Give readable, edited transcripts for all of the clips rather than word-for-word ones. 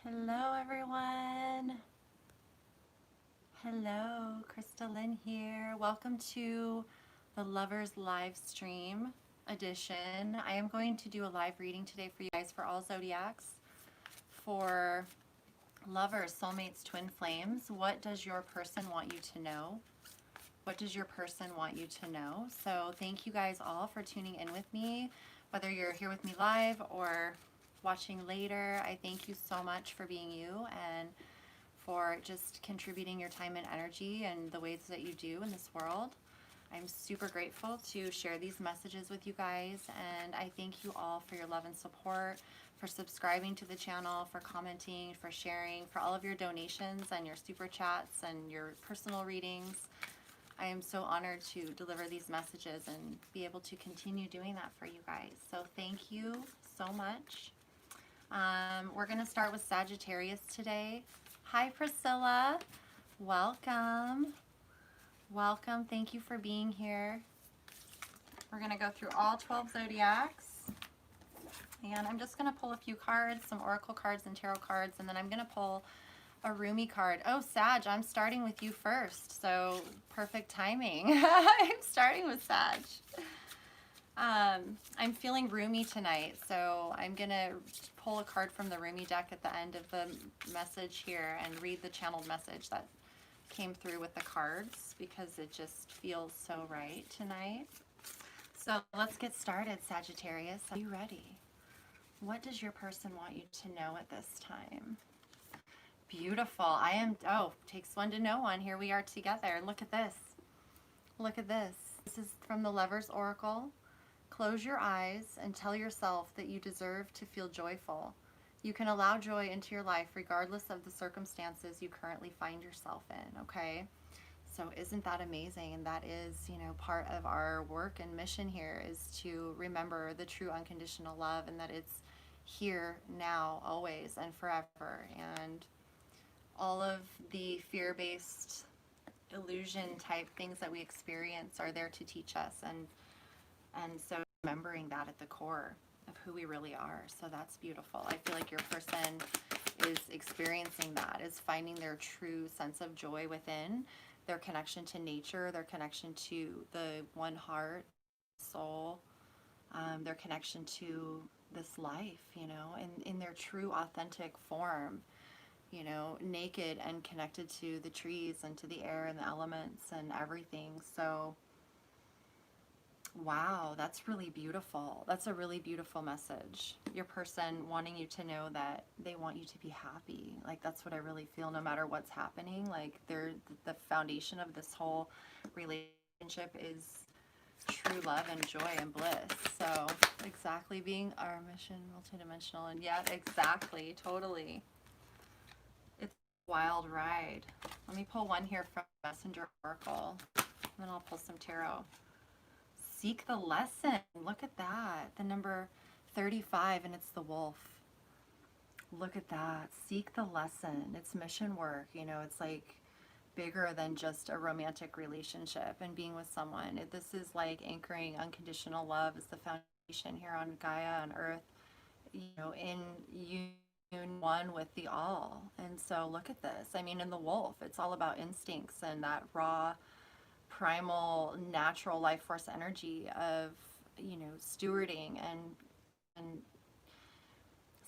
Hello, everyone. Hello, Krista Lynn here. Welcome to the Lovers live stream edition. I am going to do a live reading today for you guys for all zodiacs, for lovers, soulmates, twin flames. What does your person want you to know? What does your person want you to know? So thank you guys all for tuning in with me, whether you're here with me live or watching later. I thank you so much for being you and for just contributing your time and energy and the ways that you do in this world. I'm super grateful to share these messages with you guys, and I thank you all for your love and support, for subscribing to the channel, for commenting, for sharing, for all of your donations and your super chats and your personal readings. I am so honored to deliver these messages and be able to continue doing that for you guys. So thank you so much. We're going to start with Sagittarius today. Hi, Priscilla. Welcome. Welcome. Thank you for being here. We're going to go through all 12 zodiacs. And I'm just going to pull a few cards, some oracle cards and tarot cards, and then I'm going to pull a Rumi card. Oh, Sag, I'm starting with you first. So perfect timing. I'm starting with Sag. I'm feeling Rumi tonight, so I'm going to pull a card from the Rumi deck at the end of the message here and read the channeled message that came through with the cards because it just feels so right tonight. So let's get started, Sagittarius. Are you ready? What does your person want you to know at this time? Beautiful. I am, oh, takes one to know one. Here we are together. Look at this. Look at this. This is from the Lover's Oracle. Close your eyes and tell yourself that you deserve to feel joyful. You can allow joy into your life regardless of the circumstances you currently find yourself in, okay? So isn't that amazing? And that is, you know, part of our work and mission here is to remember the true unconditional love and that it's here, now, always, and forever. And all of the fear-based illusion type things that we experience are there to teach us, and so remembering that at the core of who we really are. So that's beautiful. I feel like your person is experiencing that, is finding their true sense of joy within, their connection to nature, their connection to the one heart, soul, their connection to this life, you know, in their true authentic form, you know, naked and connected to the trees and to the air and the elements and everything. So wow, that's really beautiful. That's a really beautiful message. Your person wanting you to know that they want you to be happy. Like, that's what I really feel no matter what's happening. Like, they're the foundation of this whole relationship is true love and joy and bliss. So exactly, being our mission, multidimensional, and yeah, exactly, totally. It's a wild ride. Let me pull one here from Messenger Oracle, and then I'll pull some tarot. Seek the lesson. Look at that. The number 35, and it's the wolf. Look at that. Seek the lesson. It's mission work. You know, it's like bigger than just a romantic relationship and being with someone. This is like anchoring unconditional love as the foundation here on Gaia, on Earth, you know, in union one with the all. And so look at this. I mean, in the wolf, it's all about instincts and that raw, primal, natural life force energy of, you know, stewarding and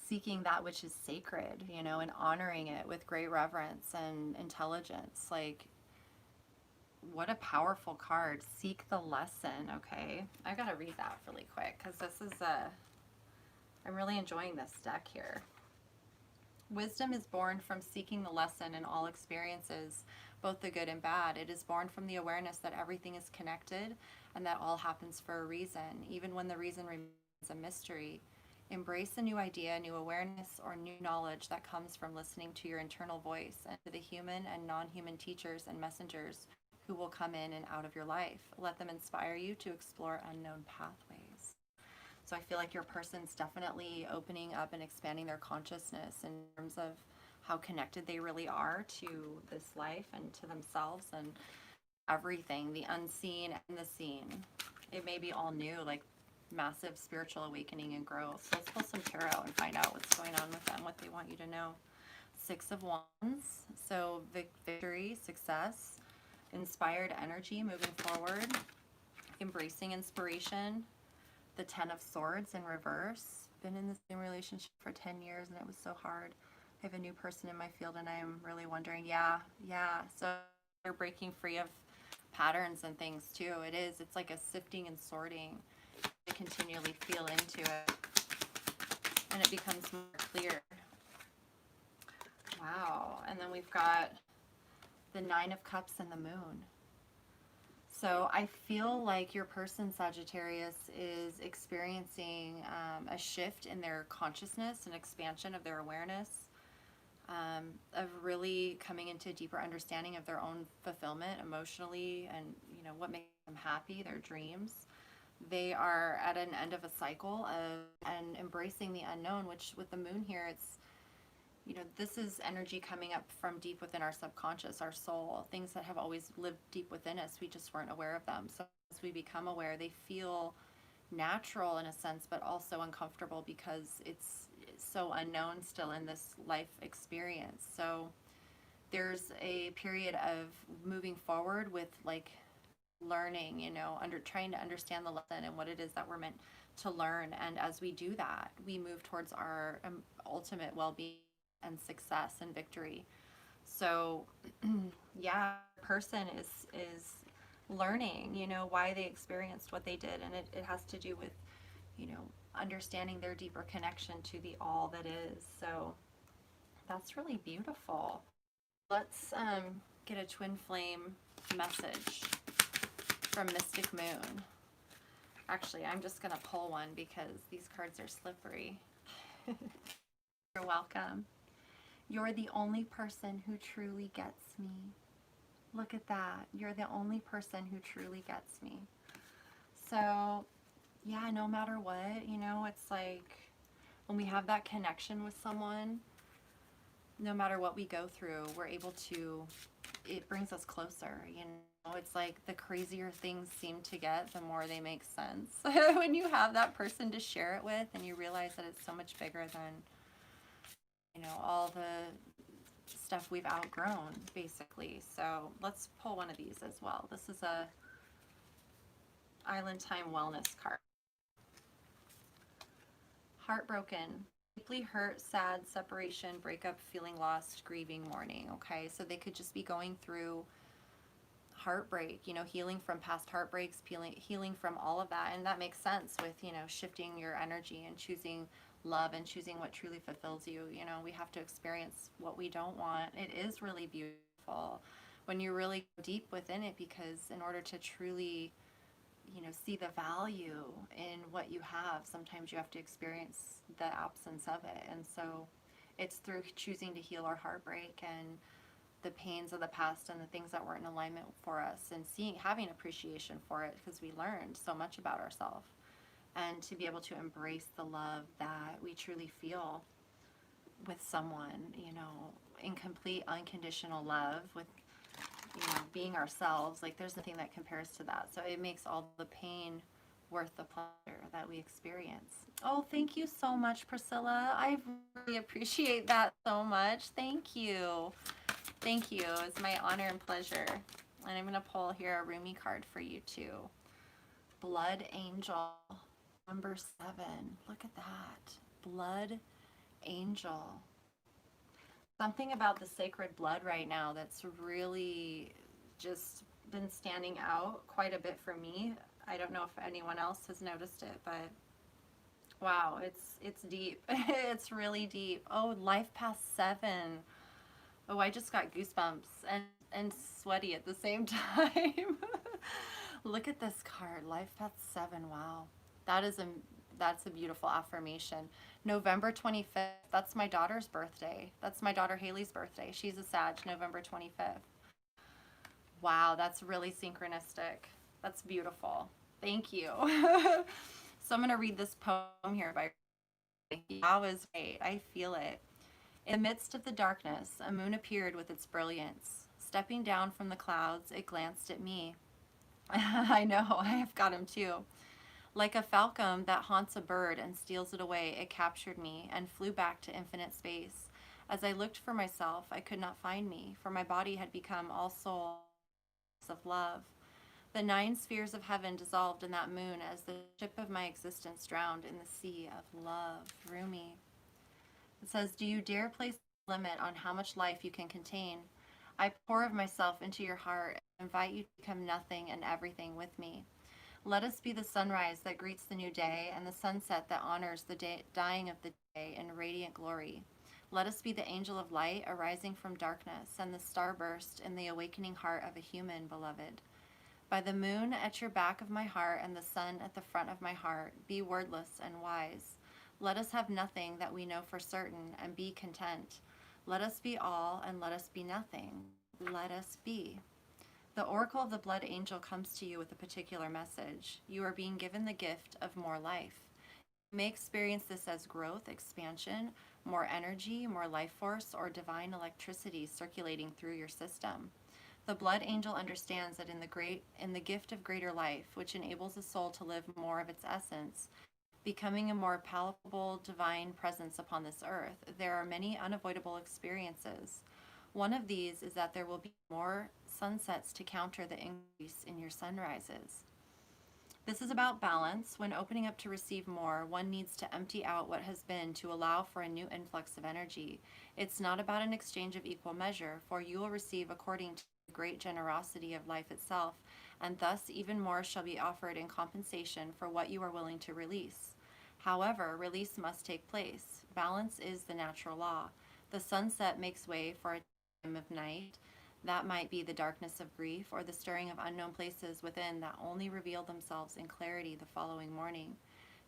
seeking that which is sacred, you know, and honoring it with great reverence and intelligence. Like, what a powerful card. Seek the lesson. Okay, I gotta read that really quick because this is I'm really enjoying this deck here. Wisdom is born from seeking the lesson in all experiences, both the good and bad. It is born from the awareness that everything is connected and that all happens for a reason, even when the reason remains a mystery. Embrace a new idea, new awareness, or new knowledge that comes from listening to your internal voice and to the human and non-human teachers and messengers who will come in and out of your life. Let them inspire you to explore unknown pathways. So I feel like your person's definitely opening up and expanding their consciousness in terms of how connected they really are to this life and to themselves and everything, the unseen and the seen. It may be all new, like massive spiritual awakening and growth. So let's pull some tarot and find out what's going on with them, what they want you to know. Six of Wands, so victory, success, inspired energy moving forward, embracing inspiration. The Ten of Swords in reverse. Been in the same relationship for 10 years and it was so hard. I have a new person in my field and I'm really wondering, yeah. So they're breaking free of patterns and things too. It is. It's like a sifting and sorting. To continually feel into it and it becomes more clear. Wow. And then we've got the Nine of Cups and the Moon. So I feel like your person, Sagittarius, is experiencing a shift in their consciousness, an expansion of their awareness, of really coming into a deeper understanding of their own fulfillment emotionally and, you know, what makes them happy, their dreams. They are at an end of a cycle and embracing the unknown, which with the moon here, it's, you know, this is energy coming up from deep within our subconscious, our soul, things that have always lived deep within us. We just weren't aware of them. So as we become aware, they feel natural in a sense, but also uncomfortable because it's so unknown still in this life experience. So there's a period of moving forward with like learning, you know, trying to understand the lesson and what it is that we're meant to learn. And as we do that, we move towards our ultimate well-being and success and victory. So yeah, person is learning, you know, why they experienced what they did, and it has to do with, you know, understanding their deeper connection to the all that is. So that's really beautiful. Let's get a twin flame message from Mystic Moon. Actually, I'm just gonna pull one because these cards are slippery. You're welcome. You're the only person who truly gets me. Look at that. You're the only person who truly gets me. So, yeah, no matter what, you know, it's like when we have that connection with someone, no matter what we go through, we're able to, it brings us closer, you know. It's like the crazier things seem to get, the more they make sense. When you have that person to share it with and you realize that it's so much bigger than, you know, all the stuff we've outgrown, basically. So let's pull one of these as well. This is a Island Time Wellness card. Heartbroken, deeply hurt, sad, separation, breakup, feeling lost, grieving, mourning. Okay, so they could just be going through heartbreak, you know, healing from past heartbreaks, healing from all of that. And that makes sense with, you know, shifting your energy and choosing love and choosing what truly fulfills you. You know, we have to experience what we don't want. It is really beautiful when you really go deep within it, because in order to truly, you know, see the value in what you have, sometimes you have to experience the absence of it. And so it's through choosing to heal our heartbreak and the pains of the past and the things that weren't in alignment for us, and having appreciation for it, because we learned so much about ourselves, and to be able to embrace the love that we truly feel with someone, you know, in complete unconditional love, with, you know, being ourselves. Like there's nothing that compares to that. So it makes all the pain worth the pleasure that we experience. Oh, thank you so much, Priscilla. I really appreciate that so much. Thank you. Thank you. It's my honor and pleasure. And I'm going to pull here a Rumi card for you too. Blood Angel, number 7. Look at that. Blood Angel. Something about the sacred blood right now that's really just been standing out quite a bit for me. I don't know if anyone else has noticed it, but wow, it's deep. It's really deep. Oh, life path 7. Oh, I just got goosebumps and sweaty at the same time. Look at this card, life path 7. Wow, that's a beautiful affirmation. November 25th. That's my daughter's birthday. That's my daughter Haley's birthday. She's a Sag, November 25th. Wow, that's really synchronistic. That's beautiful. Thank you. So I'm going to read this poem here by Wow is great. I feel it. In the midst of the darkness, a moon appeared with its brilliance. Stepping down from the clouds, it glanced at me. I know, I have got him too. Like a falcon that haunts a bird and steals it away, it captured me and flew back to infinite space. As I looked for myself, I could not find me, for my body had become all soul of love. The 9 spheres of heaven dissolved in that moon as the ship of my existence drowned in the sea of love. Rumi. It says, do you dare place a limit on how much life you can contain? I pour of myself into your heart and invite you to become nothing and everything with me. Let us be the sunrise that greets the new day and the sunset that honors the dying of the day in radiant glory. Let us be the angel of light arising from darkness and the starburst in the awakening heart of a human, beloved. By the moon at your back of my heart and the sun at the front of my heart, be wordless and wise. Let us have nothing that we know for certain and be content. Let us be all and let us be nothing. Let us be. The oracle of the blood angel comes to you with a particular message. You are being given the gift of more life. You may experience this as growth, expansion, more energy, more life force, or divine electricity circulating through your system. The blood angel understands that in the gift of greater life, which enables a soul to live more of its essence, becoming a more palpable divine presence upon this earth, there are many unavoidable experiences. One of these is that there will be more sunsets to counter the increase in your sunrises. This is about balance. When opening up to receive more, one needs to empty out what has been to allow for a new influx of energy. It's not about an exchange of equal measure, for you will receive according to the great generosity of life itself, and thus even more shall be offered in compensation for what you are willing to release. However, release must take place. Balance is the natural law. The sunset makes way for a time of night. That might be the darkness of grief or the stirring of unknown places within that only reveal themselves in clarity the following morning.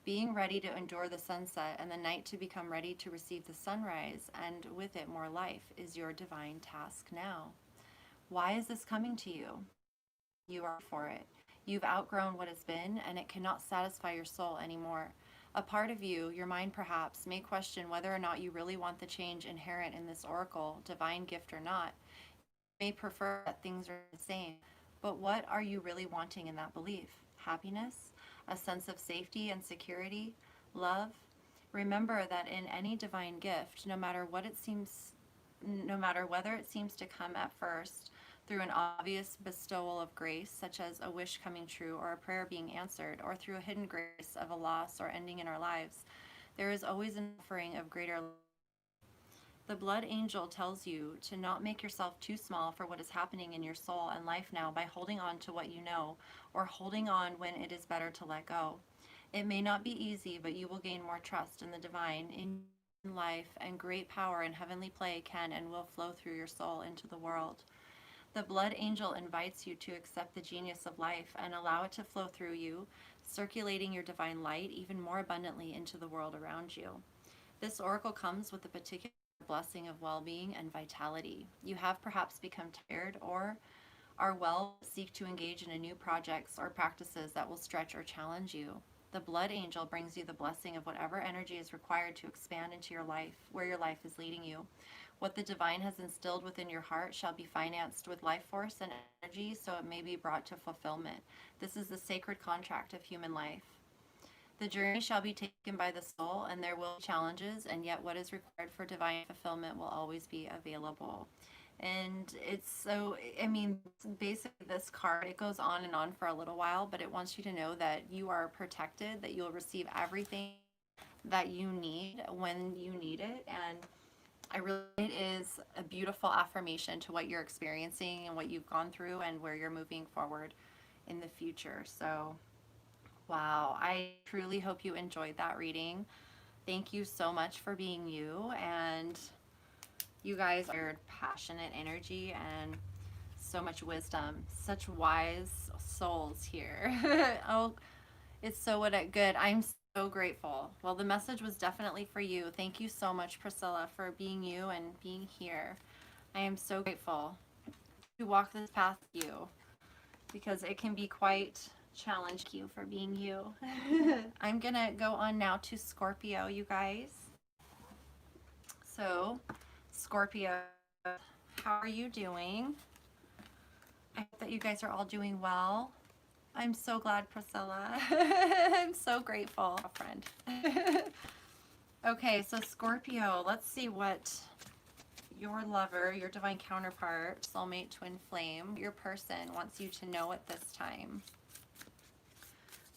Being ready to endure the sunset and the night to become ready to receive the sunrise and with it more life is your divine task now. Why is this coming to you? You are for it. You've outgrown what has been and it cannot satisfy your soul anymore. A part of you, your mind perhaps, may question whether or not you really want the change inherent in this oracle, divine gift or not. May prefer that things are the same, but what are you really wanting in that belief? Happiness? A sense of safety and security? Love? Remember that in any divine gift, no matter whether it seems to come at first through an obvious bestowal of grace, such as a wish coming true or a prayer being answered, or through a hidden grace of a loss or ending in our lives, there is always an offering of greater love. The blood angel tells you to not make yourself too small for what is happening in your soul and life now by holding on to what you know, or holding on when it is better to let go. It may not be easy, but you will gain more trust in the divine in life, and great power and heavenly play can and will flow through your soul into the world. The blood angel invites you to accept the genius of life and allow it to flow through you, circulating your divine light even more abundantly into the world around you. This oracle comes with a particular blessing of well-being and vitality. You have perhaps become tired or seek to engage in a new projects or practices that will stretch or challenge you. The blood angel brings you the blessing of whatever energy is required to expand into your life, where your life is leading you. What the divine has instilled within your heart shall be financed with life force and energy so it may be brought to fulfillment. This is the sacred contract of human life. The journey shall be taken by the soul, and there will be challenges, and yet what is required for divine fulfillment will always be available. And it's so, basically this card, it goes on and on for a little while, but it wants you to know that you are protected, that you'll receive everything that you need when you need it. And it is a beautiful affirmation to what you're experiencing and what you've gone through and where you're moving forward in the future. So wow, I truly hope you enjoyed that reading. Thank you so much for being you, and you guys are passionate energy and so much wisdom, such wise souls here. Oh, it's so good. I'm so grateful. Well, the message was definitely for you. Thank you so much, Priscilla, for being you and being here. I am so grateful to walk this path with you because it can be quite challenge you for being you. I'm gonna go on now to Scorpio, you guys. So Scorpio, how are you doing? I hope that you guys are all doing well. I'm so glad, Priscilla. I'm so grateful, friend. Okay, so Scorpio, let's see what your lover, your divine counterpart, soulmate, twin flame, your person wants you to know at this time.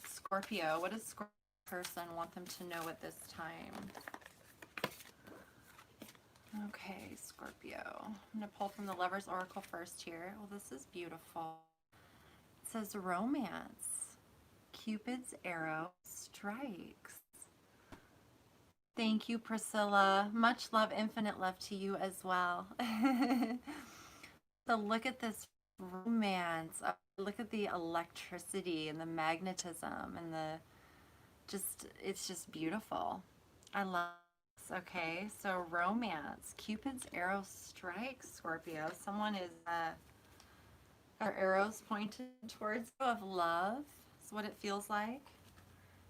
Scorpio, what does Scorpio person want them to know at this time? Okay, Scorpio. I'm going to pull from the Lover's Oracle first here. Well, this is beautiful. It says romance. Cupid's arrow strikes. Thank you, Priscilla. Much love, infinite love to you as well. So look at this romance. Look at the electricity and the magnetism and it's just beautiful. I love this. Okay, so romance. Cupid's arrow strikes, Scorpio. Someone is, our arrows pointed towards you of love. That's what it feels like.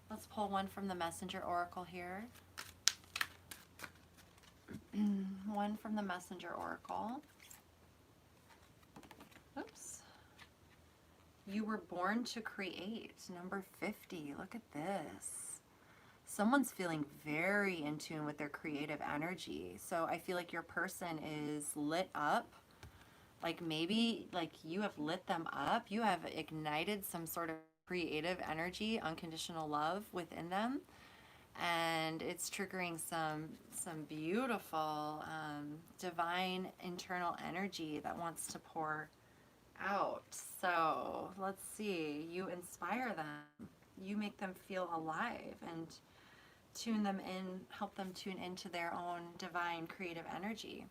Let's pull one from the Messenger Oracle here. One from the Messenger Oracle. Oops. You were born to create. Number 50. Look at this. Someone's feeling very in tune with their creative energy. So I feel like your person is lit up. Like maybe like you have lit them up. You have ignited some sort of creative energy, unconditional love within them. And it's triggering some beautiful divine internal energy that wants to pour out. So let's see, you inspire them, you make them feel alive and tune them in, help them tune into their own divine creative energy.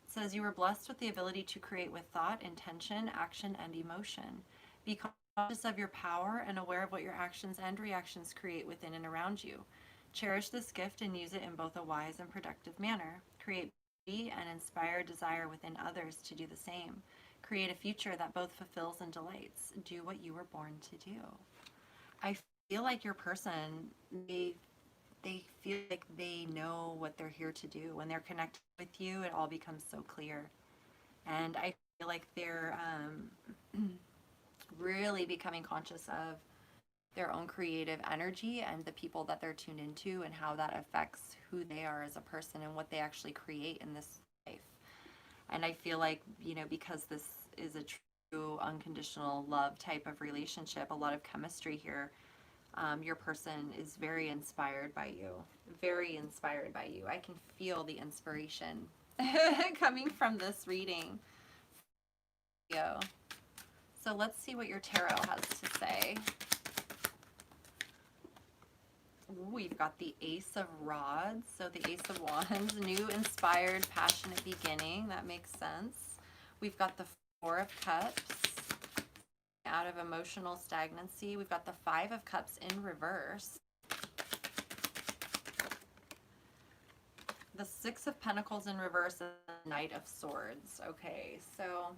It says you were blessed with the ability to create with thought, intention, action, and emotion. Be conscious of your power and aware of what your actions and reactions create within and around you. Cherish this gift and use it in both a wise and productive manner. Create beauty and inspire desire within others to do the same. Create a future that both fulfills and delights. Do what you were born to do. I feel like your person, they feel like they know what they're here to do. When they're connected with you, it all becomes so clear. And I feel like they're really becoming conscious of their own creative energy and the people that they're tuned into and how that affects who they are as a person and what they actually create in this life. And I feel like, you know, because this is a true unconditional love type of relationship, a lot of chemistry here, your person is very inspired by you. Very inspired by you. I can feel the inspiration coming from this reading. So let's see what your tarot has to say. Ooh, we've got the Ace of Rods, so the Ace of Wands, new, inspired, passionate beginning. That makes sense. We've got the Four of Cups, out of emotional stagnancy. We've got the Five of Cups in reverse. The Six of Pentacles in reverse and the Knight of Swords. Okay, so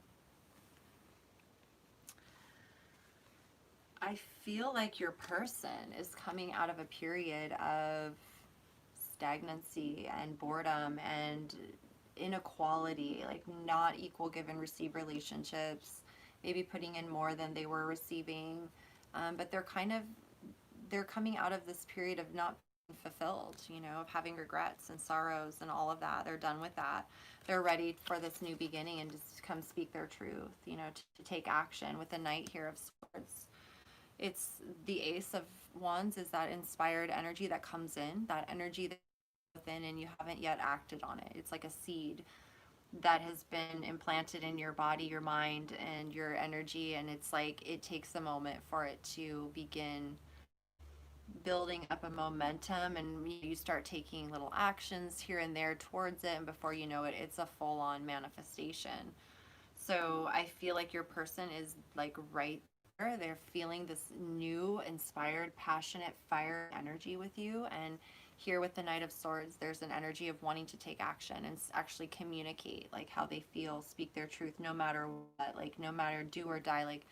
I feel like your person is coming out of a period of stagnancy and boredom and inequality, like not equal give and receive relationships, maybe putting in more than they were receiving, but they're coming out of this period of not being fulfilled, you know, of having regrets and sorrows and all of that. They're done with that. They're ready for this new beginning and just come speak their truth, you know, to take action with the Knight here of Swords. It's the Ace of Wands is that inspired energy that comes in, that energy that's within and you haven't yet acted on it. It's like a seed that has been implanted in your body, your mind, and your energy, and it's like it takes a moment for it to begin building up a momentum, and you start taking little actions here and there towards it, and before you know it, it's a full-on manifestation. So I feel like your person is like right there. They're feeling this new, inspired, passionate, fire energy with you, and here with the Knight of Swords, there's an energy of wanting to take action and actually communicate like how they feel, speak their truth, no matter what, like no matter do or die, like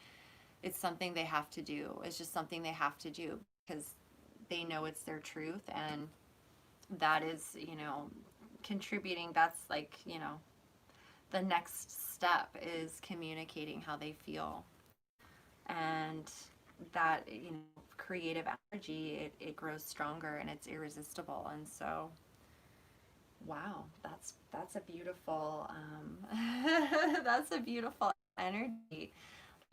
it's something they have to do. It's just something they have to do because they know it's their truth, and that is, you know, contributing. That's like, you know, the next step is communicating how they feel. And that, you know, creative energy, it grows stronger and it's irresistible. And so, wow, That's a beautiful that's a beautiful energy.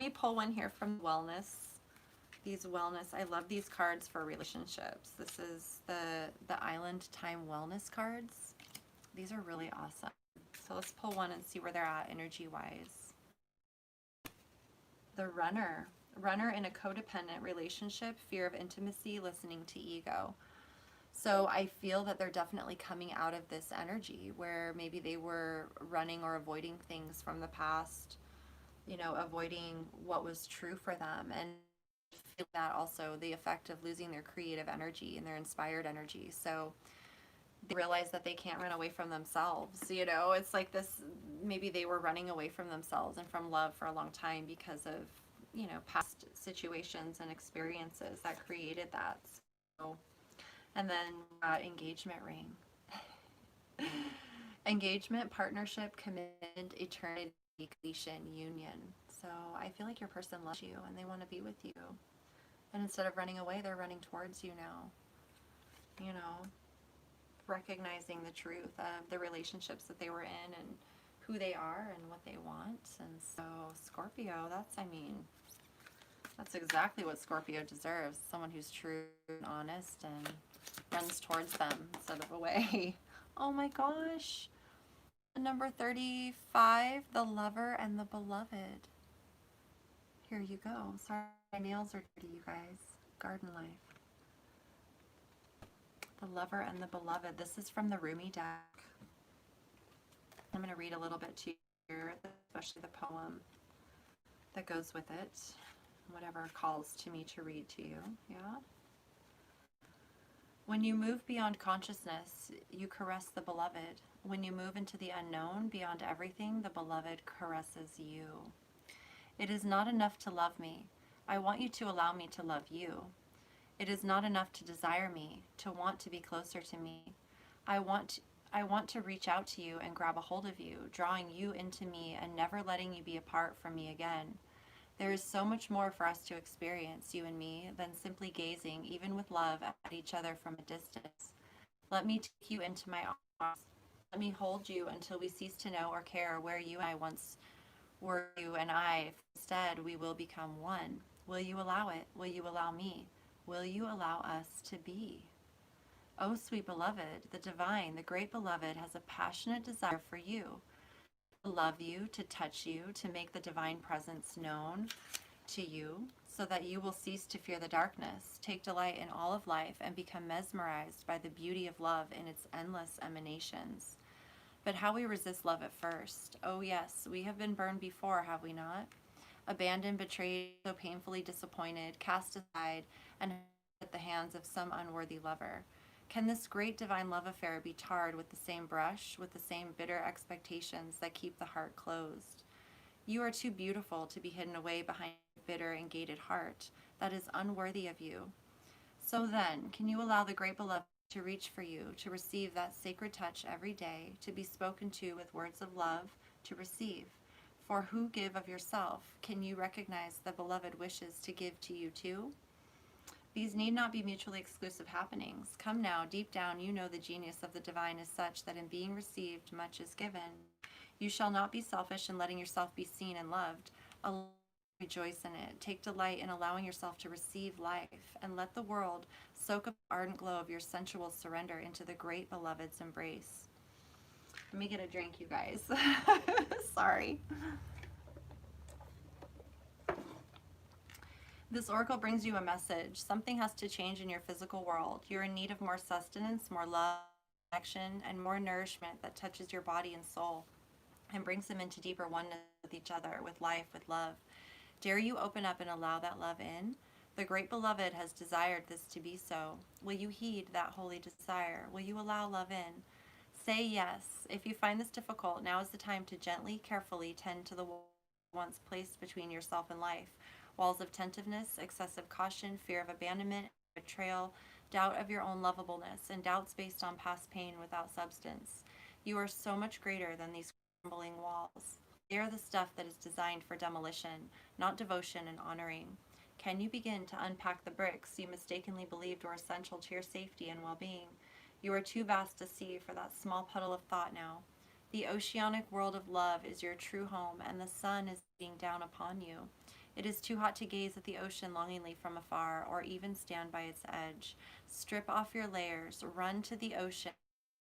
Let me pull one here from wellness. These wellness, I love these cards for relationships. This is the Island Time Wellness cards. These are really awesome. So let's pull one and see where they're at energy wise. The runner. Runner in a codependent relationship, fear of intimacy, listening to ego. So I feel that they're definitely coming out of this energy where maybe they were running or avoiding things from the past, you know, avoiding what was true for them, and feel that also the effect of losing their creative energy and their inspired energy. So they realize that they can't run away from themselves. You know, it's like this, maybe they were running away from themselves and from love for a long time because of, you know, past situations and experiences that created that. So, and then engagement ring. Engagement, partnership, commitment, eternity, completion, union. So I feel like your person loves you and they want to be with you. And instead of running away, they're running towards you now. You know, recognizing the truth of the relationships that they were in and who they are and what they want. And so Scorpio, that's exactly what Scorpio deserves. Someone who's true and honest and runs towards them instead of away. Oh my gosh. Number 35, the lover and the beloved. Here you go. Sorry, my nails are dirty, you guys. Garden life. The lover and the beloved. This is from the Rumi deck. I'm going to read a little bit to you here, especially the poem that goes with it. Whatever calls to me to read to you. Yeah. When you move beyond consciousness, you caress the beloved. When you move into the unknown, beyond everything, the beloved caresses you. It is not enough to love me. I want you to allow me to love you. It is not enough to desire me, to want to be closer to me. I want to reach out to you and grab a hold of you, drawing you into me and never letting you be apart from me again. There is so much more for us to experience, you and me, than simply gazing, even with love, at each other from a distance. Let me take you into my arms. Let me hold you until we cease to know or care where you and I once were, you and I. Instead, we will become one. Will you allow it? Will you allow me? Will you allow us to be? Oh, sweet beloved, the divine, the great beloved has a passionate desire for you. To love you, to touch you, to make the divine presence known to you, so that you will cease to fear the darkness, take delight in all of life, and become mesmerized by the beauty of love in its endless emanations. But how we resist love at first. Oh yes, we have been burned before, have we not? Abandoned, betrayed, so painfully disappointed, cast aside, and at the hands of some unworthy lover. Can this great divine love affair be tarred with the same brush, with the same bitter expectations that keep the heart closed? You are too beautiful to be hidden away behind a bitter and gated heart that is unworthy of you. So then, can you allow the great beloved to reach for you, to receive that sacred touch every day, to be spoken to with words of love, to receive? For who give of yourself, can you recognize the beloved wishes to give to you too? These need not be mutually exclusive happenings. Come now, deep down, you know the genius of the divine is such that in being received, much is given. You shall not be selfish in letting yourself be seen and loved. Rejoice in it. Take delight in allowing yourself to receive life, and let the world soak up the ardent glow of your sensual surrender into the great beloved's embrace. Let me get a drink, you guys. Sorry. This oracle brings you a message. Something has to change in your physical world. You're in need of more sustenance, more love, connection, and more nourishment that touches your body and soul and brings them into deeper oneness with each other, with life, with love. Dare you open up and allow that love in? The great beloved has desired this to be so. Will you heed that holy desire? Will you allow love in? Say yes. If you find this difficult, now is the time to gently, carefully tend to the walls once placed between yourself and life. Walls of tentativeness, excessive caution, fear of abandonment, betrayal, doubt of your own lovableness, and doubts based on past pain without substance. You are so much greater than these crumbling walls. They are the stuff that is designed for demolition, not devotion and honoring. Can you begin to unpack the bricks you mistakenly believed were essential to your safety and well-being? You are too vast to see for that small puddle of thought now. The oceanic world of love is your true home, and the sun is beating down upon you. It is too hot to gaze at the ocean longingly from afar, or even stand by its edge. Strip off your layers, run to the ocean,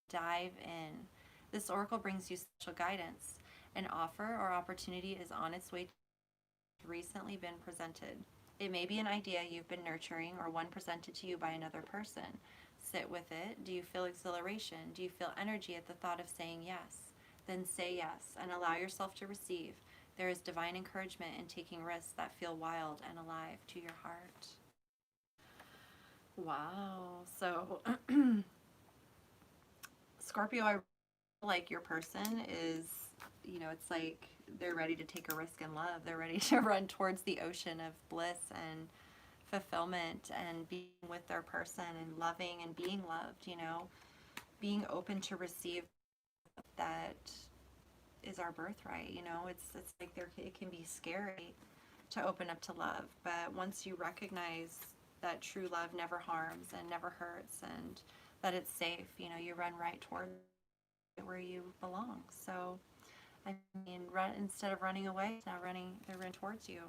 dive in. This oracle brings you special guidance. An offer or opportunity is on its way to recently been presented. It may be an idea you've been nurturing or one presented to you by another person. Sit with it. Do you feel exhilaration? Do you feel energy at the thought of saying yes? Then say yes and allow yourself to receive. There is divine encouragement in taking risks that feel wild and alive to your heart. Wow. So, Scorpio, I like your person is, you know, it's like they're ready to take a risk in love. They're ready to run towards the ocean of bliss and fulfillment and being with their person and loving and being loved, you know, being open to receive that is our birthright. You know, it's like it can be scary to open up to love, but once you recognize that true love never harms and never hurts and that it's safe, you know, you run right toward where you belong. So I mean, instead of running away, now they're running towards you.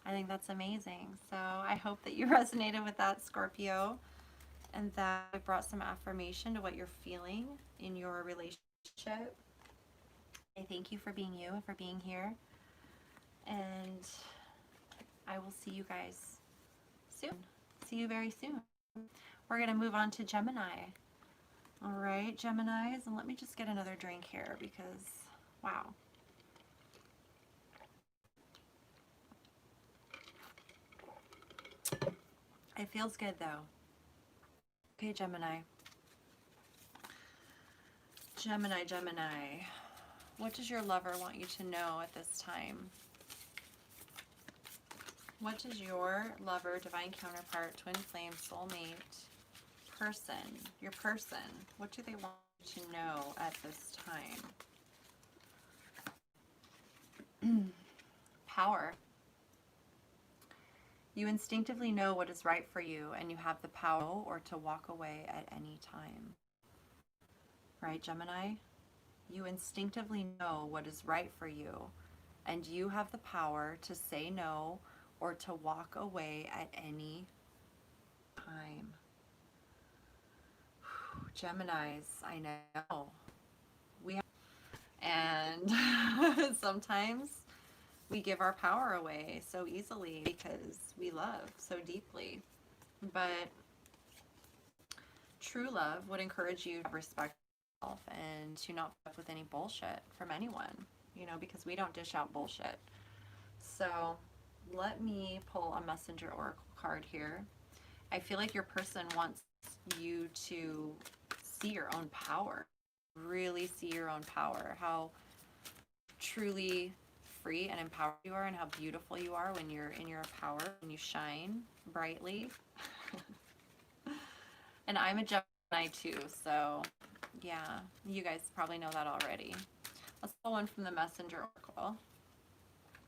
I think that's amazing. So I hope that you resonated with that, Scorpio, and that it brought some affirmation to what you're feeling in your relationship. I thank you for being you and for being here. And I will see you guys soon. See you very soon. We're going to move on to Gemini. All right, Geminis. And let me just get another drink here because, wow. It feels good though. Okay, Gemini. Gemini. What does your lover want you to know at this time? What does your lover, divine counterpart, twin flame, soulmate, person, your person, what do they want you to know at this time? Power. You instinctively know what is right for you, and you have the power or to walk away at any time. Right, Gemini? You instinctively know what is right for you, and you have the power to say no or to walk away at any time. Geminis, I know. And sometimes we give our power away so easily because we love so deeply. But true love would encourage you to respect yourself and to not put up with any bullshit from anyone, you know, because we don't dish out bullshit. So let me pull a messenger oracle card here. I feel like your person wants you to see your own power, really see your own power, how truly free and empowered you are and how beautiful you are when you're in your power, when you shine brightly. And I'm a Gemini too, so yeah, you guys probably know that already. Let's pull one from the messenger oracle.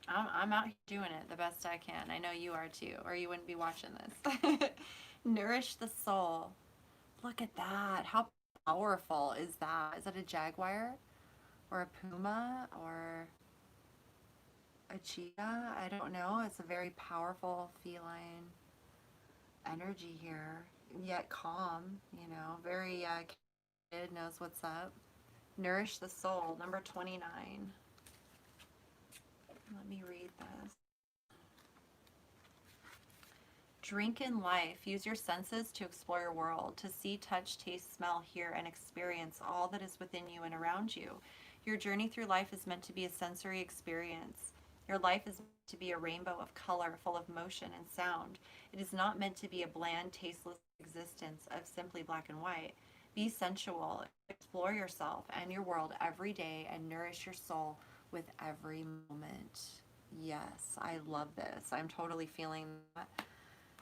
I'm out here doing it the best I can. I know you are too, or you wouldn't be watching this. Nourish the soul. Look at that. How powerful is that? Is that a jaguar or a puma or a cheetah? I don't know. It's a very powerful feline energy here, yet calm, you know, very kid, knows what's up. Nourish the soul, number 29. Let me read this. Drink in life. Use your senses to explore your world, to see, touch, taste, smell, hear, and experience all that is within you and around you. Your journey through life is meant to be a sensory experience. Your life is meant to be a rainbow of color, full of motion and sound. It is not meant to be a bland, tasteless existence of simply black and white. Be sensual. Explore yourself and your world every day and nourish your soul with every moment. Yes, I love this. I'm totally feeling that.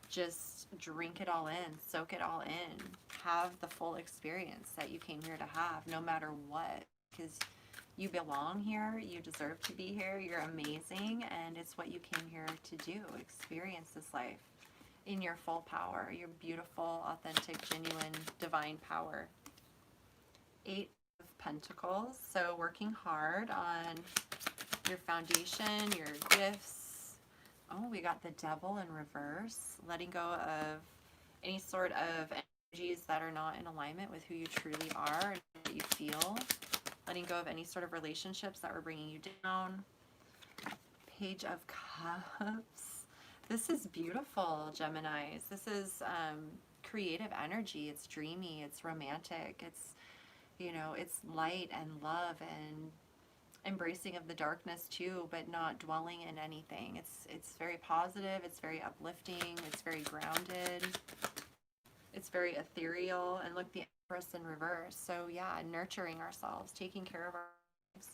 Just drink it all in, soak it all in, have the full experience that you came here to have, no matter what, because you belong here, you deserve to be here, you're amazing, and it's what you came here to do, experience this life. in your full power, your beautiful, authentic, genuine, divine power. 8 of Pentacles. So working hard on your foundation, your gifts. Oh, we got the Devil in reverse. Letting go of any sort of energies that are not in alignment with who you truly are and what you feel. Letting go of any sort of relationships that were bringing you down. Page of Cups. This is beautiful, Geminis. This is creative energy. It's dreamy. It's romantic. It's, you know, it's light and love and embracing of the darkness too, but not dwelling in anything. It's very positive. It's very uplifting. It's very grounded. It's very ethereal. And look, the Empress in reverse. So yeah, nurturing ourselves, taking care of our lives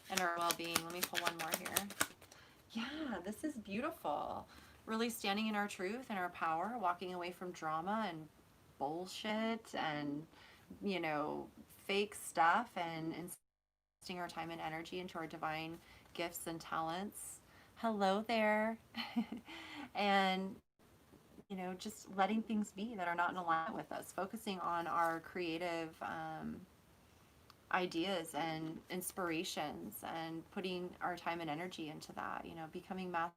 and our well-being. Let me pull one more here. Yeah, this is beautiful. Really standing in our truth and our power, walking away from drama and bullshit and, you know, fake stuff, and investing our time and energy into our divine gifts and talents. Hello there. And, you know, just letting things be that are not in alignment with us, focusing on our creative ideas and inspirations and putting our time and energy into that, you know, becoming master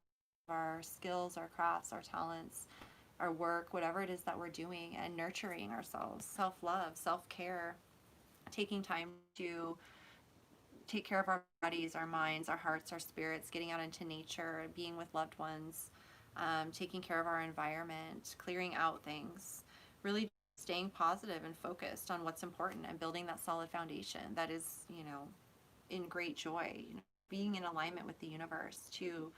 of our skills, our crafts, our talents, our work, whatever it is that we're doing, and nurturing ourselves, self-love, self-care, taking time to take care of our bodies, our minds, our hearts, our spirits, getting out into nature, being with loved ones, taking care of our environment, clearing out things, really staying positive and focused on what's important and building that solid foundation that is, you know, in great joy, you know, being in alignment with the universe to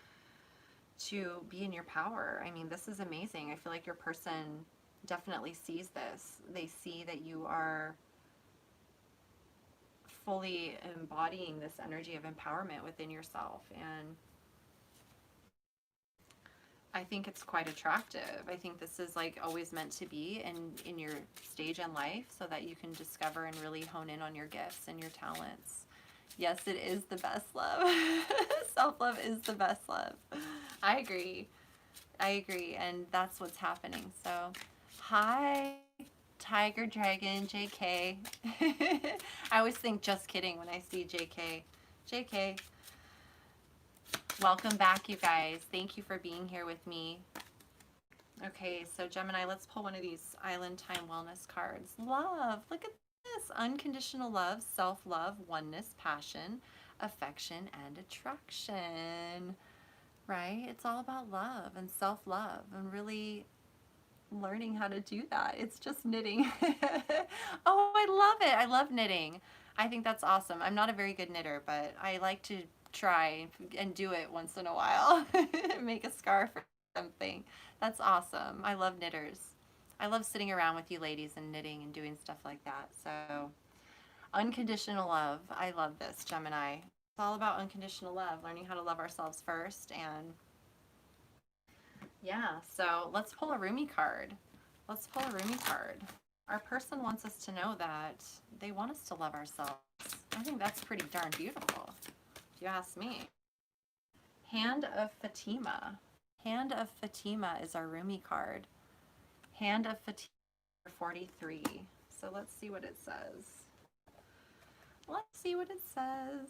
be in your power. I mean, this is amazing. I feel like your person definitely sees this. They see that you are fully embodying this energy of empowerment within yourself, and I think it's quite attractive. I think this is like always meant to be in your stage in life, so that you can discover and really hone in on your gifts and your talents. Yes, it is the best love. Self-love is the best love. I agree. I agree. And that's what's happening. So, hi, Tiger Dragon, JK. I always think just kidding when I see JK. JK. Welcome back, you guys. Thank you for being here with me. Okay, so Gemini, let's pull one of these Island Time Wellness cards. Love. Look at this. Unconditional love, self-love, oneness, passion, affection, and attraction. Right? It's all about love and self-love and really learning how to do that. It's just knitting. Oh, I love it. I love knitting. I think that's awesome. I'm not a very good knitter, but I like to try and do it once in a while. Make a scarf or something. That's awesome. I love knitters. I love sitting around with you ladies and knitting and doing stuff like that. So, unconditional love. I love this, Gemini. It's all about unconditional love, learning how to love ourselves first. And yeah, so let's pull a Rumi card. Let's pull a Rumi card. Our person wants us to know that they want us to love ourselves. I think that's pretty darn beautiful, if you ask me. Hand of Fatima. Hand of Fatima is our Rumi card. Hand of Fatima 43. So let's see what it says. Let's see what it says.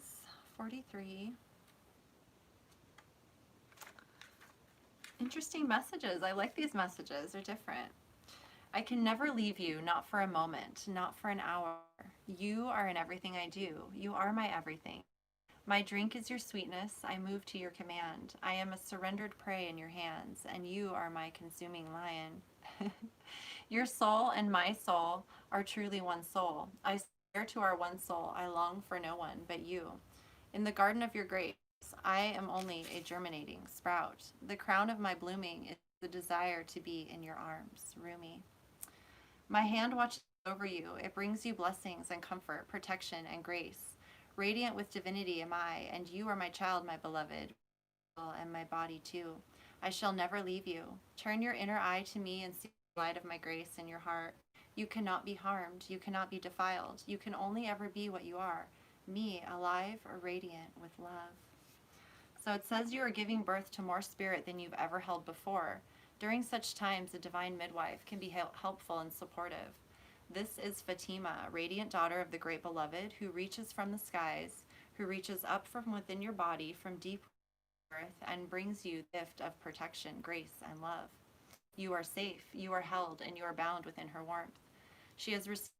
43. Interesting messages. I like these messages. They're different. I can never leave you, not for a moment, not for an hour. You are in everything I do. You are my everything. My drink is your sweetness. I move to your command. I am a surrendered prey in your hands, and you are my consuming lion. Your soul and my soul are truly one soul. I swear to our one soul, I long for no one but you. In the garden of your grace, I am only a germinating sprout. The crown of my blooming is the desire to be in your arms. Rumi. My hand watches over you. It brings you blessings and comfort, protection and grace. Radiant with divinity am I, and you are my child, my beloved, and my body too. I shall never leave you. Turn your inner eye to me and see the light of my grace in your heart. You cannot be harmed. You cannot be defiled. You can only ever be what you are. Me, alive or radiant with love. So it says you are giving birth to more spirit than you've ever held before. During such times, a divine midwife can be helpful and supportive. This is Fatima, radiant daughter of the great beloved, who reaches from the skies, who reaches up from within your body, from deep earth, and brings you the gift of protection, grace, and love. You are safe, you are held, and you are bound within her warmth. She has received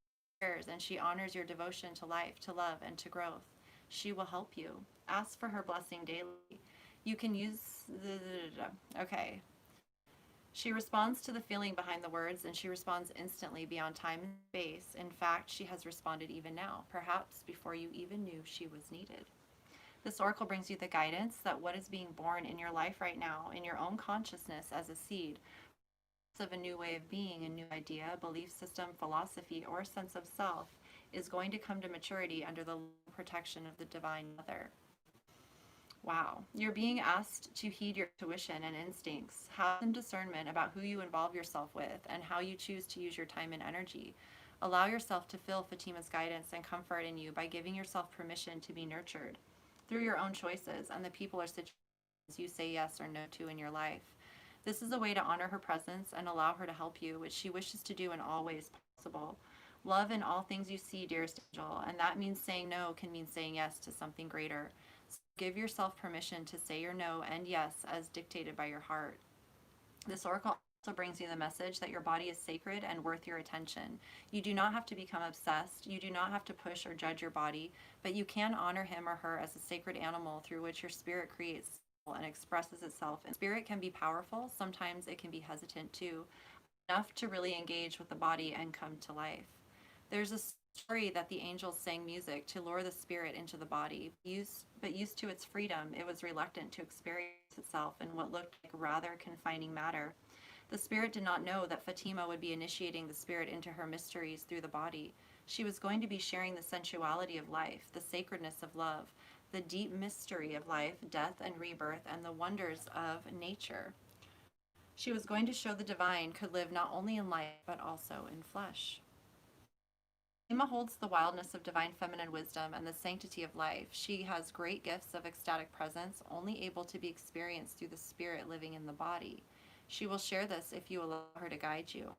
prayers, and she honors your devotion to life, to love, and to growth. She will help you. Ask for her blessing daily. You can use okay. She responds to the feeling behind the words, and she responds instantly beyond time and space. In fact, she has responded even now, perhaps before you even knew she was needed. This oracle brings you the guidance that what is being born in your life right now, in your own consciousness as a seed, of a new way of being, a new idea, belief system, philosophy, or sense of self, is going to come to maturity under the protection of the Divine Mother. Wow. You're being asked to heed your intuition and instincts, have some discernment about who you involve yourself with and how you choose to use your time and energy. Allow yourself to feel Fatima's guidance and comfort in you by giving yourself permission to be nurtured through your own choices and the people or situations you say yes or no to in your life. This is a way to honor her presence and allow her to help you, which she wishes to do in all ways possible. Love in all things you see, dearest angel, and that means saying no can mean saying yes to something greater. So give yourself permission to say your no and yes as dictated by your heart. This oracle also brings you the message that your body is sacred and worth your attention. You do not have to become obsessed. You do not have to push or judge your body, but you can honor him or her as a sacred animal through which your spirit creates and expresses itself. And spirit can be powerful. Sometimes it can be hesitant too, enough to really engage with the body and come to life. There's a story that the angels sang music to lure the spirit into the body, but used to its freedom, it was reluctant to experience itself in what looked like rather confining matter. The spirit did not know that Fatima would be initiating the spirit into her mysteries through the body. She was going to be sharing the sensuality of life, the sacredness of love, the deep mystery of life, death, and rebirth, and the wonders of nature. She was going to show the divine could live not only in life, but also in flesh. Fatima holds the wildness of divine feminine wisdom and the sanctity of life. She has great gifts of ecstatic presence, only able to be experienced through the spirit living in the body. She will share this if you allow her to guide you.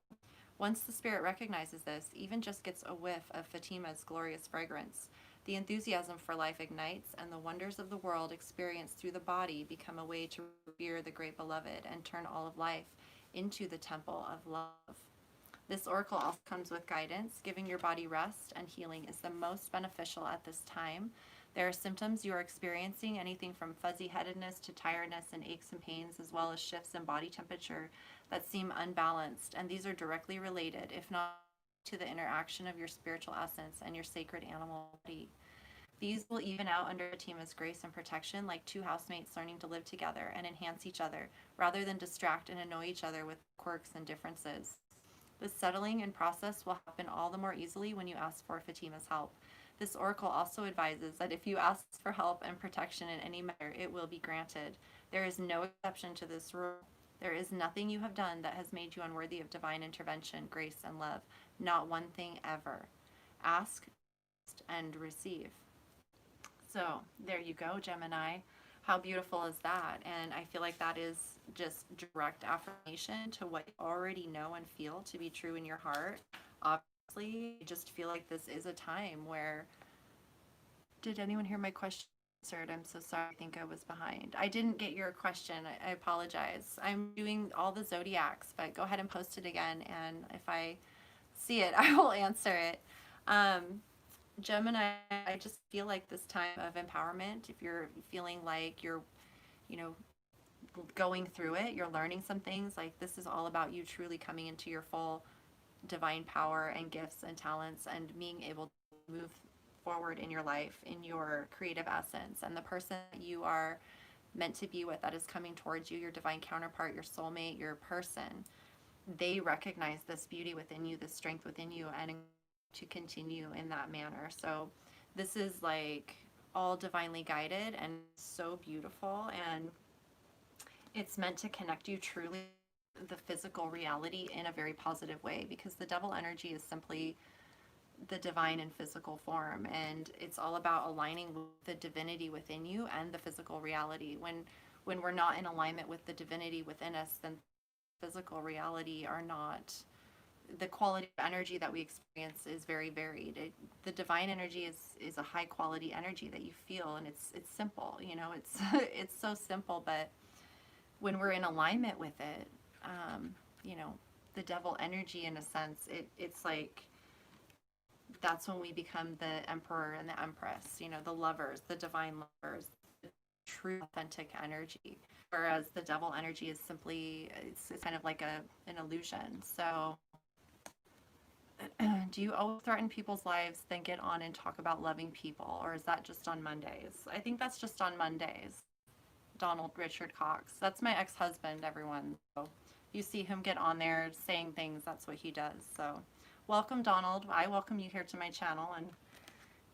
Once the spirit recognizes this, even just gets a whiff of Fatima's glorious fragrance, the enthusiasm for life ignites, and the wonders of the world experienced through the body become a way to revere the great beloved and turn all of life into the temple of love. This oracle also comes with guidance. Giving your body rest and healing is the most beneficial at this time. There are symptoms you are experiencing, anything from fuzzy headedness to tiredness and aches and pains, as well as shifts in body temperature that seem unbalanced, and these are directly related, if not to the interaction of your spiritual essence and your sacred animal body. These will even out under Fatima's grace and protection, like two housemates learning to live together and enhance each other, rather than distract and annoy each other with quirks and differences. This settling and process will happen all the more easily when you ask for Fatima's help. This oracle also advises that if you ask for help and protection in any matter, it will be granted. There is no exception to this rule. There is nothing you have done that has made you unworthy of divine intervention, grace, and love. Not one thing ever. Ask and receive. So there you go, Gemini. How beautiful is that? And I feel like that is just direct affirmation to what you already know and feel to be true in your heart. Obviously, I just feel like this is a time where... Did anyone hear my question answered? I'm so sorry. I think I was behind. I didn't get your question. I apologize. I'm doing all the zodiacs, but go ahead and post it again, and if I see it, I will answer it. Gemini, I just feel like this time of empowerment, if you're feeling like you're, going through it, you're learning some things, like this is all about you truly coming into your full divine power and gifts and talents and being able to move forward in your life, in your creative essence, and the person that you are meant to be with that is coming towards you, your divine counterpart, your soulmate, your person, they recognize this beauty within you, this strength within you, and to continue in that manner. So this is like all divinely guided and so beautiful, and it's meant to connect you truly with the physical reality in a very positive way, because the devil energy is simply the divine in physical form, and it's all about aligning with the divinity within you and the physical reality. When we're not in alignment with the divinity within us, then physical reality are not, the quality of energy that we experience is very varied. The divine energy is a high quality energy that you feel, and it's simple, you know, it's it's so simple, but when we're in alignment with it, you know, the devil energy, in a sense, it's like, that's when we become the emperor and the empress, you know, the lovers, the divine lovers, the true authentic energy. Whereas the devil energy is simply, it's kind of like an illusion. So do you always threaten people's lives, then get on and talk about loving people? Or is that just on Mondays? I think that's just on Mondays. Donald Richard Cox. That's my ex-husband, everyone. So you see him get on there saying things, that's what he does. So welcome, Donald. I welcome you here to my channel, and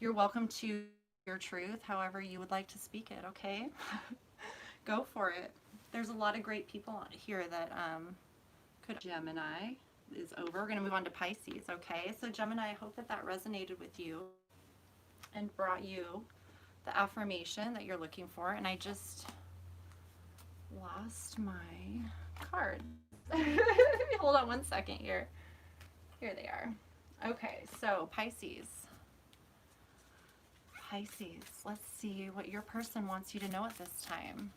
you're welcome to your truth however you would like to speak it, okay? Go for it. There's a lot of great people here that could. Gemini is over. We're going to move on to Pisces, okay? So Gemini, I hope that that resonated with you and brought you the affirmation that you're looking for. And I just lost my card. Hold on one second here. Here they are. Okay, so Pisces. Pisces, let's see what your person wants you to know at this time.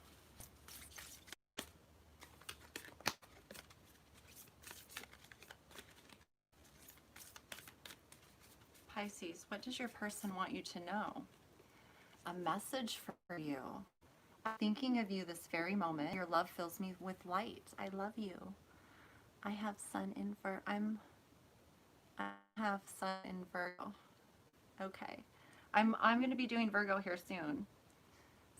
Pisces, what does your person want you to know? A message for you. I'm thinking of you this very moment. Your love fills me with light. I love you. I have sun in Virgo. I have sun in Virgo. Okay. I'm going to be doing Virgo here soon.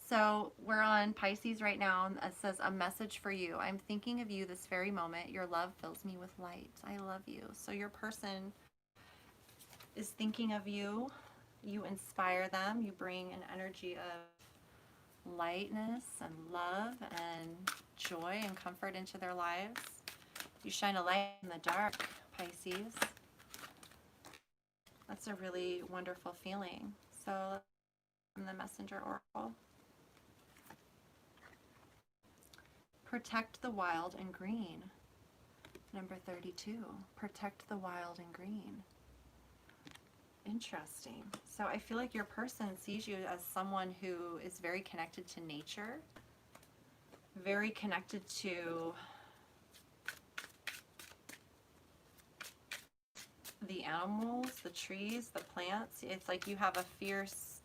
So we're on Pisces right now. It says, a message for you. I'm thinking of you this very moment. Your love fills me with light. I love you. So your person is thinking of you. You inspire them. You bring an energy of lightness and love and joy and comfort into their lives. You shine a light in the dark, Pisces. That's a really wonderful feeling. So from the Messenger Oracle. Protect the wild and green. Number 32. Protect the wild and green. Interesting. So I feel like your person sees you as someone who is very connected to nature, very connected to the animals, the trees, the plants. It's like you have a fierceness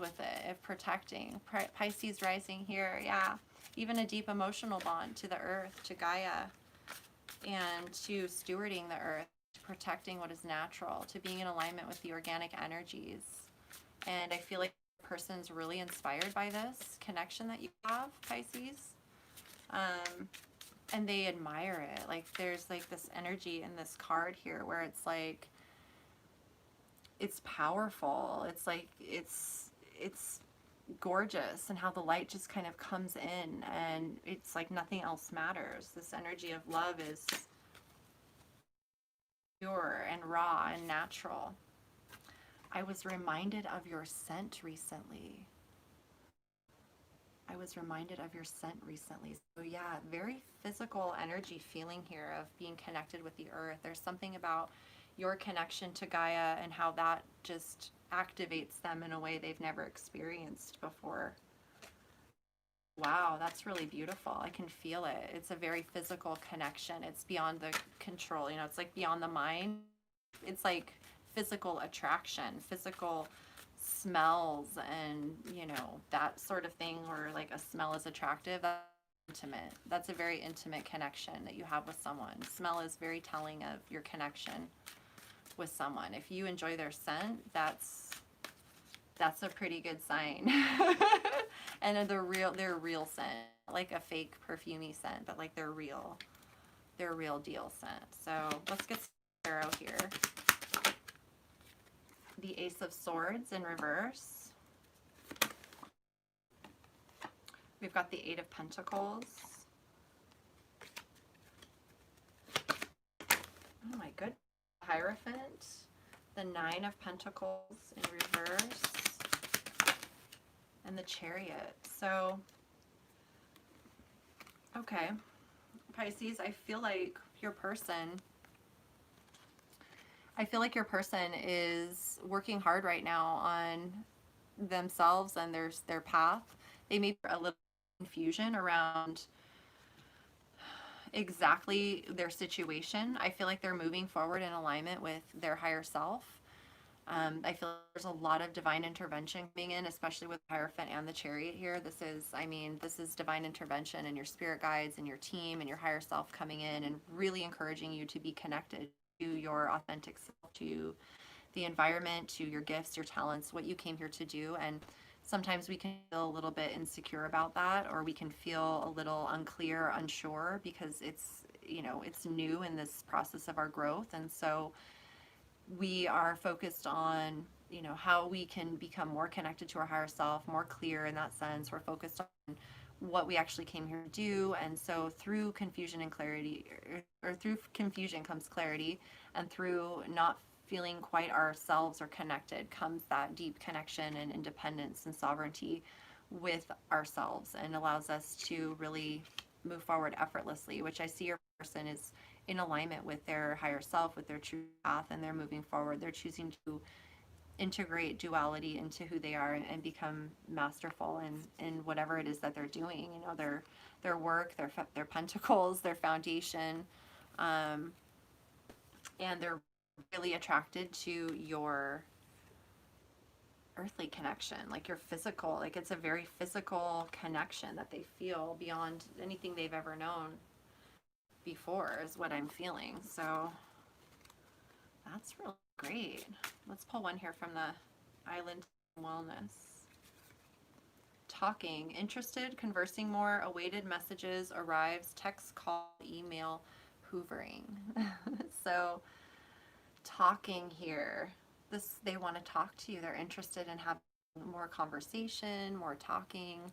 with it, of protecting. Pisces rising here, yeah. Even a deep emotional bond to the earth, to Gaia, and to stewarding the earth, to protecting what is natural, to being in alignment with the organic energies. And I feel like the person's really inspired by this connection that you have, Pisces. And they admire it. Like there's like this energy in this card here where it's like, it's powerful. It's like, it's gorgeous, and how the light just kind of comes in and it's like nothing else matters. This energy of love is pure and raw and natural. I was reminded of your scent recently. I was reminded of your scent recently. So yeah, very physical energy feeling here of being connected with the earth. There's something about your connection to Gaia and how that just activates them in a way they've never experienced before. Wow, that's really beautiful. I can feel it. It's a very physical connection. It's beyond the control, you know, it's like beyond the mind. It's like physical attraction, physical smells, and you know, that sort of thing where like a smell is attractive. That's intimate. That's a very intimate connection that you have with someone. Smell is very telling of your connection with someone. If you enjoy their scent, that's a pretty good sign. And their real scent, like a fake perfumey scent, but like their real deal scent. So let's get tarot here. The Ace of Swords in reverse. We've got the Eight of Pentacles. Oh my goodness. Hierophant. The Nine of Pentacles in reverse. And the Chariot. So, okay. Pisces, I feel like your person is working hard right now on themselves and their path. They may be a little confusion around exactly their situation. I feel like they're moving forward in alignment with their higher self. I feel like there's a lot of divine intervention coming in, especially with the Hierophant and the Chariot here. This is divine intervention and your spirit guides and your team and your higher self coming in and really encouraging you to be connected to your authentic self, to the environment, to your gifts, your talents, what you came here to do. And sometimes we can feel a little bit insecure about that, or we can feel a little unclear, unsure, because it's new in this process of our growth. And so we are focused on, how we can become more connected to our higher self, more clear in that sense. We're focused on what we actually came here to do. And so through confusion and clarity, or through confusion comes clarity, and through not feeling quite ourselves or connected comes that deep connection and independence and sovereignty with ourselves, and allows us to really move forward effortlessly, which I see your person is in alignment with their higher self, with their true path, and they're moving forward. They're choosing to integrate duality into who they are and become masterful in whatever it is that they're doing. Their work, their pentacles, their foundation, and they're really attracted to your earthly connection, like your physical. Like it's a very physical connection that they feel beyond anything they've ever known before, is what I'm feeling. So that's really great. Let's pull one here from the Island Wellness. Talking, interested, conversing more, awaited messages, arrives, text, call, email, hoovering. So talking here, they want to talk to you. They're interested in having more conversation, more talking.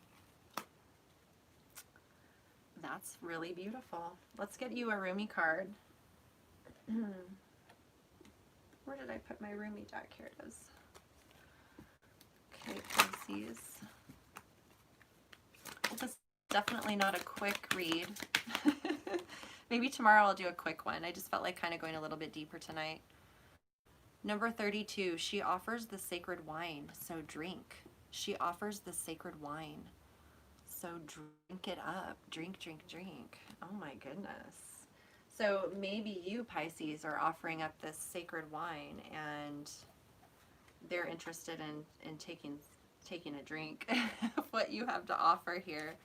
That's really beautiful. Let's get you a Rumi card. Where did I put my Rumi deck? Here it is. Okay, Pisces. Well, this is definitely not a quick read. Maybe tomorrow I'll do a quick one. I just felt like kind of going a little bit deeper tonight. Number 32, she offers the sacred wine, so drink. She offers the sacred wine, so drink it up. Drink, drink, drink. Oh my goodness. So maybe you, Pisces, are offering up this sacred wine, and they're interested in taking a drink of what you have to offer here.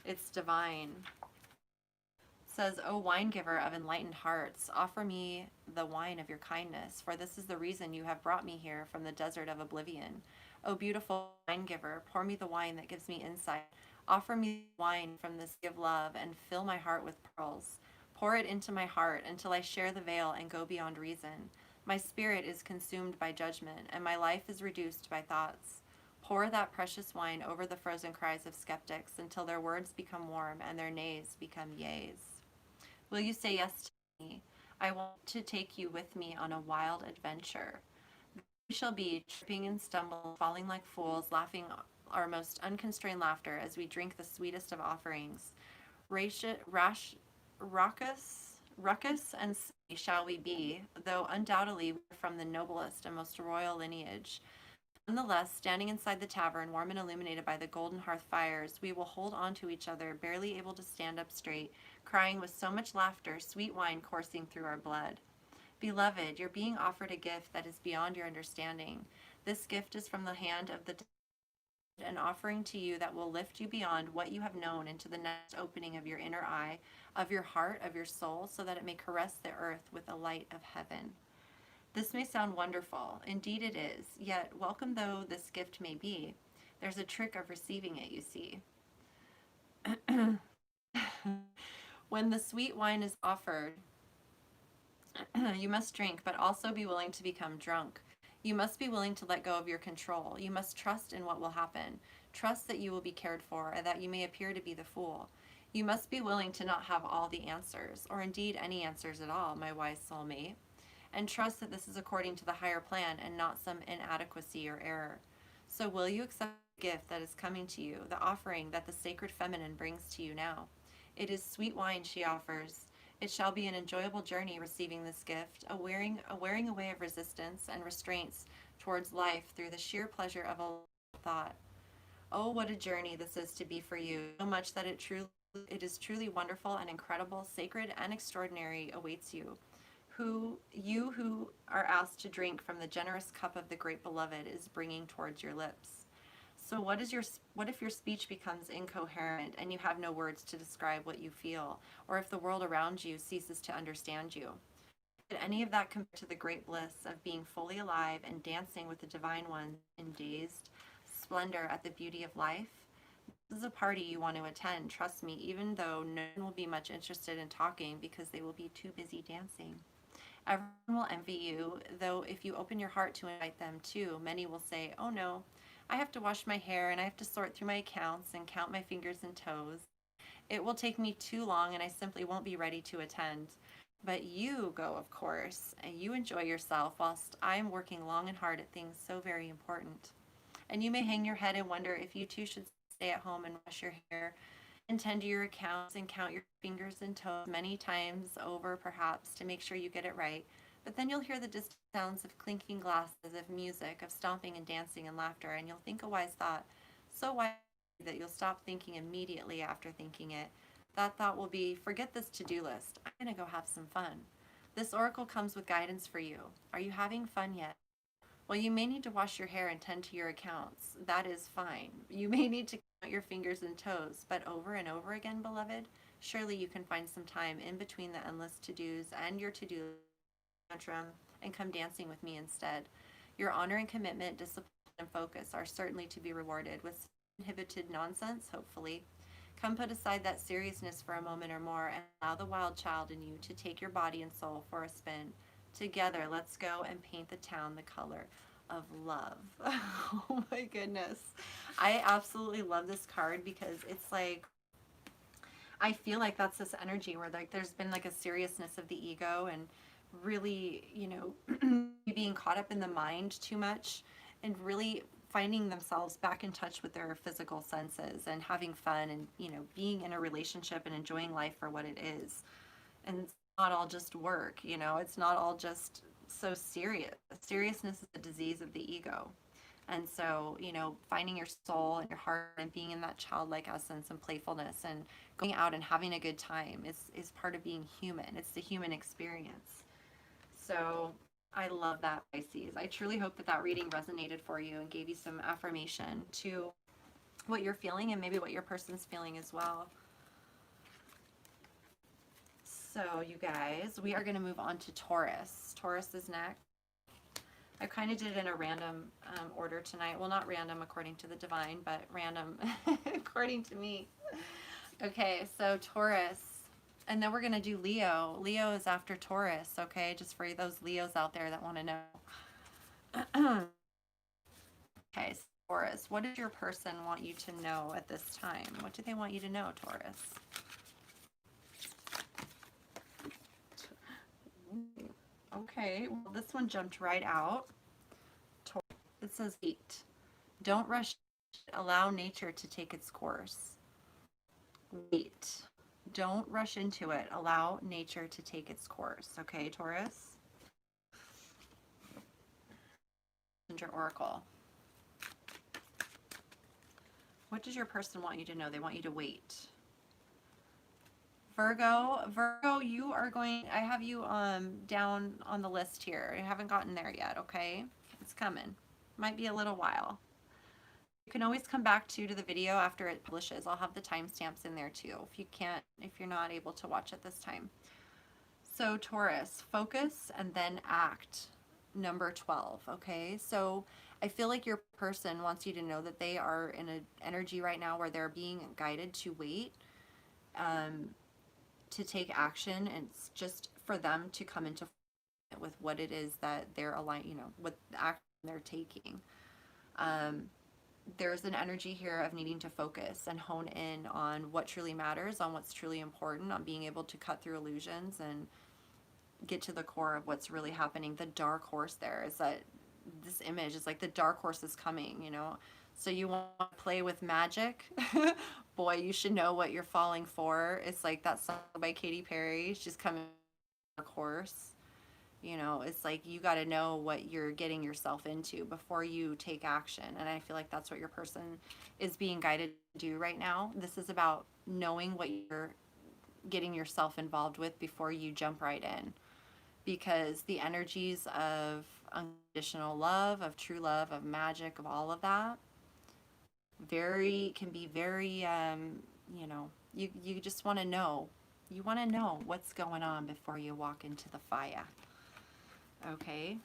It's divine. It says, O wine giver of enlightened hearts, offer me the wine of your kindness, for this is the reason you have brought me here from the desert of oblivion. O beautiful wine giver, pour me the wine that gives me insight. Offer me wine from the sea of love and fill my heart with pearls. Pour it into my heart until I share the veil and go beyond reason. My spirit is consumed by judgment, and my life is reduced by thoughts. Pour that precious wine over the frozen cries of skeptics until their words become warm and their nays become yays. Will you say yes to me? I want to take you with me on a wild adventure. We shall be tripping and stumbling, falling like fools, laughing our most unconstrained laughter as we drink the sweetest of offerings. Ruckus and silly shall we be, though undoubtedly we're from the noblest and most royal lineage. Nonetheless, standing inside the tavern, warm and illuminated by the golden hearth fires, we will hold on to each other, barely able to stand up straight, crying with so much laughter, sweet wine coursing through our blood. Beloved, you're being offered a gift that is beyond your understanding. This gift is from the hand of the an offering to you that will lift you beyond what you have known into the next opening of your inner eye, of your heart, of your soul, so that it may caress the earth with the light of heaven. This may sound wonderful. Indeed it is. Yet, welcome though this gift may be, there's a trick of receiving it, you see. When the sweet wine is offered, you must drink, but also be willing to become drunk. You must be willing to let go of your control. You must trust in what will happen. Trust that you will be cared for, and that you may appear to be the fool. You must be willing to not have all the answers, or indeed any answers at all, my wise soulmate, and trust that this is according to the higher plan and not some inadequacy or error. So will you accept the gift that is coming to you, the offering that the sacred feminine brings to you now? It is sweet wine she offers. It shall be an enjoyable journey receiving this gift, a wearing away of resistance and restraints towards life through the sheer pleasure of a thought. Oh, what a journey this is to be for you, so much that it is truly wonderful and incredible, sacred and extraordinary awaits you. Who are asked to drink from the generous cup of the great beloved is bringing towards your lips. So what if your speech becomes incoherent and you have no words to describe what you feel, or if the world around you ceases to understand you? Did any of that compare to the great bliss of being fully alive and dancing with the divine ones in dazed splendor at the beauty of life? This is a party you want to attend, trust me, even though no one will be much interested in talking because they will be too busy dancing. Everyone will envy you, though if you open your heart to invite them too, many will say, oh no, I have to wash my hair and I have to sort through my accounts and count my fingers and toes. It will take me too long and I simply won't be ready to attend. But you go, of course, and you enjoy yourself whilst I'm working long and hard at things so very important. And you may hang your head and wonder if you too should stay at home and wash your hair and tend to your accounts and count your fingers and toes many times over, perhaps, to make sure you get it right. But then you'll hear the distant sounds of clinking glasses, of music, of stomping and dancing and laughter, and you'll think a wise thought, so wise that you'll stop thinking immediately after thinking it. That thought will be, forget this to-do list. I'm going to go have some fun. This oracle comes with guidance for you. Are you having fun yet? Well, you may need to wash your hair and tend to your accounts. That is fine. You may need to count your fingers and toes, but over and over again, beloved, surely you can find some time in between the endless to-dos and your to-do tantrum and come dancing with me instead. Your honor and commitment, discipline, and focus are certainly to be rewarded with inhibited nonsense, hopefully. Come put aside that seriousness for a moment or more and allow the wild child in you to take your body and soul for a spin. Together, let's go and paint the town the color of love. Oh my goodness. I absolutely love this card because it's like, I feel like that's this energy where like there's been like a seriousness of the ego and really, being caught up in the mind too much and really finding themselves back in touch with their physical senses and having fun and, being in a relationship and enjoying life for what it is. And it's not all just work, it's not all just so serious. Seriousness is a disease of the ego. And so, finding your soul and your heart and being in that childlike essence and playfulness and going out and having a good time is part of being human. It's the human experience. So I love that, Pisces. I truly hope that reading resonated for you and gave you some affirmation to what you're feeling and maybe what your person's feeling as well. So you guys, we are going to move on to Taurus. Taurus is next. I kind of did it in a random order tonight. Well, not random according to the divine, but random according to me. Okay, so Taurus. And then we're going to do Leo. Leo is after Taurus, okay? Just for those Leos out there that want to know. Okay, so Taurus. What does your person want you to know at this time? What do they want you to know, Taurus? Okay, well, this one jumped right out. It says 8. Don't rush. Allow nature to take its course. Wait. Don't rush into it. Allow nature to take its course. Okay, Taurus? Messenger Oracle. What does your person want you to know? They want you to wait. Virgo, you are going, I have you down on the list here. I haven't gotten there yet, okay? It's coming. Might be a little while. You can always come back to the video after it publishes. I'll have the timestamps in there too if you're not able to watch at this time. So Taurus, focus and then act. Number 12, okay? So I feel like your person wants you to know that they are in an energy right now where they're being guided to wait, to take action, and it's just for them to come into with what it is that they're aligned, what the action they're taking. There's an energy here of needing to focus and hone in on what truly matters, on what's truly important, on being able to cut through illusions and get to the core of what's really happening. The dark horse there is that this image is like the dark horse is coming, So you want to play with magic? Boy, you should know what you're falling for. It's like that song by Katy Perry. She's coming on a course. You know, it's like you got to know what you're getting yourself into before you take action. And I feel like that's what your person is being guided to do right now. This is about knowing what you're getting yourself involved with before you jump right in. Because the energies of unconditional love, of true love, of magic, of all of that, can be very, you know, you just want to know. You want to know what's going on before you walk into the fire. Okay.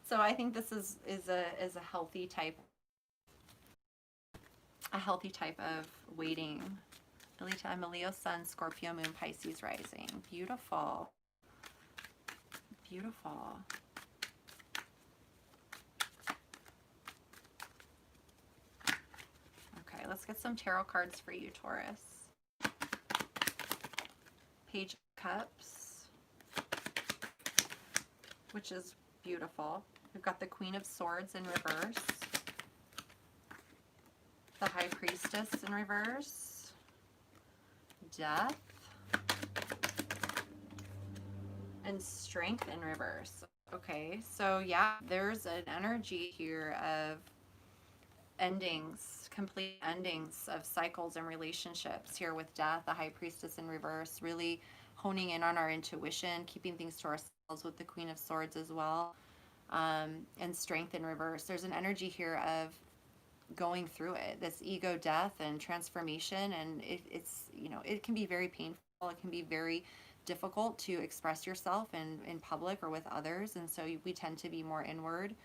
So I think this is a healthy type of waiting. I'm a Leo Sun, Scorpio Moon, Pisces rising. Beautiful. Beautiful. Okay, let's get some tarot cards for you, Taurus. Page of Cups, which is beautiful. We've got the Queen of Swords in reverse, the High Priestess in reverse, Death, and Strength in reverse. Okay, so yeah, there's an energy here of endings, complete endings of cycles and relationships here with Death, the High Priestess in reverse, really honing in on our intuition, keeping things to ourselves with the Queen of Swords as well, and Strength in reverse. There's an energy here of going through it, this ego death and transformation, and it's, you know, it can be very painful. It can be very difficult to express yourself in public or with others, and so we tend to be more inward,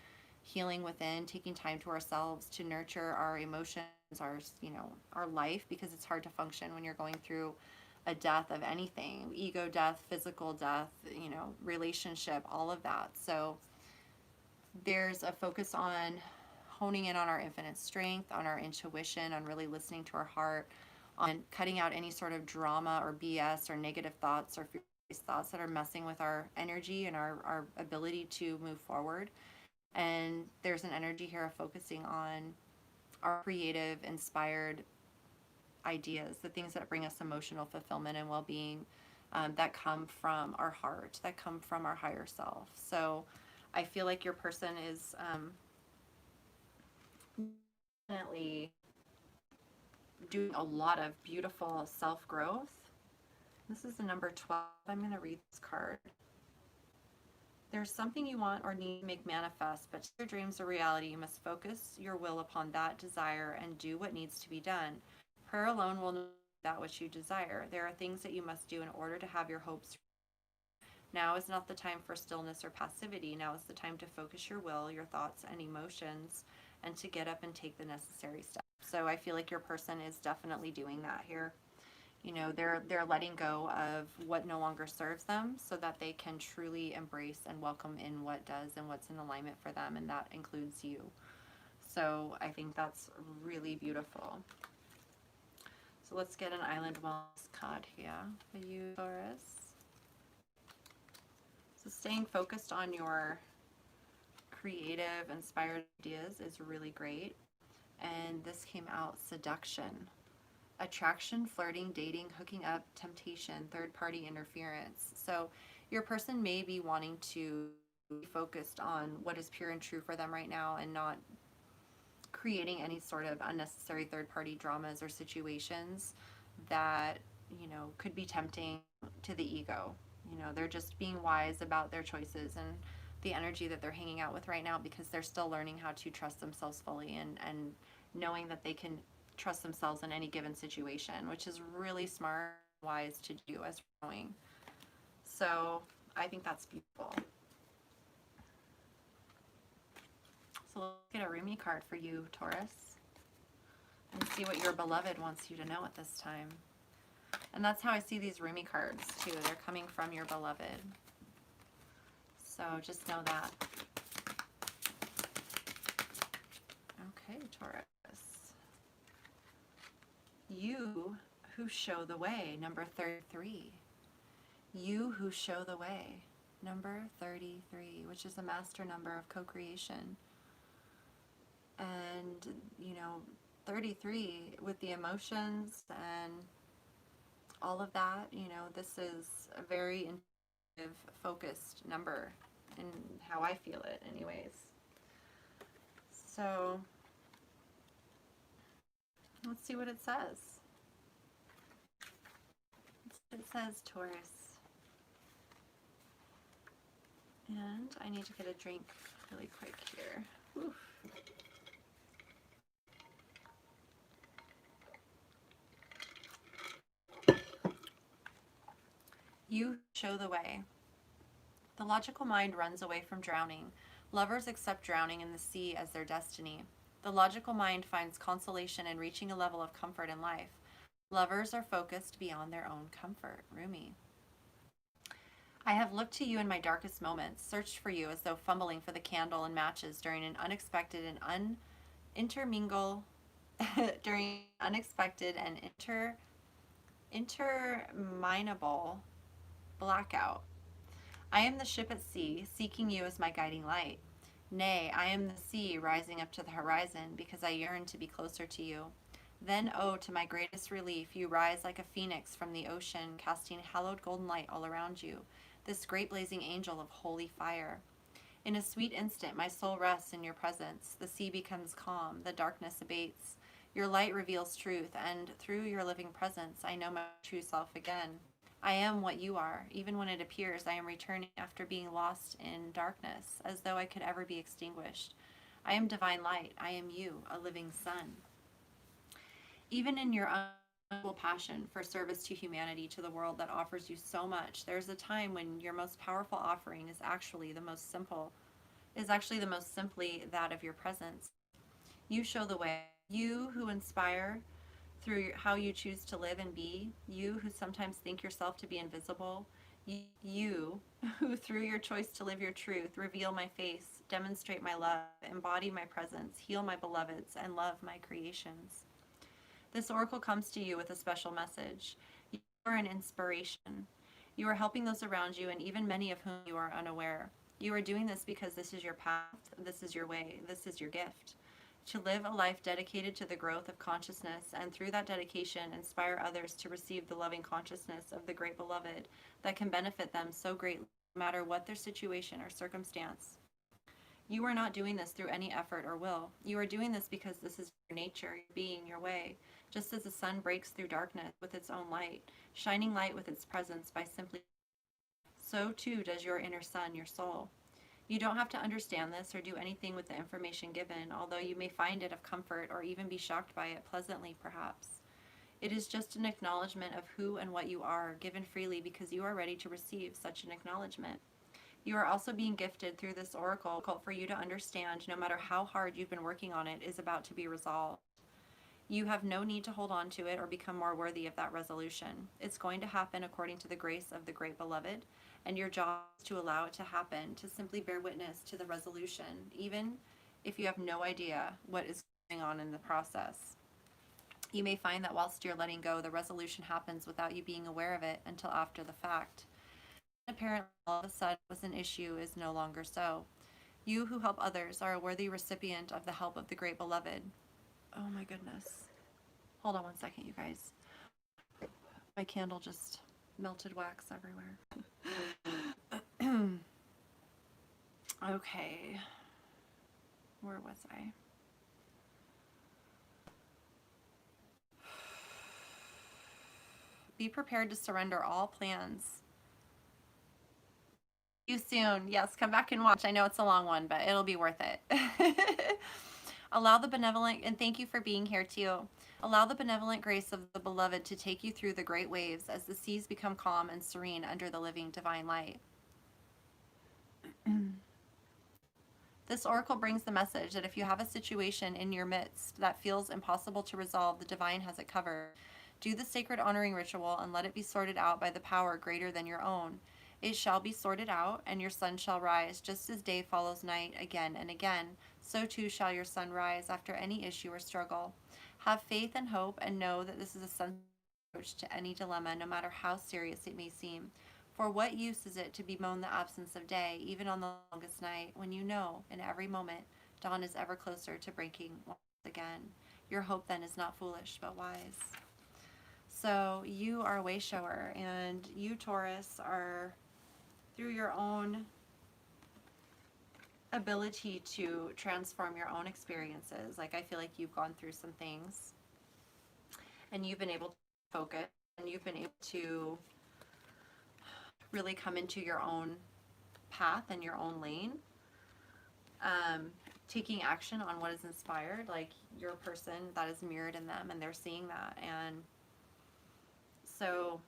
healing within, taking time to ourselves to nurture our emotions, our, you know, our life, because it's hard to function when you're going through a death of anything, ego death, physical death, you know, relationship, all of that. So there's a focus on honing in on our infinite strength, on our intuition, on really listening to our heart, on cutting out any sort of drama or BS or negative thoughts or fear-based thoughts that are messing with our energy and our ability to move forward. And there's an energy here of focusing on our creative, inspired ideas, the things that bring us emotional fulfillment and well-being, that come from our heart, that come from our higher self. So I feel like your person is definitely doing a lot of beautiful self-growth. This is the number 12. I'm going to read this card. There's something you want or need to make manifest, but to your dreams or reality, you must focus your will upon that desire and do what needs to be done. Prayer alone will not that which you desire. There are things that you must do in order to have your hopes. Now is not the time for stillness or passivity. Now is the time to focus your will, your thoughts, and emotions, and to get up and take the necessary steps. So I feel like your person is definitely doing that here. You know, they're letting go of what no longer serves them so that they can truly embrace and welcome in what does and what's in alignment for them, and that includes you. So I think that's really beautiful. So let's get an Island Wellness card here for you, Taurus. So staying focused on your creative, inspired ideas is really great. And this came out, seduction. Attraction, flirting, dating, hooking up, temptation, third-party interference. So your person may be wanting to be focused on what is pure and true for them right now and not creating any sort of unnecessary third-party dramas or situations that, you know, could be tempting to the ego. You know, they're just being wise about their choices and the energy that they're hanging out with right now, because they're still learning how to trust themselves fully and knowing that they can trust themselves in any given situation, which is really smart, wise to do as we're growing. So I think that's beautiful. So let's get a Rumi card for you, Taurus, and see what your beloved wants you to know at this time. And that's how I see these Rumi cards too. They're coming from your beloved. So just know that. Okay, Taurus. You who show the way, number 33. You who show the way, number 33, which is the master number of co-creation. And you know, 33 with the emotions and all of that, you know, this is a very intuitive, focused number in how I feel it anyways. So let's see what it says. It says Taurus. And I need to get a drink really quick here. Oof. You show the way. The logical mind runs away from drowning. Lovers accept drowning in the sea as their destiny. The logical mind finds consolation in reaching a level of comfort in life. Lovers are focused beyond their own comfort. Rumi. I have looked to you in my darkest moments, searched for you as though fumbling for the candle and matches during an unexpected and interminable blackout. I am the ship at sea, seeking you as my guiding light. Nay, I am the sea rising up to the horizon because I yearn to be closer to you. Then, oh, to my greatest relief, you rise like a phoenix from the ocean, casting hallowed golden light all around you, this great blazing angel of holy fire. In a sweet instant, my soul rests in your presence. The sea becomes calm, the darkness abates. Your light reveals truth, and through your living presence, I know my true self again. I am what you are. Even when it appears I am returning after being lost in darkness, as though I could ever be extinguished. I am divine light. I am you, a living sun. Even in your unbelievable passion for service to humanity, to the world that offers you so much, there's a time when your most powerful offering is actually the most simply that of your presence. You show the way. You who inspire through how you choose to live and be, you who sometimes think yourself to be invisible, you who through your choice to live your truth reveal my face, demonstrate my love, embody my presence, heal my beloveds, and love my creations. This oracle comes to you with a special message. You are an inspiration. You are helping those around you and even many of whom you are unaware. You are doing this because this is your path, this is your way, this is your gift. To live a life dedicated to the growth of consciousness, and through that dedication inspire others to receive the loving consciousness of the great beloved that can benefit them so greatly, no matter what their situation or circumstance. You are not doing this through any effort or will. You are doing this because this is your nature, your being, your way. Just as the sun breaks through darkness with its own light, shining light with its presence by simply, so too does your inner sun, your soul. You don't have to understand this or do anything with the information given, although you may find it of comfort or even be shocked by it pleasantly, perhaps. It is just an acknowledgement of who and what you are, given freely because you are ready to receive such an acknowledgement. You are also being gifted through this oracle for you to understand, no matter how hard you've been working on it, is about to be resolved. You have no need to hold on to it or become more worthy of that resolution. It's going to happen according to the grace of the great beloved, and your job is to allow it to happen, to simply bear witness to the resolution, even if you have no idea what is going on in the process. You may find that whilst you're letting go, the resolution happens without you being aware of it until after the fact. Apparently, all of a sudden, was an issue is no longer so. You who help others are a worthy recipient of the help of the great beloved. Oh my goodness. Hold on one second, you guys. My candle just melted wax everywhere. Okay. Where was I? Be prepared to surrender all plans. See you soon. Yes, come back and watch. I know it's a long one, but it'll be worth it. Allow the benevolent, and thank you for being here too. Allow the benevolent grace of the beloved to take you through the great waves as the seas become calm and serene under the living divine light. This oracle brings the message that if you have a situation in your midst that feels impossible to resolve, the divine has it covered. Do the sacred honoring ritual and let it be sorted out by the power greater than your own. It shall be sorted out, and your sun shall rise, just as day follows night again and again. So too shall your sun rise after any issue or struggle. Have faith and hope, and know that this is a sensible approach to any dilemma, no matter how serious it may seem. For what use is it to bemoan the absence of day, even on the longest night, when you know, in every moment, Dawn is ever closer to breaking once again. Your hope then is not foolish, but wise. So you are a way shower, and you, Taurus, are, through your own ability to transform your own experiences. Like, I feel like you've gone through some things and you've been able to focus, and you've been able to really come into your own path and your own lane, taking action on what is inspired. Like, you're a person that is mirrored in them, and they're seeing that. And so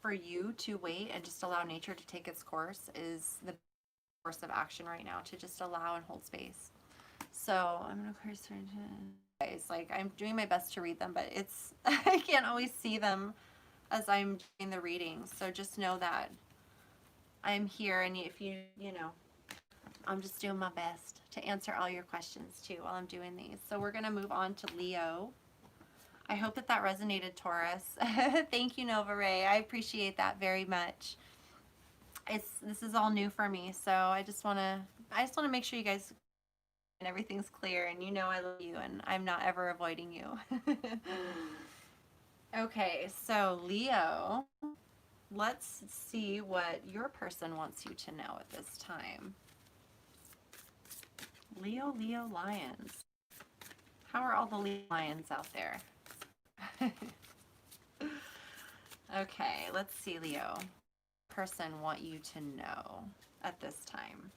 for you to wait and just allow nature to take its course is the course of action right now, to just allow and hold space. So I'm gonna curse guys, like, I'm doing my best to read them, but it's I can't always see them as I'm doing the reading. So just know that I'm here, and if you know, I'm just doing my best to answer all your questions too while I'm doing these. So we're gonna move on to Leo. I hope that resonated, Taurus. Thank you, Nova Ray. I appreciate that very much. This is all new for me, so I just wanna make sure you guys and everything's clear, and you know I love you and I'm not ever avoiding you. Okay, so Leo, let's see what your person wants you to know at this time. Leo, Lions. How are all the Leo Lions out there? Okay, let's see, Leo. Person want you to know at this time.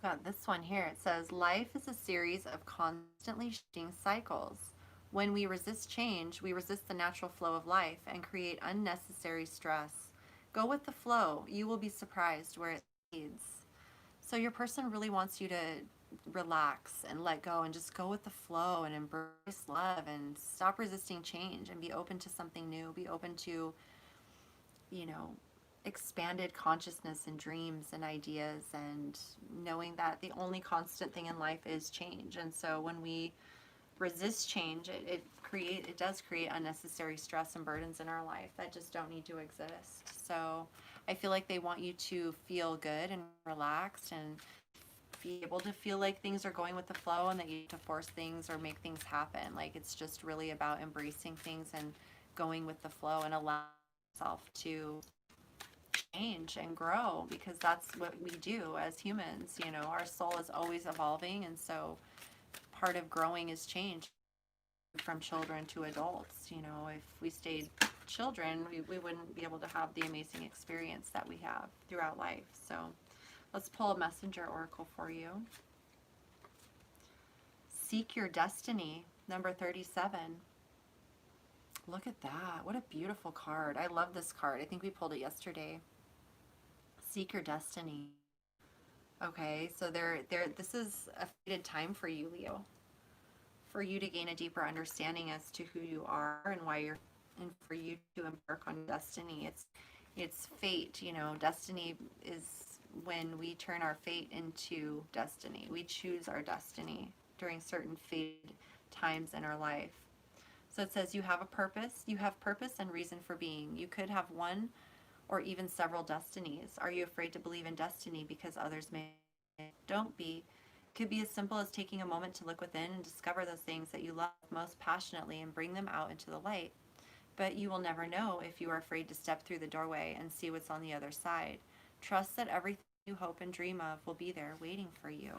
Got this one here. It says, life is a series of constantly shifting cycles. When we resist change, we resist the natural flow of life and create unnecessary stress. Go with the flow. You will be surprised where it leads. So your person really wants you to relax and let go and just go with the flow and embrace love and stop resisting change and be open to something new. Be open to, you know, expanded consciousness and dreams and ideas, and knowing that the only constant thing in life is change. And so when we resist change, it does create unnecessary stress and burdens in our life that just don't need to exist. So I feel like they want you to feel good and relaxed and be able to feel like things are going with the flow, and that you need to force things or make things happen. Like, it's just really about embracing things and going with the flow and allowing yourself to change and grow, because that's what we do as humans. You know, our soul is always evolving, and so part of growing is change from children to adults. You know, if we stayed children, we wouldn't be able to have the amazing experience that we have throughout life. So let's pull a messenger oracle for you. Seek your destiny, number 37. Look at that. What a beautiful card. I love this card. I think we pulled it yesterday. Seek your destiny. Okay, so this is a fated time for you, Leo. For you to gain a deeper understanding as to who you are and why you're, and for you to embark on destiny. It's fate, you know. Destiny is when we turn our fate into destiny. We choose our destiny during certain fated times in our life. So it says you have a purpose. You have purpose and reason for being. You could have one or even several destinies. Are you afraid to believe in destiny because others may? Don't be. It could be as simple as taking a moment to look within and discover those things that you love most passionately and bring them out into the light. But you will never know if you are afraid to step through the doorway and see what's on the other side. Trust that everything you hope and dream of will be there waiting for you.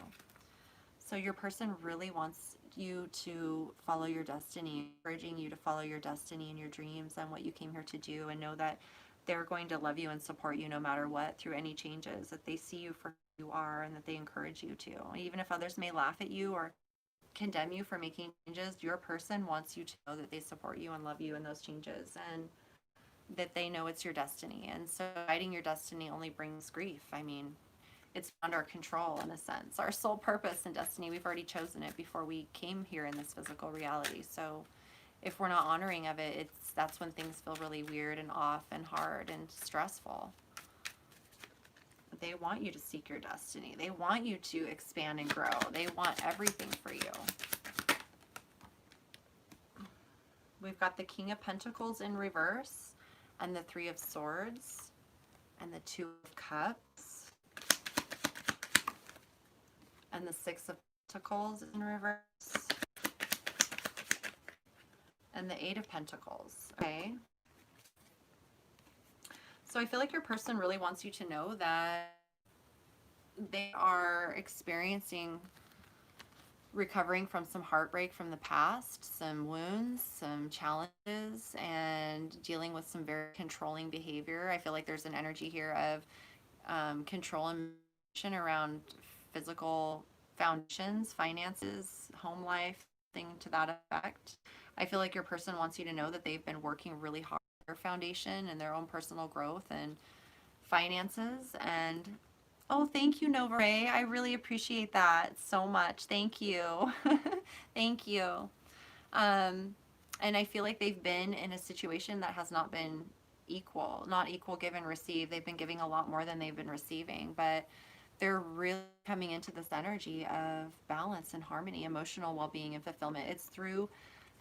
So your person really wants you to follow your destiny, encouraging you to follow your destiny and your dreams and what you came here to do, and know that they're going to love you and support you no matter what through any changes, that they see you for who you are and that they encourage you to. Even if others may laugh at you or condemn you for making changes, your person wants you to know that they support you and love you in those changes, and that they know it's your destiny. And so fighting your destiny only brings grief. I mean, it's beyond our control in a sense. Our sole purpose and destiny, we've already chosen it before we came here in this physical reality. So if we're not honoring of it, that's when things feel really weird and off and hard and stressful. They want you to seek your destiny. They want you to expand and grow. They want everything for you. We've got the King of Pentacles in reverse, and the Three of Swords, and the Two of Cups. and the Six of Pentacles in reverse, and the Eight of Pentacles. Okay. So I feel like your person really wants you to know that they are experiencing recovering from some heartbreak from the past, some wounds, some challenges, and dealing with some very controlling behavior. I feel like there's an energy here of control and around physical foundations, finances, home life, thing to that effect. I feel like your person wants you to know that they've been working really hard on their foundation and their own personal growth and finances. And oh, thank you, Nova Ray. I really appreciate that so much. Thank you. Thank you. And I feel like they've been in a situation that has not been equal, not equal give and receive. They've been giving a lot more than they've been receiving, but they're really coming into this energy of balance and harmony, emotional well-being and fulfillment. It's through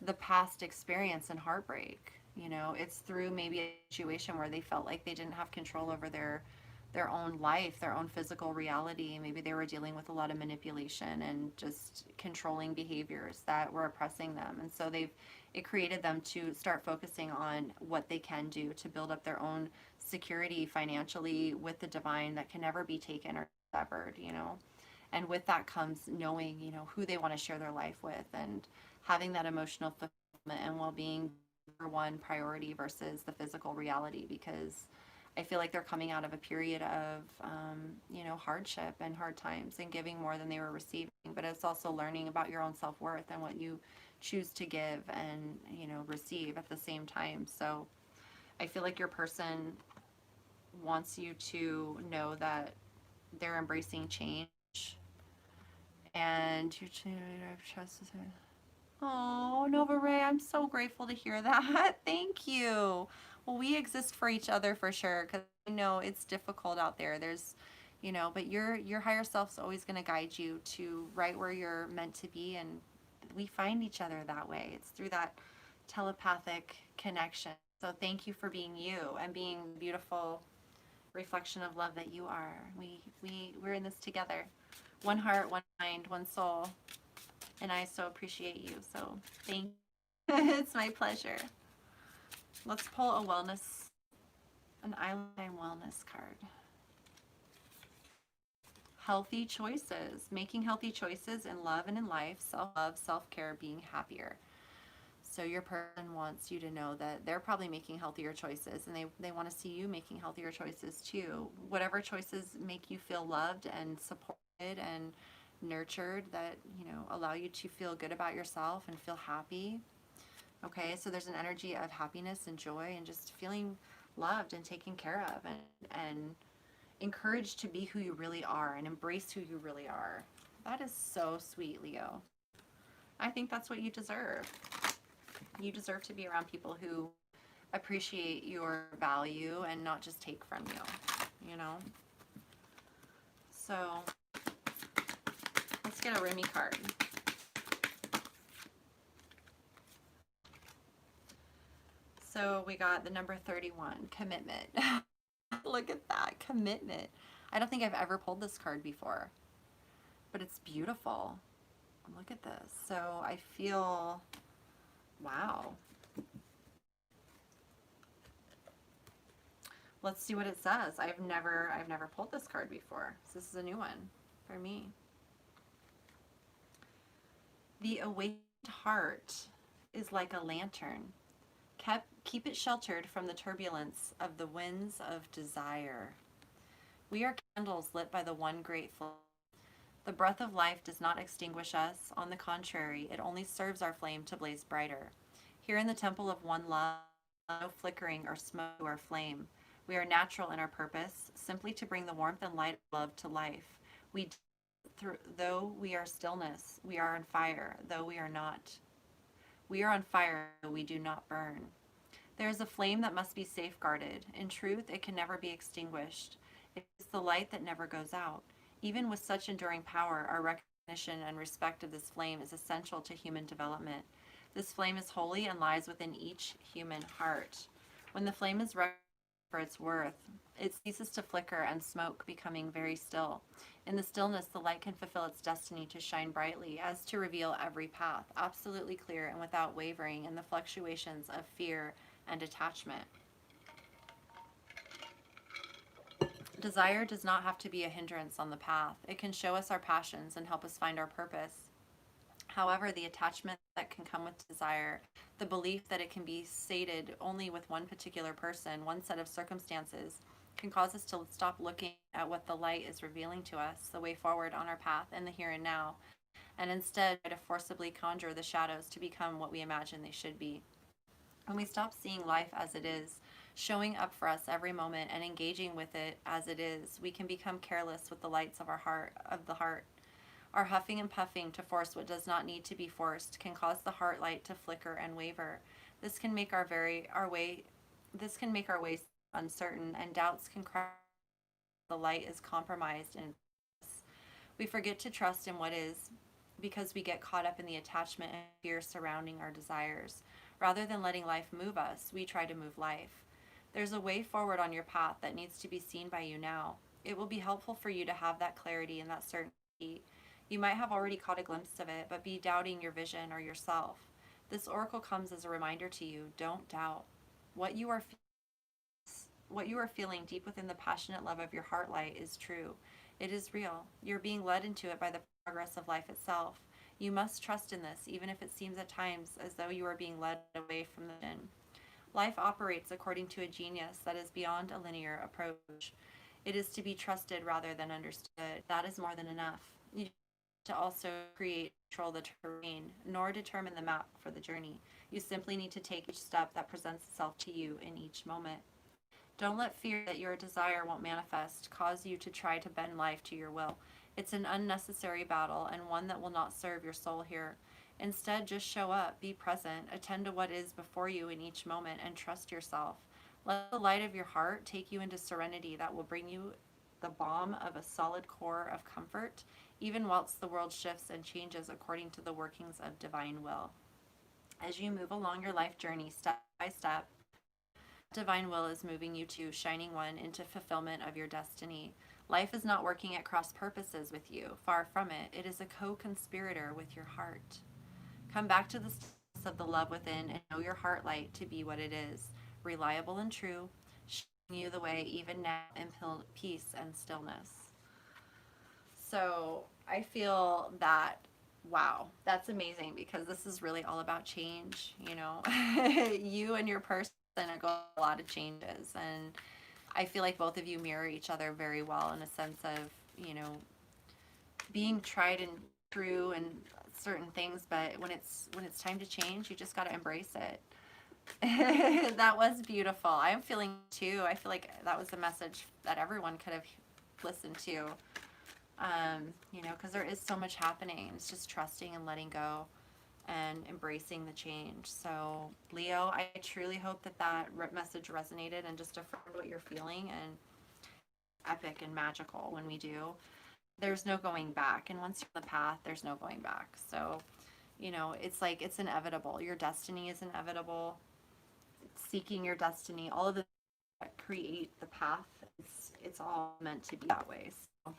the past experience and heartbreak. You know, it's through maybe a situation where they felt like they didn't have control over their own life, their own physical reality. Maybe they were dealing with a lot of manipulation and just controlling behaviors that were oppressing them. And so it created them to start focusing on what they can do to build up their own security financially with the divine that can never be taken or severed, you know. And with that comes knowing, you know, who they want to share their life with and having that emotional fulfillment and well-being number one priority versus the physical reality, because I feel like they're coming out of a period of, you know, hardship and hard times and giving more than they were receiving. But it's also learning about your own self-worth and what you choose to give and, you know, receive at the same time. So I feel like your person wants you to know that they're embracing change and you trust. Oh, Nova Ray, I'm so grateful to hear that. Thank you. Well, we exist for each other for sure, because I know it's difficult out there. There's, you know, but your higher self's always going to guide you to right where you're meant to be, and we find each other that way. It's through that telepathic connection. So thank you for being you and being the beautiful reflection of love that you are. We're in this together. One heart, one mind, one soul. And I so appreciate you. So thank you. It's my pleasure. Let's pull an Island Time Wellness card. Healthy choices. Making healthy choices in love and in life. Self-love, self-care, being happier. So your person wants you to know that they're probably making healthier choices, and they want to see you making healthier choices too. Whatever choices make you feel loved and supported and nurtured, that, you know, allow you to feel good about yourself and feel happy. Okay, so there's an energy of happiness and joy and just feeling loved and taken care of and encouraged to be who you really are and embrace who you really are. That is so sweet, Leo. I think that's what you deserve. You deserve to be around people who appreciate your value and not just take from you, you know? So let's get a Rumi card. So we got the number 31, commitment. Look at that, commitment. I don't think I've ever pulled this card before, but it's beautiful. Look at this. So I feel, wow. Let's see what it says. I've never pulled this card before. So this is a new one for me. The awakened heart is like a lantern. Keep it sheltered from the turbulence of the winds of desire. We are candles lit by the one great flame. The breath of life does not extinguish us. On the contrary, it only serves our flame to blaze brighter. Here in the temple of one love, no flickering or smoke to our flame. We are natural in our purpose, simply to bring the warmth and light of love to life. Though we are stillness, we are on fire, though we are not. We are on fire, though we do not burn. There is a flame that must be safeguarded. In truth, it can never be extinguished. It is the light that never goes out. Even with such enduring power, our recognition and respect of this flame is essential to human development. This flame is holy and lies within each human heart. When the flame is recognized, for its worth. It ceases to flicker and smoke, becoming very still. In the stillness, the light can fulfill its destiny to shine brightly, as to reveal every path, absolutely clear and without wavering in the fluctuations of fear and attachment. Desire does not have to be a hindrance on the path. It can show us our passions and help us find our purpose. However, the attachment that can come with desire, the belief that it can be sated only with one particular person, one set of circumstances, can cause us to stop looking at what the light is revealing to us, the way forward on our path in the here and now, and instead try to forcibly conjure the shadows to become what we imagine they should be. When we stop seeing life as it is, showing up for us every moment and engaging with it as it is, we can become careless with the lights of the heart. Our huffing and puffing to force what does not need to be forced can cause the heart light to flicker and waver. This can make our way uncertain, and doubts can crack. The light is compromised, and we forget to trust in what is, because we get caught up in the attachment and fear surrounding our desires. Rather than letting life move us, we try to move life. There's a way forward on your path that needs to be seen by you now. It will be helpful for you to have that clarity and that certainty. You might have already caught a glimpse of it, but be doubting your vision or yourself. This oracle comes as a reminder to you: don't doubt. What you are feeling deep within the passionate love of your heart light is true. It is real. You're being led into it by the progress of life itself. You must trust in this, even if it seems at times as though you are being led away from the vision. Life operates according to a genius that is beyond a linear approach. It is to be trusted rather than understood. That is more than enough. You to also create, control the terrain, nor determine the map for the journey. You simply need to take each step that presents itself to you in each moment. Don't let fear that your desire won't manifest cause you to try to bend life to your will. It's an unnecessary battle, and one that will not serve your soul here. Instead, just show up, be present, attend to what is before you in each moment, and trust yourself. Let the light of your heart take you into serenity that will bring you the balm of a solid core of comfort, even whilst the world shifts and changes according to the workings of divine will. As you move along your life journey step by step, divine will is moving you to Shining One into fulfillment of your destiny. Life is not working at cross purposes with you. Far from it. It is a co-conspirator with your heart. Come back to the stillness of the love within and know your heart light to be what it is, reliable and true, showing you the way even now in peace and stillness. So I feel that, wow, that's amazing, because this is really all about change, you know. You and your person are going a lot of changes, and I feel like both of you mirror each other very well in a sense of, you know, being tried and true and certain things, but when it's time to change, you just got to embrace it. That was beautiful. I'm feeling too. I feel like that was a message that everyone could have listened to. You know, because there is so much happening. It's just trusting and letting go and embracing the change. So, Leo, I truly hope that message resonated and just affirmed what you're feeling, and epic and magical when we do. There's no going back. And once you're on the path, there's no going back. So, you know, it's like it's inevitable. Your destiny is inevitable. Seeking your destiny, all of the that create the path, it's all meant to be that way. So,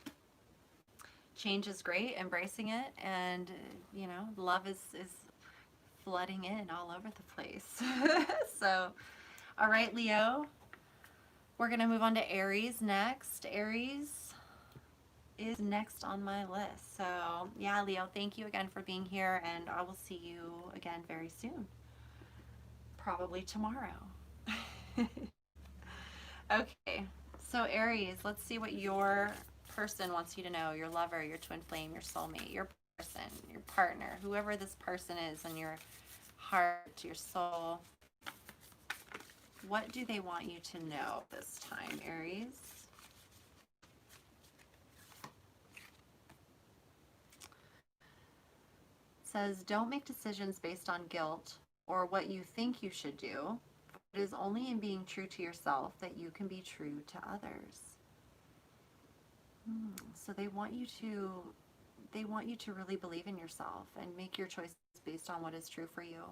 change is great, embracing it, and you know, love is flooding in all over the place. So, all right, Leo, we're gonna move on to Aries next. Aries is next on my list. So yeah, Leo, thank you again for being here, and I will see you again very soon, probably tomorrow. Okay, so Aries, let's see what your person wants you to know, your lover, your twin flame, your soulmate, your person, your partner, whoever this person is in your heart, your soul. What do they want you to know this time, Aries? It says, don't make decisions based on guilt or what you think you should do. It is only in being true to yourself that you can be true to others. So they want you to really believe in yourself and make your choices based on what is true for you.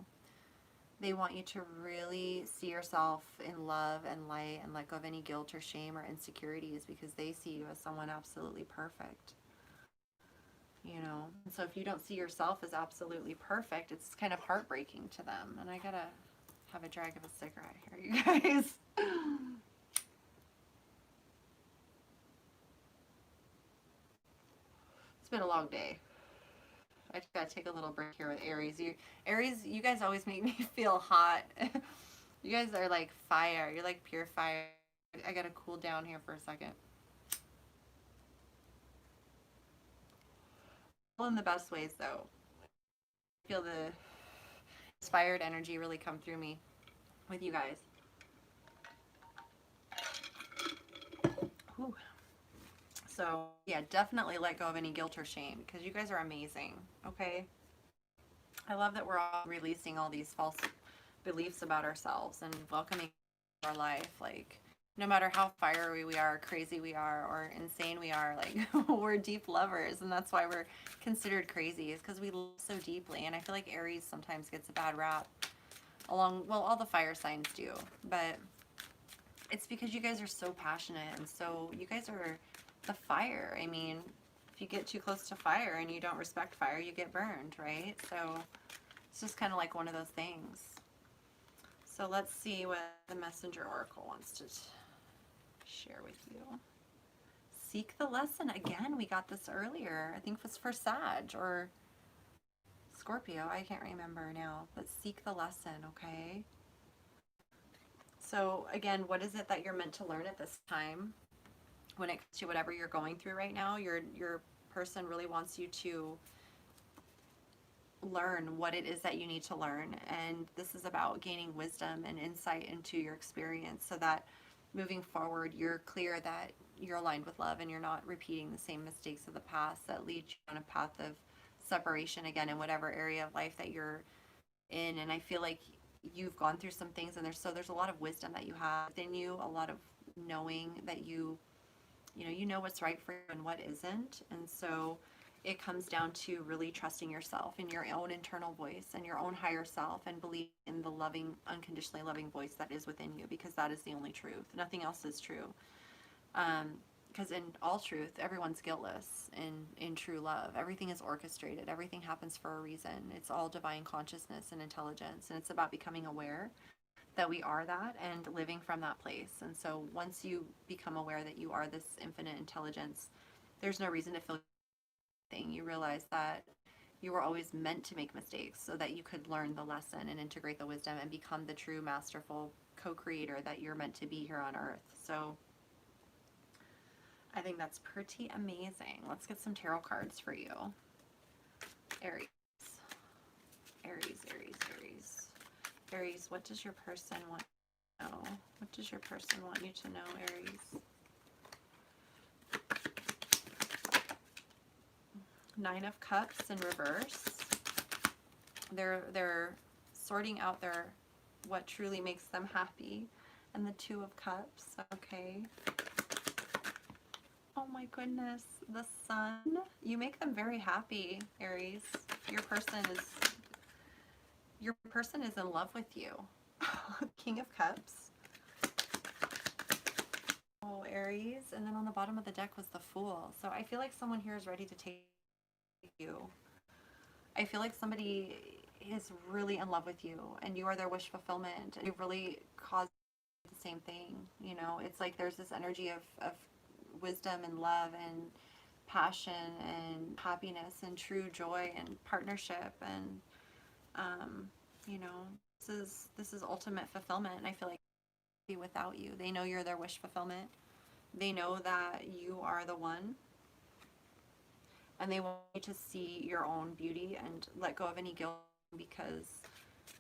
They want you to really see yourself in love and light and let go of any guilt or shame or insecurities, because they see you as someone absolutely perfect. You know, and so if you don't see yourself as absolutely perfect, it's kind of heartbreaking to them. And I gotta have a drag of a cigarette here, you guys. It's been a long day. I just gotta take a little break here with Aries. Aries, you guys always make me feel hot. You guys are like fire. You're like pure fire. I gotta cool down here for a second. All in the best ways, though. I feel the inspired energy really come through me with you guys. Whew. So, yeah, definitely let go of any guilt or shame, because you guys are amazing, okay? I love that we're all releasing all these false beliefs about ourselves and welcoming our life. Like, no matter how fiery we are, crazy we are, or insane we are, like, we're deep lovers, and that's why we're considered crazy, is because we love so deeply. And I feel like Aries sometimes gets a bad rap, well, all the fire signs do, but it's because you guys are so passionate, and so you guys are the fire. I mean, if you get too close to fire and you don't respect fire, you get burned, right? So it's just kind of like one of those things. So let's see what the Messenger Oracle wants to share with you. Seek the lesson. Again, we got this earlier. I think it was for Sag or Scorpio. I can't remember now. But seek the lesson, okay? So again, what is it that you're meant to learn at this time? When it comes to whatever you're going through right now, your person really wants you to learn what it is that you need to learn. And this is about gaining wisdom and insight into your experience, so that moving forward, you're clear that you're aligned with love and you're not repeating the same mistakes of the past that lead you on a path of separation again in whatever area of life that you're in. And I feel like you've gone through some things, and there's a lot of wisdom that you have within you, a lot of knowing that you know what's right for you and what isn't. And so it comes down to really trusting yourself and your own internal voice and your own higher self, and believe in the loving, unconditionally loving voice that is within you, because that is the only truth. Nothing else is true. Because in all truth, everyone's guiltless in true love. Everything is orchestrated. Everything happens for a reason. It's all divine consciousness and intelligence. And it's about becoming aware that we are that and living from that place. And so once you become aware that you are this infinite intelligence, there's no reason to feel anything. You realize that you were always meant to make mistakes so that you could learn the lesson and integrate the wisdom and become the true masterful co-creator that you're meant to be here on earth. So I think that's pretty amazing. Let's get some tarot cards for you. Aries. Aries, Aries, Aries. Aries, what does your person want to know? What does your person want you to know, Aries? Nine of Cups in reverse. They're sorting out what truly makes them happy. And the Two of Cups, okay. Oh my goodness, the Sun. You make them very happy, Aries. Your person is in love with you. King of Cups. Oh, Aries. And then on the bottom of the deck was the Fool. So I feel like someone here is ready to take you. I feel like somebody is really in love with you, and you are their wish fulfillment, and you really caused the same thing. You know, it's like there's this energy of wisdom and love and passion and happiness and true joy and partnership, and you know, this is ultimate fulfillment. And I feel like without you, they know you're their wish fulfillment. They know that you are the one, and they want you to see your own beauty and let go of any guilt, because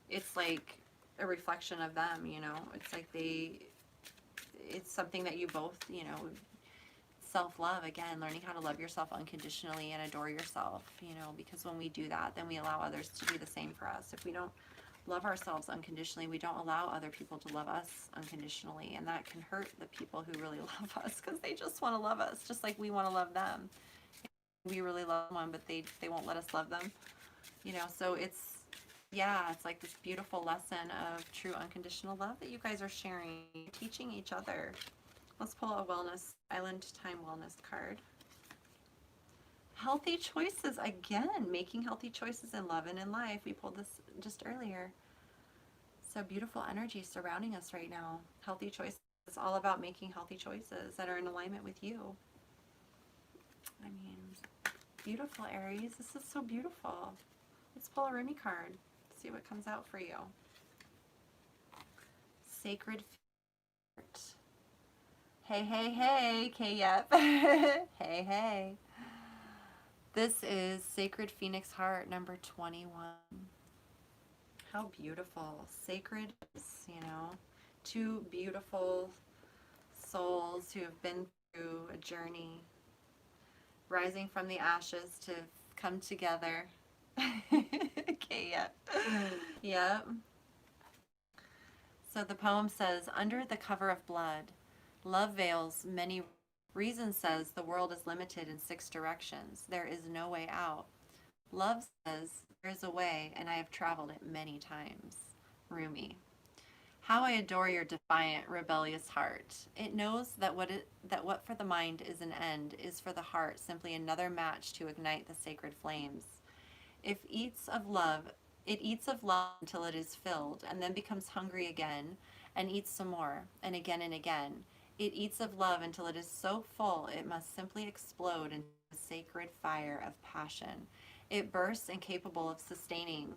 it's like a reflection of them. You know, it's like it's something that you both, you know, self-love, again, learning how to love yourself unconditionally and adore yourself, you know, because when we do that, then we allow others to do the same for us. If we don't love ourselves unconditionally, we don't allow other people to love us unconditionally, and that can hurt the people who really love us, because they just want to love us just like we want to love them. We really love one, but they won't let us love them, you know. So it's Yeah, it's like this beautiful lesson of true unconditional love that you guys are sharing, teaching each other. Let's pull a wellness, island time wellness card. Healthy choices again, making healthy choices in love and in life. We pulled this just earlier. So beautiful energy surrounding us right now. Healthy choices. It's all about making healthy choices that are in alignment with you. I mean, beautiful, Aries. This is so beautiful. Let's pull a Rumi card. See what comes out for you. Sacred Feet. Hey, hey, hey, K-Yep. Hey, hey. This is Sacred Phoenix Heart number 21. How beautiful. Sacred is, two beautiful souls who have been through a journey, rising from the ashes to come together. Okay, yep. Yep. So the poem says, under the cover of blood, love veils many. Reason says the world is limited in 6 directions. There is no way out. Love says there is a way, and I have traveled it many times. Rumi. How I adore your defiant, rebellious heart. It knows that what for the mind is an end is for the heart simply another match to ignite the sacred flames. If it eats of love until it is filled, and then becomes hungry again, and eats some more, and again and again. It eats of love until it is so full it must simply explode into a sacred fire of passion. It bursts incapable of sustaining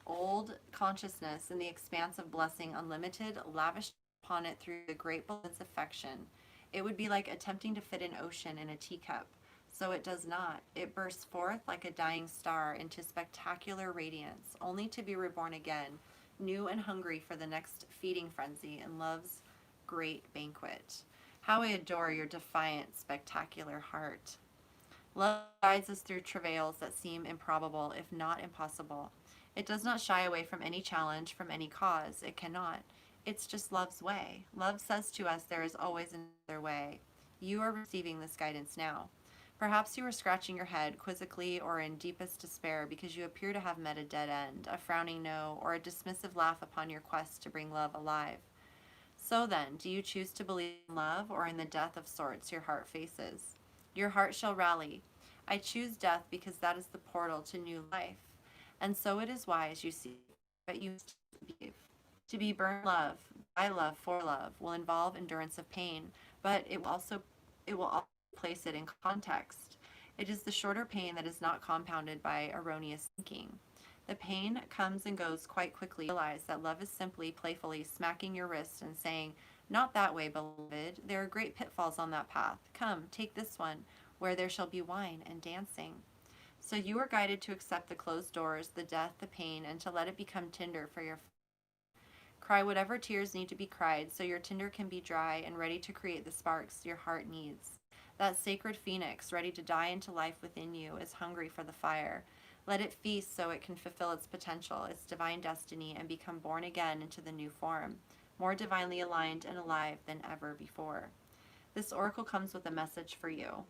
old consciousness in the expanse of blessing unlimited, lavished upon it through the great beloved's affection. It would be like attempting to fit an ocean in a teacup. So it does not. It bursts forth like a dying star into spectacular radiance, only to be reborn again, new and hungry for the next feeding frenzy in love's great banquet. How I adore your defiant, spectacular heart. Love guides us through travails that seem improbable, if not impossible. It does not shy away from any challenge, from any cause. It cannot. It's just love's way. Love says to us there is always another way. You are receiving this guidance now. Perhaps you are scratching your head quizzically or in deepest despair because you appear to have met a dead end, a frowning no, or a dismissive laugh upon your quest to bring love alive. So then, do you choose to believe in love or in the death of sorts your heart faces? Your heart shall rally. I choose death because that is the portal to new life. And so it is wise, you see, but you must believe. To be burned love, by love, for love, will involve endurance of pain, but it will also place it in context. It is the shorter pain that is not compounded by erroneous thinking. The pain comes and goes quite quickly. Realize that love is simply playfully smacking your wrist and saying, not that way, beloved. There are great pitfalls on that path. Come, take this one, where there shall be wine and dancing. So you are guided to accept the closed doors, the death, the pain, and to let it become tinder for your. Cry whatever tears need to be cried so your tinder can be dry and ready to create the sparks your heart needs. That sacred phoenix, ready to die into life within you, is hungry for the fire. Let it feast so it can fulfill its potential, its divine destiny, and become born again into the new form, more divinely aligned and alive than ever before. This oracle comes with a message for you.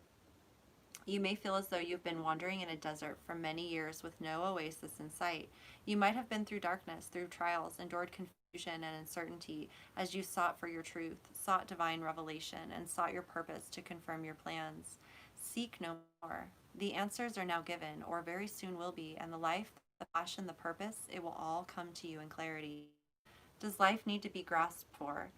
You may feel as though you've been wandering in a desert for many years with no oasis in sight. You might have been through darkness, through trials, endured confusion and uncertainty as you sought for your truth, sought divine revelation, and sought your purpose to confirm your plans. Seek no more. The answers are now given, or very soon will be, and the life, the passion, the purpose, it will all come to you in clarity. Does life need to be grasped for?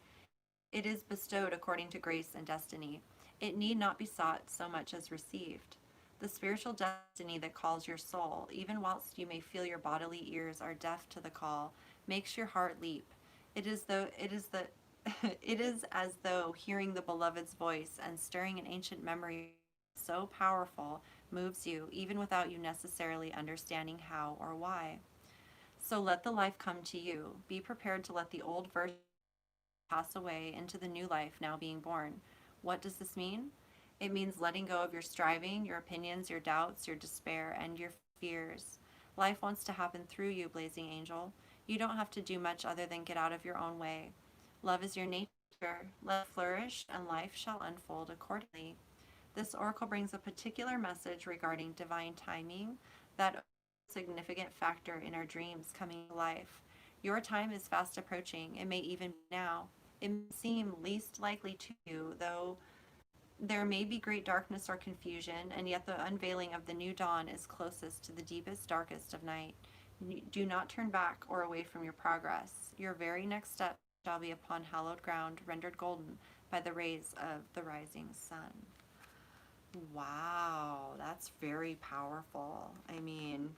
It is bestowed according to grace and destiny. It need not be sought so much as received. The spiritual destiny that calls your soul, even whilst you may feel your bodily ears are deaf to the call, makes your heart leap. It is as though hearing the beloved's voice and stirring an ancient memory so powerful moves you, even without you necessarily understanding how or why. So let the life come to you. Be prepared to let the old version pass away into the new life now being born. What does this mean? It means letting go of your striving, your opinions, your doubts, your despair, and your fears. Life wants to happen through you, blazing angel. You don't have to do much other than get out of your own way. Love is your nature. Let it flourish, and life shall unfold accordingly. This oracle brings a particular message regarding divine timing that significant factor in our dreams coming to life. Your time is fast approaching. It may even be now. It may seem least likely to you, though there may be great darkness or confusion, and yet the unveiling of the new dawn is closest to the deepest, darkest of night. Do not turn back or away from your progress. Your very next step shall be upon hallowed ground, rendered golden by the rays of the rising sun. Wow, that's very powerful. I mean,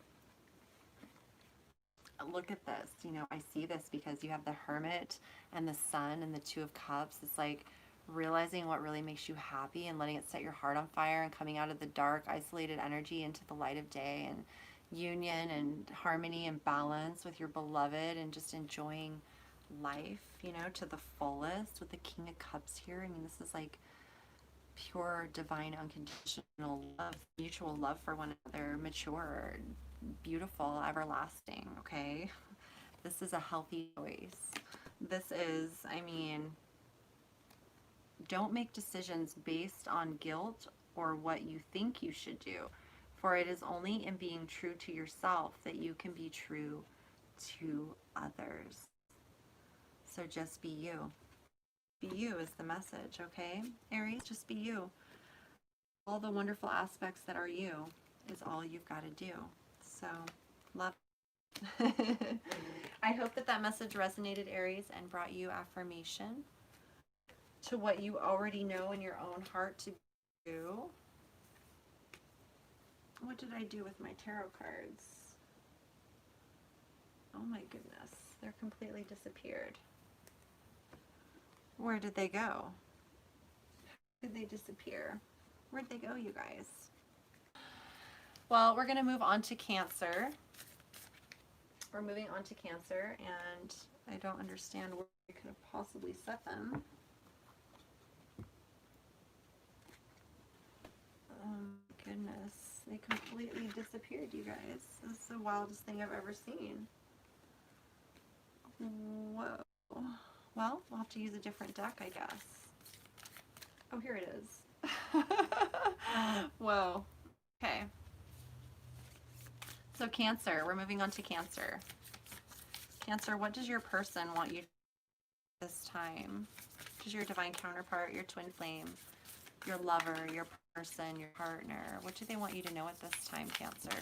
look at this. You know, I see this because you have the Hermit and the Sun and the Two of Cups. It's like realizing what really makes you happy and letting it set your heart on fire and coming out of the dark, isolated energy into the light of day, and union and harmony and balance with your beloved, and just enjoying life, you know, to the fullest with the King of Cups here. I mean, this is like pure, divine, unconditional love, mutual love for one another, mature, beautiful, everlasting, okay? This is a healthy choice. This is, I mean, don't make decisions based on guilt or what you think you should do, for it is only in being true to yourself that you can be true to others. So just be you. Be you is the message, okay? Aries, just be you. All the wonderful aspects that are you is all you've got to do. So, love. I hope that that message resonated, Aries, and brought you affirmation to what you already know in your own heart to do. What did I do with my tarot cards? Oh my goodness, they're completely disappeared. Where did they go? Did they disappear? Where'd they go, you guys? Well, we're going to move on to Cancer. We're moving on to Cancer, and I don't understand where we could have possibly set them. Oh my goodness. They completely disappeared, you guys. This is the wildest thing I've ever seen. Whoa. Well, we'll have to use a different deck, I guess. Oh, here it is. Whoa. Okay. So Cancer, we're moving on to Cancer. Cancer, what does your person want you to do this time? What does your divine counterpart, your twin flame, your lover, your person, your partner, what do they want you to know at this time, Cancer?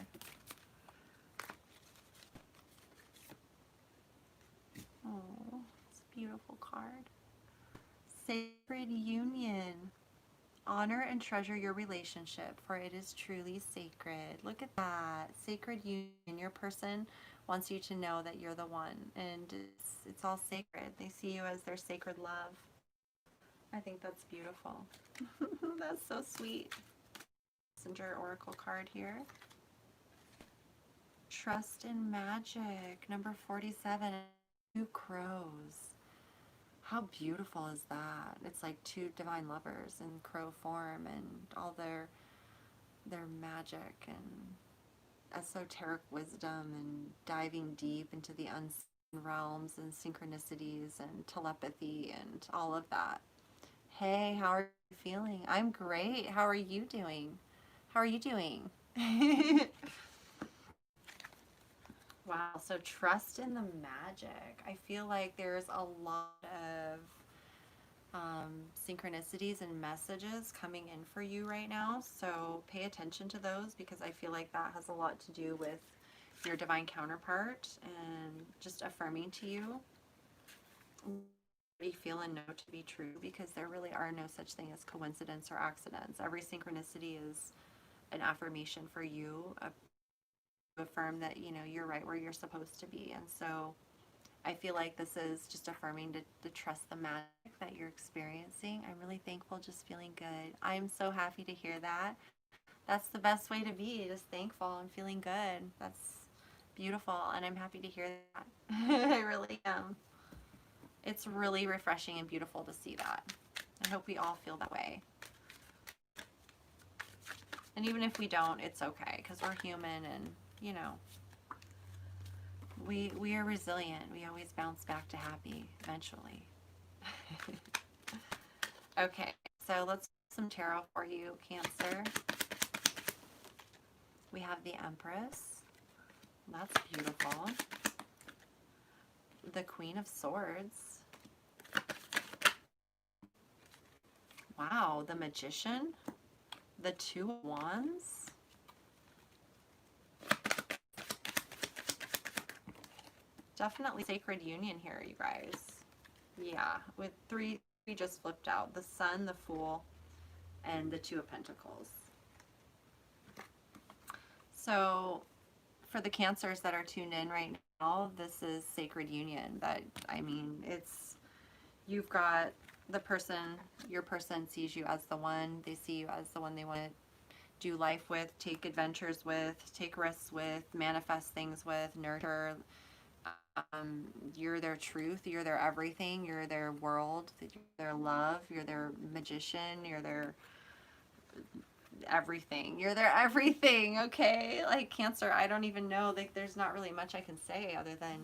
Oh, it's a beautiful card. Sacred union. Honor and treasure your relationship, for it is truly sacred. Look at that. Sacred union. Your person wants you to know that you're the one, and it's all sacred. They see you as their sacred love. I think that's beautiful. That's so sweet. Messenger Oracle card here. Trust in magic. Number 47. Two crows. How beautiful is that? It's like two divine lovers in crow form, and all their magic and esoteric wisdom, and diving deep into the unseen realms and synchronicities and telepathy and all of that. Hey, how are you feeling? I'm great. How are you doing? How are you doing? Wow, so trust in the magic. I feel like there's a lot of synchronicities and messages coming in for you right now. So pay attention to those, because I feel like that has a lot to do with your divine counterpart and just affirming to you what you feel and know to be true, because there really are no such thing as coincidence or accidents. Every synchronicity is an affirmation for you, affirm that, you know, you're right where you're supposed to be. And so I feel like this is just affirming to trust the magic that you're experiencing. I'm really thankful, just feeling good. I'm so happy to hear that. That's the best way to be, just thankful and feeling good. That's beautiful, and I'm happy to hear that. I really am. It's really refreshing and beautiful to see that. I hope we all feel that way. And even if we don't, it's okay, because we're human, and you know, we are resilient. We always bounce back to happy eventually. Okay, so let's do some tarot for you, Cancer. We have the Empress, That's beautiful. The Queen of Swords. Wow, the Magician. The Two of Wands. Definitely sacred union here, you guys. Yeah, with three just flipped out. The Sun, the Fool, and the Two of Pentacles. So for the Cancers that are tuned in right now, this is sacred union. That, I mean, it's, you've got the person, your person sees you as the one. They see you as the one they want to do life with, take adventures with, take risks with, manifest things with, nurture. You're their truth, you're their everything, you're their world, you're their love, you're their magician, you're their everything. You're their everything, okay? Like, Cancer, I don't even know, like, there's not really much I can say other than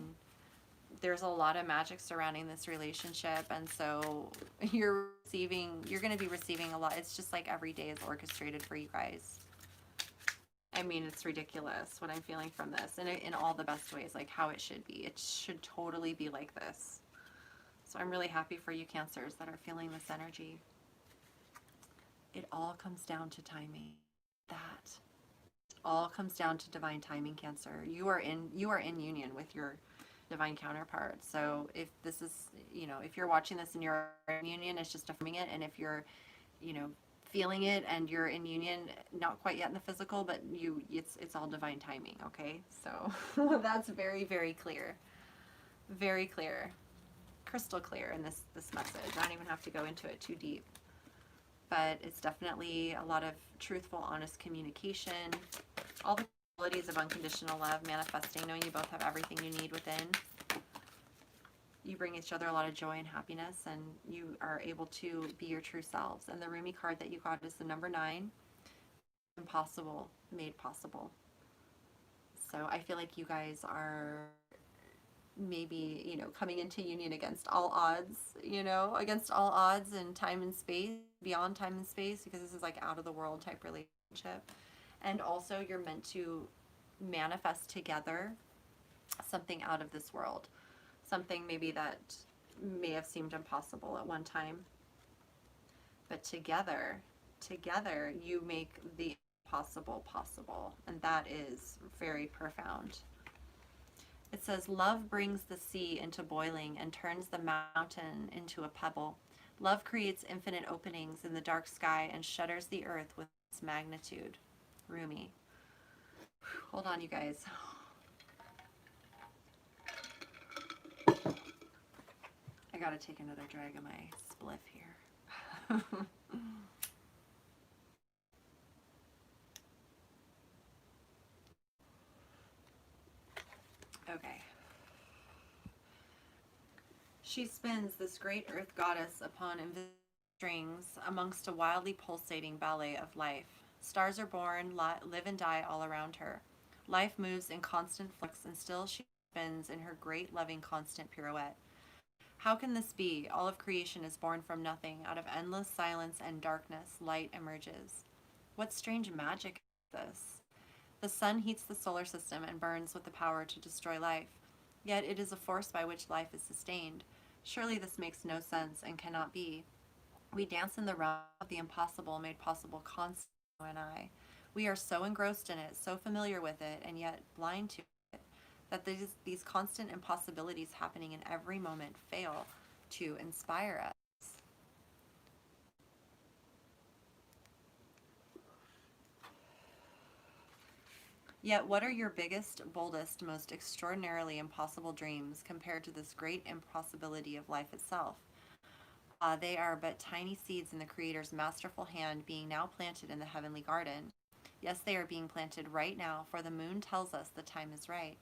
there's a lot of magic surrounding this relationship, and so you're going to be receiving a lot. It's just like every day is orchestrated for you guys. I mean, it's ridiculous what I'm feeling from this, and in all the best ways, like how it should be. It should totally be like this. So I'm really happy for you Cancers that are feeling this energy. It all comes down to timing. That all comes down to divine timing, Cancer. You are in union with your divine counterpart. So if this is, if you're watching this and you're in union, it's just affirming it. And if you're, feeling it and you're in union, not quite yet in the physical, but it's all divine timing, okay? So that's very, very clear. Very clear. Crystal clear in this message. I don't even have to go into it too deep. But it's definitely a lot of truthful, honest communication. All the qualities of unconditional love, manifesting, knowing you both have everything you need within. You bring each other a lot of joy and happiness, and you are able to be your true selves. And the Rumi card that you got is the number 9. Impossible made possible. So I feel like you guys are maybe, coming into union against all odds, against all odds in time and space, beyond time and space, because this is like out of the world type relationship. And also you're meant to manifest together something out of this world. Something maybe that may have seemed impossible at one time. But together you make the impossible possible. And that is very profound. It says, love brings the sea into boiling and turns the mountain into a pebble. Love creates infinite openings in the dark sky and shudders the earth with its magnitude. Rumi. Hold on, you guys. I gotta take another drag of my spliff here. Okay. She spins, this great earth goddess, upon invisible strings amongst a wildly pulsating ballet of life. Stars are born, live and die all around her. Life moves in constant flux, and still she spins in her great, loving, constant pirouette. How can this be? All of creation is born from nothing. Out of endless silence and darkness, light emerges. What strange magic is this? The sun heats the solar system and burns with the power to destroy life. Yet it is a force by which life is sustained. Surely this makes no sense and cannot be. We dance in the realm of the impossible made possible constantly, you and I. We are so engrossed in it, so familiar with it, and yet blind to it, that these constant impossibilities happening in every moment fail to inspire us. Yet what are your biggest, boldest, most extraordinarily impossible dreams compared to this great impossibility of life itself? They are but tiny seeds in the Creator's masterful hand being now planted in the heavenly garden. Yes, they are being planted right now, for the moon tells us the time is right.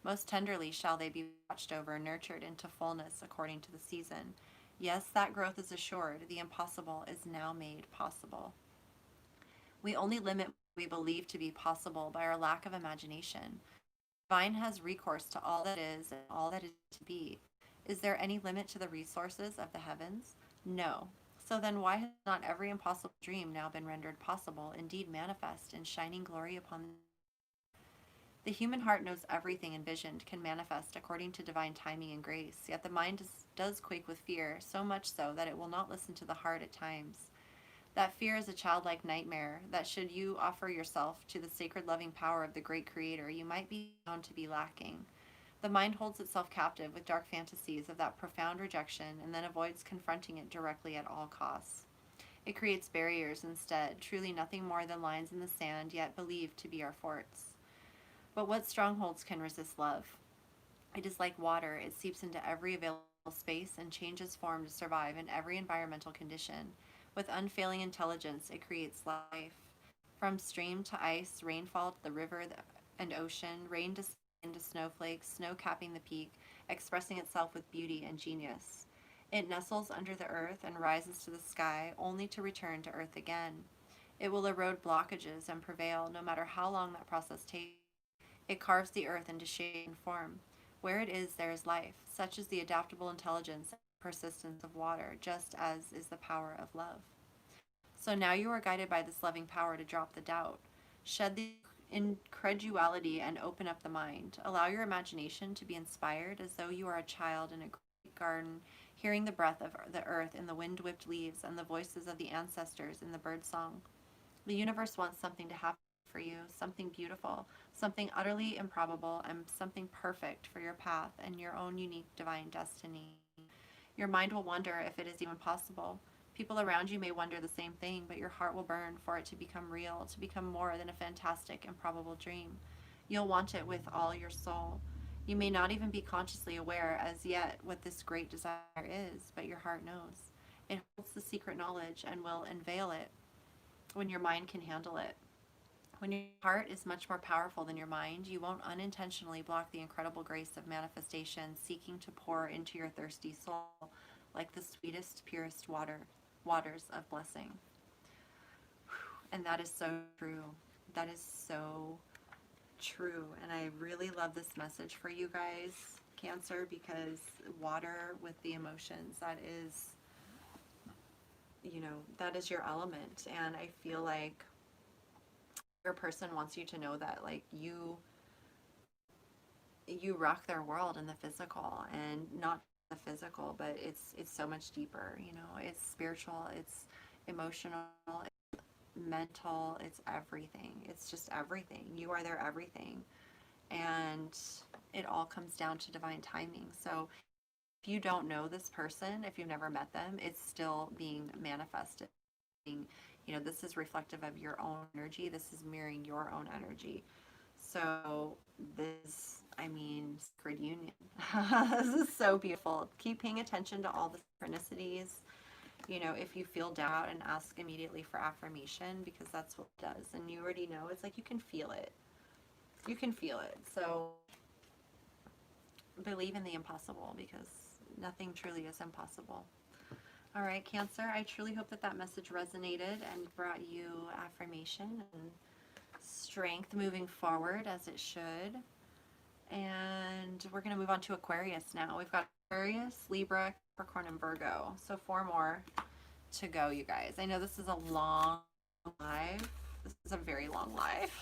Most tenderly shall they be watched over, nurtured into fullness according to the season. Yes, that growth is assured. The impossible is now made possible. We only limit what we believe to be possible by our lack of imagination. Divine has recourse to all that is and all that is to be. Is there any limit to the resources of the heavens? No. So then why has not every impossible dream now been rendered possible, indeed manifest in shining glory upon the The human heart knows everything envisioned can manifest according to divine timing and grace, yet the mind does quake with fear, so much so that it will not listen to the heart at times. That fear is a childlike nightmare that, should you offer yourself to the sacred loving power of the great Creator, you might be found to be lacking. The mind holds itself captive with dark fantasies of that profound rejection and then avoids confronting it directly at all costs. It creates barriers instead, truly nothing more than lines in the sand, yet believed to be our forts. But what strongholds can resist love? It is like water, it seeps into every available space and changes form to survive in every environmental condition. With unfailing intelligence, it creates life. From stream to ice, rainfall to the river and ocean, rain to into snowflakes, snow capping the peak, expressing itself with beauty and genius. It nestles under the earth and rises to the sky, only to return to earth again. It will erode blockages and prevail, no matter how long that process takes. It carves the earth into shape and form. Where it is, there is life. Such is the adaptable intelligence and persistence of water, just as is the power of love. So now you are guided by this loving power to drop the doubt. Shed the incredulity and open up the mind. Allow your imagination to be inspired as though you are a child in a great garden, hearing the breath of the earth in the wind-whipped leaves and the voices of the ancestors in the bird song. The universe wants something to happen for you, something beautiful, something utterly improbable, and something perfect for your path and your own unique divine destiny. Your mind will wonder if it is even possible. People around you may wonder the same thing, but your heart will burn for it to become real, to become more than a fantastic, improbable dream. You'll want it with all your soul. You may not even be consciously aware as yet what this great desire is, but your heart knows. It holds the secret knowledge and will unveil it when your mind can handle it. When your heart is much more powerful than your mind, you won't unintentionally block the incredible grace of manifestation seeking to pour into your thirsty soul like the sweetest, purest waters of blessing. And that is so true. That is so true. And I really love this message for you guys, Cancer, because water with the emotions, that is, that is your element. And I feel like your person wants you to know that, like, you rock their world in the physical, and not the physical, but it's so much deeper. It's spiritual, it's emotional, it's mental, it's everything. It's just everything. You are their everything, and it all comes down to divine timing. So if you don't know this person, if you've never met them, it's still being manifested. This is reflective of your own energy. This is mirroring your own energy. So this, sacred union. This is so beautiful. Keep paying attention to all the synchronicities. If you feel doubt, and ask immediately for affirmation, because that's what it does. And you already know. It's like you can feel it. You can feel it. So believe in the impossible, because nothing truly is impossible. All right, Cancer, I truly hope that message resonated and brought you affirmation and strength moving forward, as it should. And we're going to move on to Aquarius now. We've got Aquarius, Libra, Capricorn, and Virgo. So 4 more to go, you guys. I know this is a long live. This is a very long live.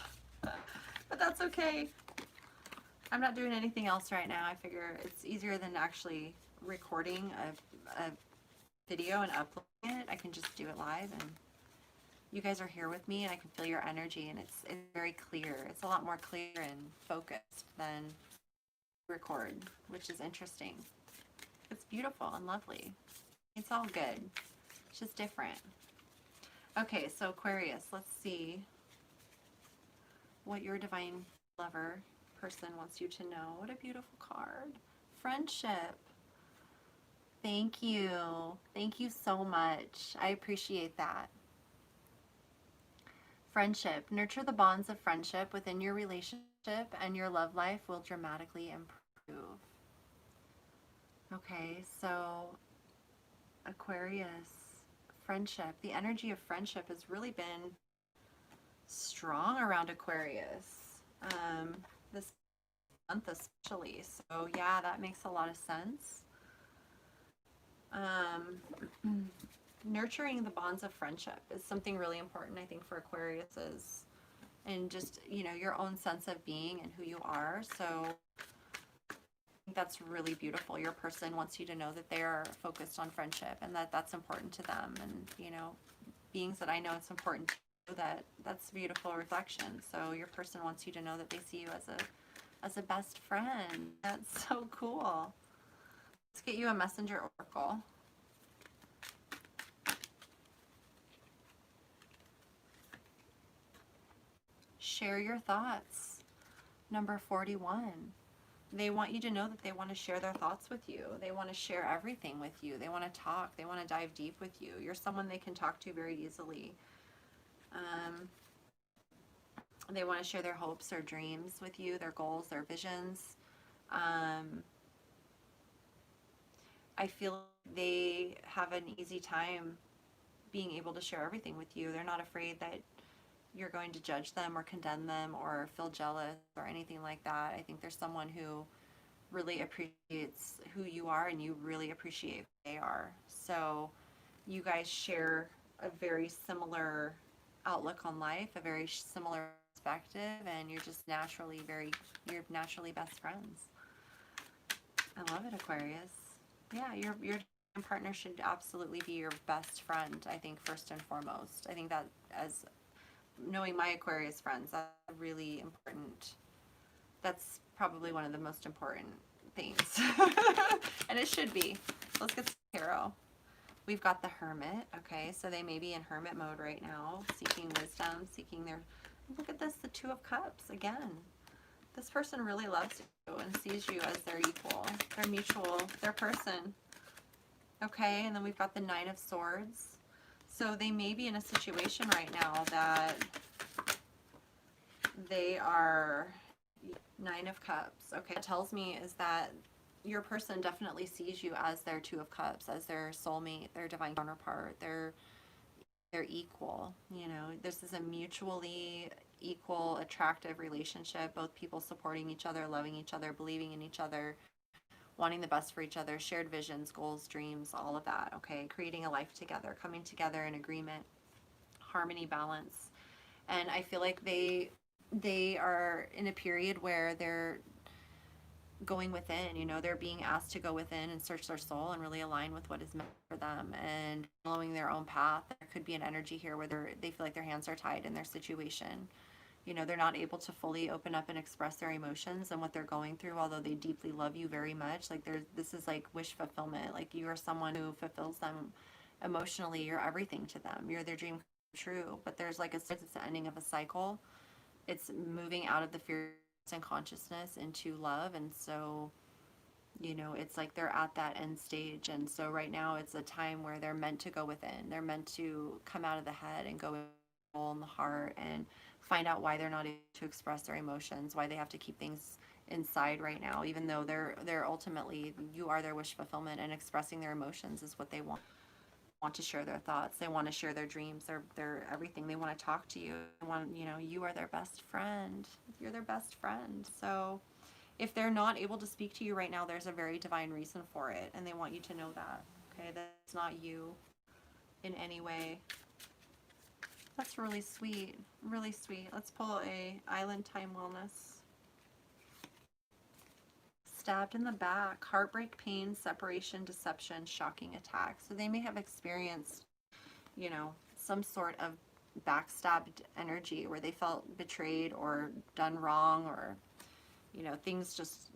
But that's okay. I'm not doing anything else right now. I figure it's easier than actually recording a video and uploading it. I can just do it live, and you guys are here with me, and I can feel your energy, and it's very clear. It's a lot more clear and focused than record, which is interesting. It's beautiful and lovely. It's all good. It's just different. Okay, so Aquarius, let's see what your divine lover person wants you to know. What a beautiful card. Friendship. Thank you. Thank you so much. I appreciate that. Friendship. Nurture the bonds of friendship within your relationship, and your love life will dramatically improve. Okay, so Aquarius, friendship. The energy of friendship has really been strong around Aquarius this month especially. So yeah, that makes a lot of sense. Nurturing the bonds of friendship is something really important, I think, for Aquarius's and just, you know, your own sense of being and who you are. So that's really beautiful. Your person wants you to know that they are focused on friendship and that that's important to them. And, you know, beings that I know it's important to, that's a beautiful reflection. So your person wants you to know that they see you as a best friend. That's so cool. Let's get you a messenger oracle. Share your thoughts. Number 41. They want you to know that they want to share their thoughts with you. They want to share everything with you. They want to talk. They want to dive deep with you. You're someone they can talk to very easily. They want to share their hopes, their dreams with you, their goals, their visions. I feel they have an easy time being able to share everything with you. They're not afraid that you're going to judge them or condemn them or feel jealous or anything like that. I think there's someone who really appreciates who you are and you really appreciate who they are. So you guys share a very similar outlook on life, a very similar perspective, and you're you're naturally best friends. I love it, Aquarius. Yeah, your partner should absolutely be your best friend, I think, first and foremost. I think that, as knowing my Aquarius friends, that's really important. That's probably one of the most important things. And it should be. Let's get to tarot. We've got the Hermit. Okay, so they may be in hermit mode right now, seeking wisdom, seeking their... Look at this, the Two of Cups again. This person really loves you and sees you as their equal, their mutual, their person. Okay, and then we've got the Nine of Swords. So they may be in a situation right now that they are... Nine of Cups. Okay, what it tells me is that your person definitely sees you as their Two of Cups, as their soulmate, their divine counterpart, their equal. You know, this is a mutually equal, attractive relationship. Both people supporting each other, loving each other, believing in each other, wanting the best for each other, shared visions, goals, dreams, all of that. Okay, creating a life together, coming together in agreement, harmony, balance. And I feel like they are in a period where they're going within, you know, they're being asked to go within and search their soul and really align with what is meant for them and following their own path. There could be an energy here where they feel like their hands are tied in their situation. You know, they're not able to fully open up and express their emotions and what they're going through, although they deeply love you very much. Like this is like wish fulfillment. Like you are someone who fulfills them emotionally. You're everything to them. You're their dream come true. But there's like it's the ending of a cycle. It's moving out of the fear and consciousness into love. And so, you know, it's like they're at that end stage. And so right now it's a time where they're meant to go within. They're meant to come out of the head and go in the heart and find out why they're not able to express their emotions, why they have to keep things inside right now, even though they're ultimately, you are their wish fulfillment, and expressing their emotions is what they want to share their thoughts. They want to share their dreams, their everything. They want to talk to you. They want, you know, you are their best friend. You're their best friend. So if they're not able to speak to you right now, there's a very divine reason for it, and they want you to know that. Okay, that's not you in any way. That's really sweet. Really sweet. Let's pull a Island Time Wellness. Stabbed in the back, heartbreak, pain, separation, deception, shocking attack. So they may have experienced, you know, some sort of backstabbed energy where they felt betrayed or done wrong, or, you know, things just,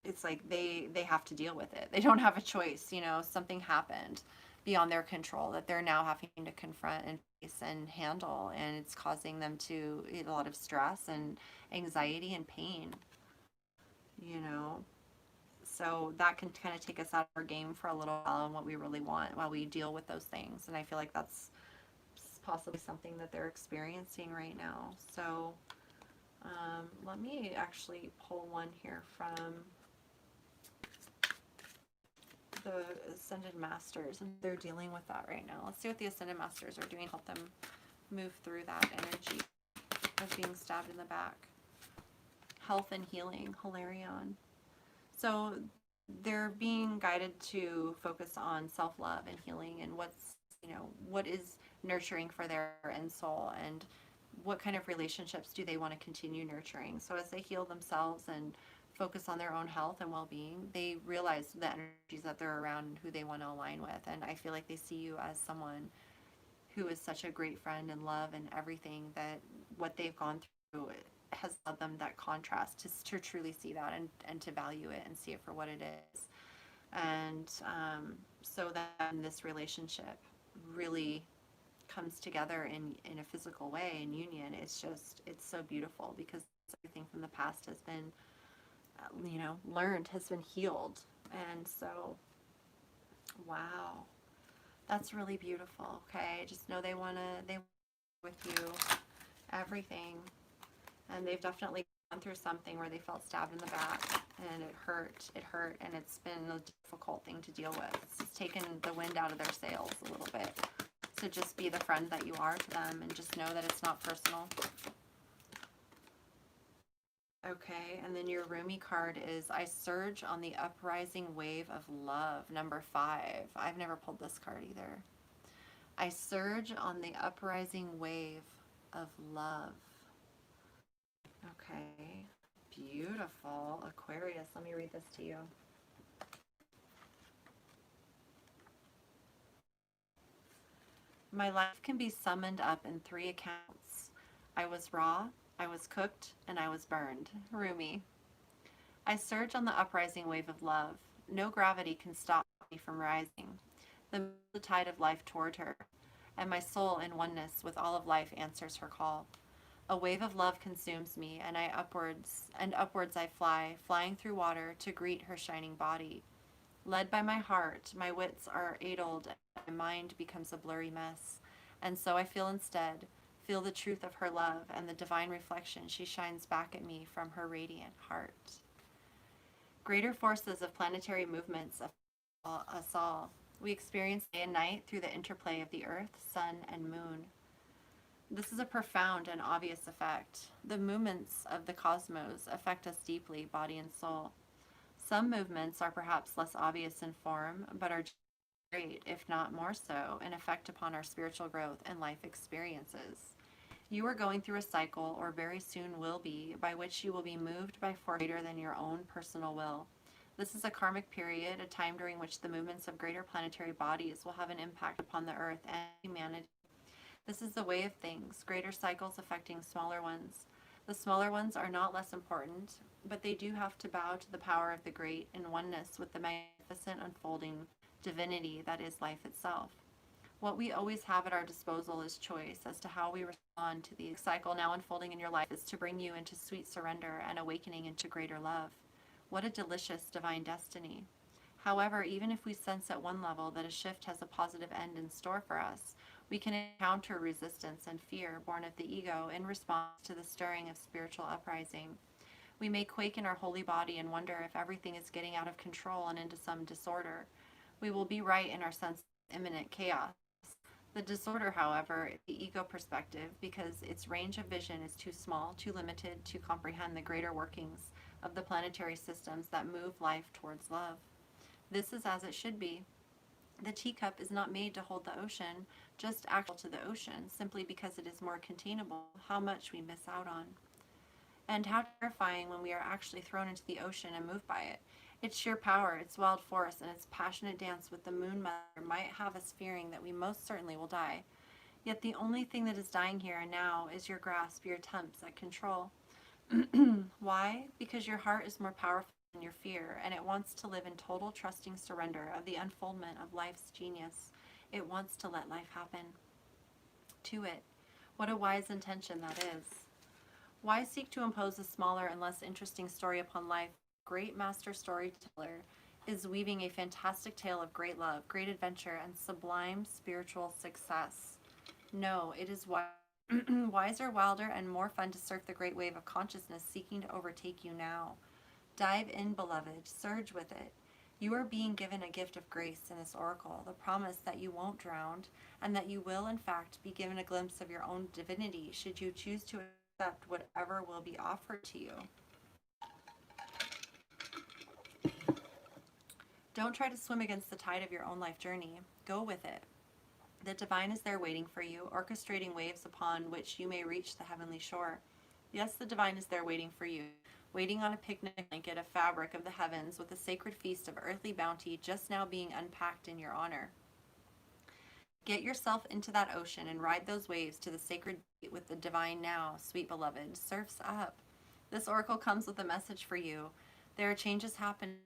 it's like they have to deal with it. They don't have a choice, you know, something happened beyond their control that they're now having to confront and face and handle, and it's causing them to a lot of stress and anxiety and pain, you know. So that can kind of take us out of our game for a little while and what we really want while we deal with those things. And I feel like that's possibly something that they're experiencing right now. So let me actually pull one here from the Ascended Masters, and they're dealing with that right now. Let's see what the Ascended Masters are doing to help them move through that energy of being stabbed in the back. Health and healing, Hilarion. So they're being guided to focus on self-love and healing and what's, you know, what is nurturing for their end soul, and what kind of relationships do they want to continue nurturing. So as they heal themselves and focus on their own health and well-being, they realize the energies that they're around and who they want to align with. And I feel like they see you as someone who is such a great friend and love and everything, that what they've gone through has allowed them that contrast to truly see that and to value it and see it for what it is. And so that this relationship really comes together in a physical way in union. It's so beautiful because everything from the past has been learned, has been healed. And so, wow, that's really beautiful. Okay, just know they want with you everything, and they've definitely gone through something where they felt stabbed in the back and it hurt, and it's been a difficult thing to deal with. It's taken the wind out of their sails a little bit. So just be the friend that you are to them and just know that it's not personal. Okay, and then your Rumi card is I surge on the uprising wave of love, number 5. I've never pulled this card either. I surge on the uprising wave of love. Okay, beautiful. Aquarius, let me read this to you. My life can be summoned up in 3 accounts. I was raw, I was cooked, and I was burned. Rumi. I surge on the uprising wave of love. No gravity can stop me from rising. The tide of life toward her, and my soul in oneness with all of life answers her call. A wave of love consumes me, and upwards I fly, flying through water to greet her shining body. Led by my heart, my wits are addled, and my mind becomes a blurry mess. And so I feel instead, feel the truth of her love and the divine reflection she shines back at me from her radiant heart. Greater forces of planetary movements affect us all. We experience day and night through the interplay of the earth, sun, and moon. This is a profound and obvious effect. The movements of the cosmos affect us deeply, body and soul. Some movements are perhaps less obvious in form, but are great, if not more so, in effect upon our spiritual growth and life experiences. You are going through a cycle, or very soon will be, by which you will be moved by force greater than your own personal will. This is a karmic period, a time during which the movements of greater planetary bodies will have an impact upon the earth and humanity. This is the way of things, greater cycles affecting smaller ones. The smaller ones are not less important, but they do have to bow to the power of the great in oneness with the magnificent unfolding divinity that is life itself. What we always have at our disposal is choice as to how we respond to the cycle now unfolding in your life is to bring you into sweet surrender and awakening into greater love. What a delicious divine destiny. However, even if we sense at one level that a shift has a positive end in store for us, we can encounter resistance and fear born of the ego in response to the stirring of spiritual uprising. We may quake in our holy body and wonder if everything is getting out of control and into some disorder. We will be right in our sense of imminent chaos. The disorder, however, is the ego perspective because its range of vision is too small, too limited to comprehend the greater workings of the planetary systems that move life towards love. This is as it should be. The teacup is not made to hold the ocean, just actual to the ocean, simply because it is more containable. How much we miss out on. And how terrifying when we are actually thrown into the ocean and moved by it. Its sheer power, its wild force, and its passionate dance with the moon mother might have us fearing that we most certainly will die. Yet the only thing that is dying here and now is your grasp, your attempts at control. Why? Because your heart is more powerful than your fear, and it wants to live in total trusting surrender of the unfoldment of life's genius. It wants to let life happen. To it. What a wise intention that is. Why seek to impose a smaller and less interesting story upon life? Great master storyteller is weaving a fantastic tale of great love, great adventure, and sublime spiritual success. No, it is wiser, wilder, and more fun to surf the great wave of consciousness seeking to overtake you now. Dive in, beloved, surge with it. You are being given a gift of grace in this oracle, the promise that you won't drown, and that you will, in fact, be given a glimpse of your own divinity should you choose to accept whatever will be offered to you. Don't try to swim against the tide of your own life journey. Go with it. The divine is there waiting for you, orchestrating waves upon which you may reach the heavenly shore. Yes, the divine is there waiting for you, waiting on a picnic blanket of fabric of the heavens with a sacred feast of earthly bounty just now being unpacked in your honor. Get yourself into that ocean and ride those waves to the sacred beat with the divine now, sweet beloved. Surf's up. This oracle comes with a message for you. There are changes happening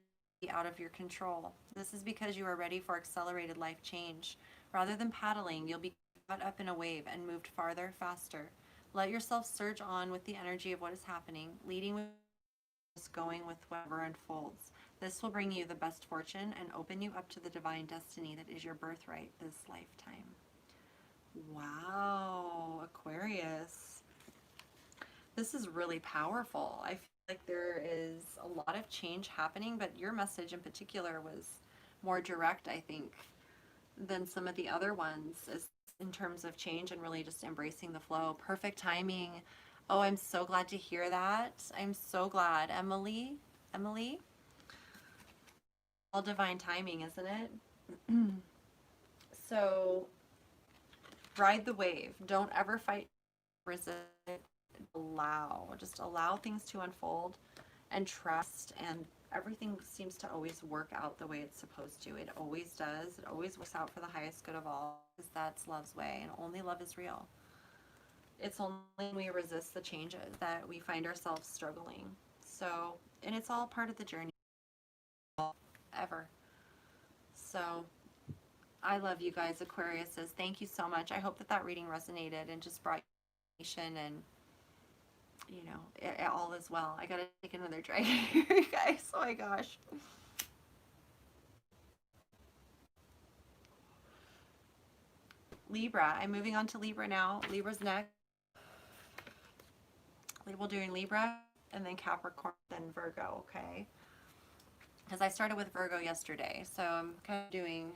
out of your control. This is because you are ready for accelerated life change. Rather than paddling, you'll be caught up in a wave and moved farther, faster. Let yourself surge on with the energy of what is happening, leading with just going with whatever unfolds. This will bring you the best fortune and open you up to the divine destiny that is your birthright this lifetime. Wow, Aquarius. This is really powerful. I feel like there is a lot of change happening, but your message in particular was more direct, I think, than some of the other ones as in terms of change and really just embracing the flow. Perfect timing. Oh, I'm so glad to hear that. I'm so glad. Emily? All divine timing, isn't it? So ride the wave. Don't ever fight, resist. Just allow things to unfold and trust, and everything seems to always work out the way it's supposed to. It always does. It always works out for the highest good of all, because that's love's way, and only love is real. It's only when we resist the changes that we find ourselves struggling. So, and it's all part of the journey ever. So I love you guys, Aquariuses. Thank you so much. I hope that that reading resonated and just brought you, and you know, it all is well. I gotta take another drag here, you guys. Oh my gosh. Libra. I'm moving on to Libra now. Libra's next. We're doing Libra and then Capricorn, then Virgo, okay? Because I started with Virgo yesterday, so I'm kind of doing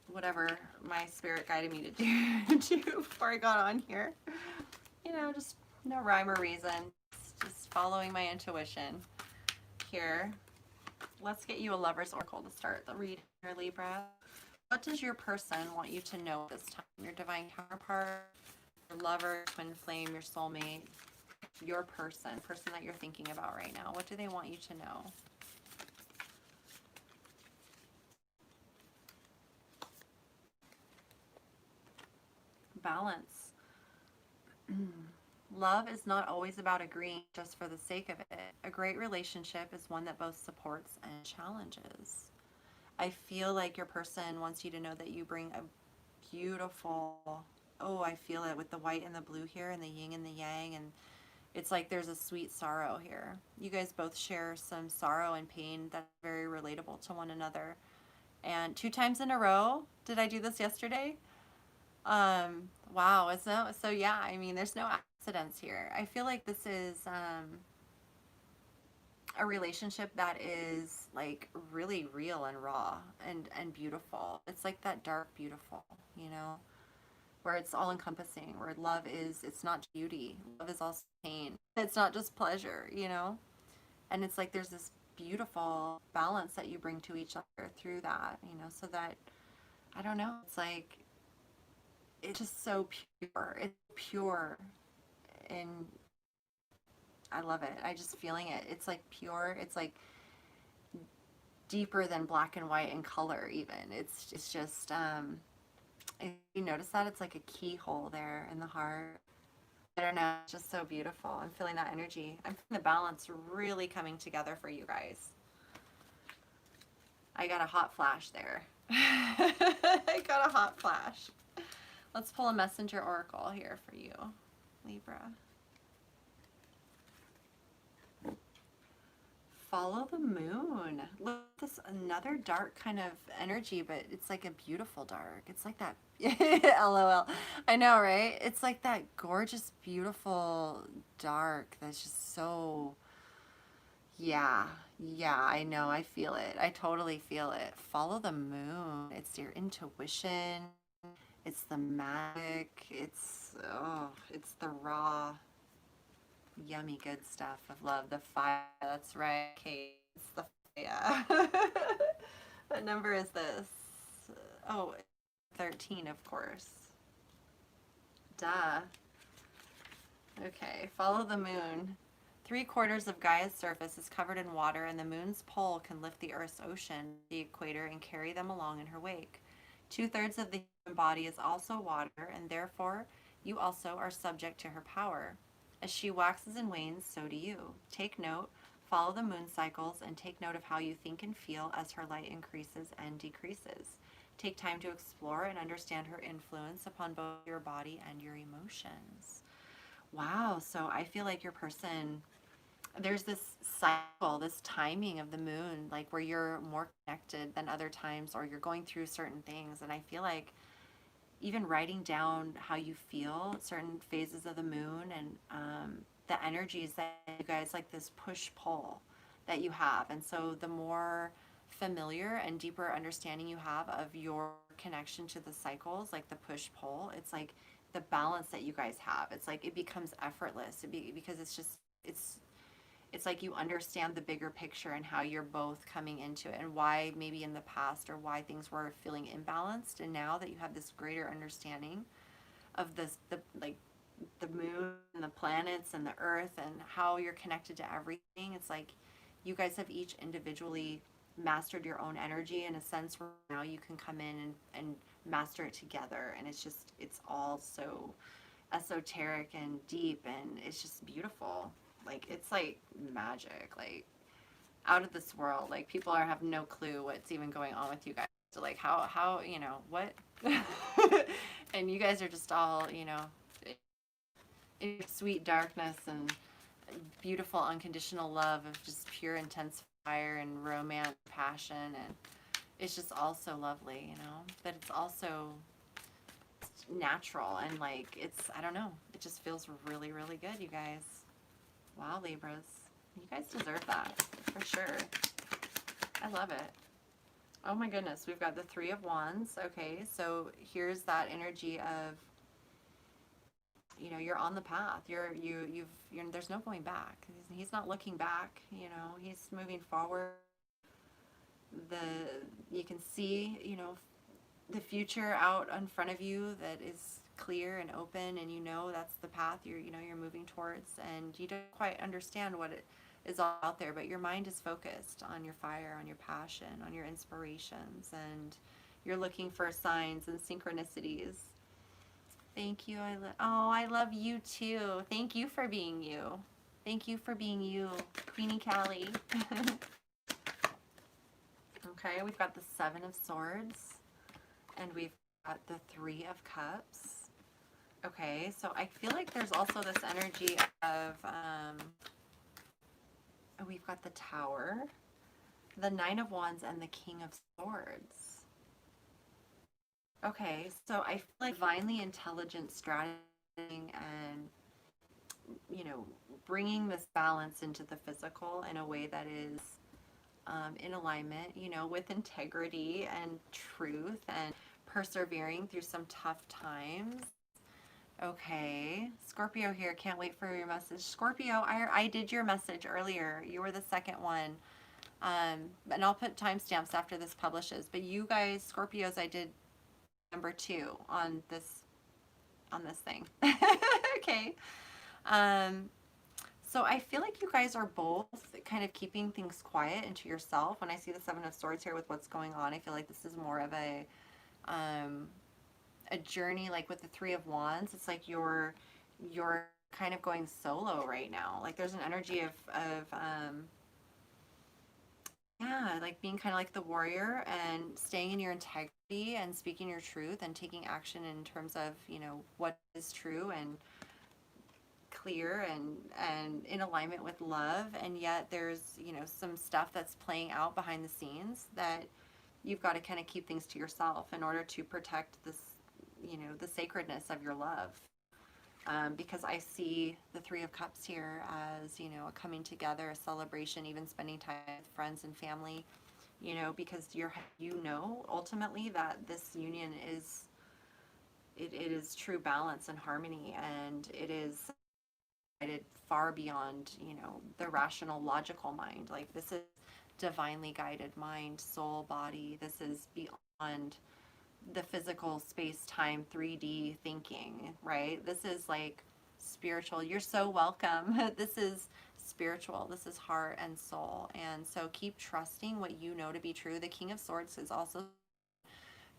whatever my spirit guided me to do before I got on here. You know, just no rhyme or reason. Just following my intuition here. Let's get you a lover's oracle to start the read here, Libra. What does your person want you to know this time? Your divine counterpart, your lover, twin flame, your soulmate, your person that you're thinking about right now. What do they want you to know? Balance. Love is not always about agreeing just for the sake of it. A great relationship is one that both supports and challenges. I feel like your person wants you to know that you bring a beautiful, oh, I feel it with the white and the blue here and the yin and the yang, and it's like there's a sweet sorrow here. You guys both share some sorrow and pain that's very relatable to one another. And 2 times in a row, did I do this yesterday? Wow, so yeah, I mean, there's no accidents here. I feel like this is a relationship that is like really real and raw and beautiful. It's like that dark beautiful, you know, where it's all encompassing, where love is, it's not beauty. Love is also pain. It's not just pleasure, you know? And it's like there's this beautiful balance that you bring to each other through that, you know, so that, I don't know, it's like, it's just so pure. It's pure, and I love it. I just feeling it. It's like pure. It's like deeper than black and white in color even. It's just, if you notice that, it's like a keyhole there in the heart. I don't know. It's just so beautiful. I'm feeling that energy. I'm feeling the balance really coming together for you guys. I got a hot flash there. I got a hot flash. Let's pull a messenger oracle here for you, Libra. Follow the moon. Look at this, another dark kind of energy, but it's like a beautiful dark. It's like that, LOL. I know, right? It's like that gorgeous, beautiful dark that's just so, yeah, I know. I feel it. I totally feel it. Follow the moon. It's your intuition. It's the magic. It's the raw, yummy good stuff of love. The fire. That's right, Kate. It's the fire. What number is this? Oh, 13, of course. Duh. Okay, follow the moon. 3/4 of Gaia's surface is covered in water, and the moon's pole can lift the Earth's ocean, the equator, and carry them along in her wake. 2/3 of the human body is also water, and therefore you also are subject to her power. As she waxes and wanes, so do you. Take note, follow the moon cycles, and take note of how you think and feel as her light increases and decreases. Take time to explore and understand her influence upon both your body and your emotions. Wow, so I feel like your person, there's this cycle, this timing of the moon, like where you're more connected than other times, or you're going through certain things. And I feel like even writing down how you feel certain phases of the moon, and the energies that you guys, like this push pull that you have. And so the more familiar and deeper understanding you have of your connection to the cycles, like the push pull, it's like the balance that you guys have, it's like it becomes effortless because it's just it's like you understand the bigger picture and how you're both coming into it, and why maybe in the past or why things were feeling imbalanced, and now that you have this greater understanding of this, the moon and the planets and the earth and how you're connected to everything. It's like you guys have each individually mastered your own energy in a sense where now you can come in and master it together, and it's all so esoteric and deep, and it's just beautiful. Like it's like magic, like out of this world. Like people have no clue what's even going on with you guys. So like how what and you guys are just all in sweet darkness and beautiful unconditional love of just pure intense fire and romance, passion, and it's just all so lovely, but it's also natural, and like I don't know, it just feels really, really good, you guys. Wow, Libras, you guys deserve that for sure. I love it. Oh my goodness, we've got the 3 of Wands. Okay, so here's that energy of you're on the path. You're there's no going back. He's not looking back. He's moving forward. You can see the future out in front of you that is clear and open, and that's the path you're moving towards, and you don't quite understand what it is all out there, but your mind is focused on your fire, on your passion, on your inspirations, and you're looking for signs and synchronicities. Thank you. I love you too. Thank you for being you. Thank you for being you, Queenie Callie. Okay, we've got the 7 of Swords, and we've got the 3 of Cups. Okay, so I feel like there's also this energy of, we've got the Tower, the 9 of Wands, and the King of Swords. Okay, so I feel like divinely intelligent strategy and, bringing this balance into the physical in a way that is in alignment, with integrity and truth, and persevering through some tough times. Okay, Scorpio here. Can't wait for your message. Scorpio, I did your message earlier. You were the second one. And I'll put timestamps after this publishes. But you guys, Scorpios, I did number 2 on this thing. Okay. So I feel like you guys are both kind of keeping things quiet into yourself. When I see the 7 of Swords here with what's going on, I feel like this is more of a journey, like with the 3 of Wands. It's like you're kind of going solo right now. Like there's an energy of yeah, like being kind of like the warrior and staying in your integrity and speaking your truth and taking action in terms of, what is true and clear and in alignment with love. And yet there's, some stuff that's playing out behind the scenes that you've got to kind of keep things to yourself in order to protect this, the sacredness of your love. Because I see the 3 of Cups here as, a coming together, a celebration, even spending time with friends and family, because ultimately that this union is, it is true balance and harmony, and it is guided far beyond, the rational, logical mind. Like this is divinely guided mind, soul, body. This is beyond the physical space-time 3D thinking, right? This is like spiritual. You're so welcome. This is spiritual. This is heart and soul. And so keep trusting what you know to be true. The King of Swords is also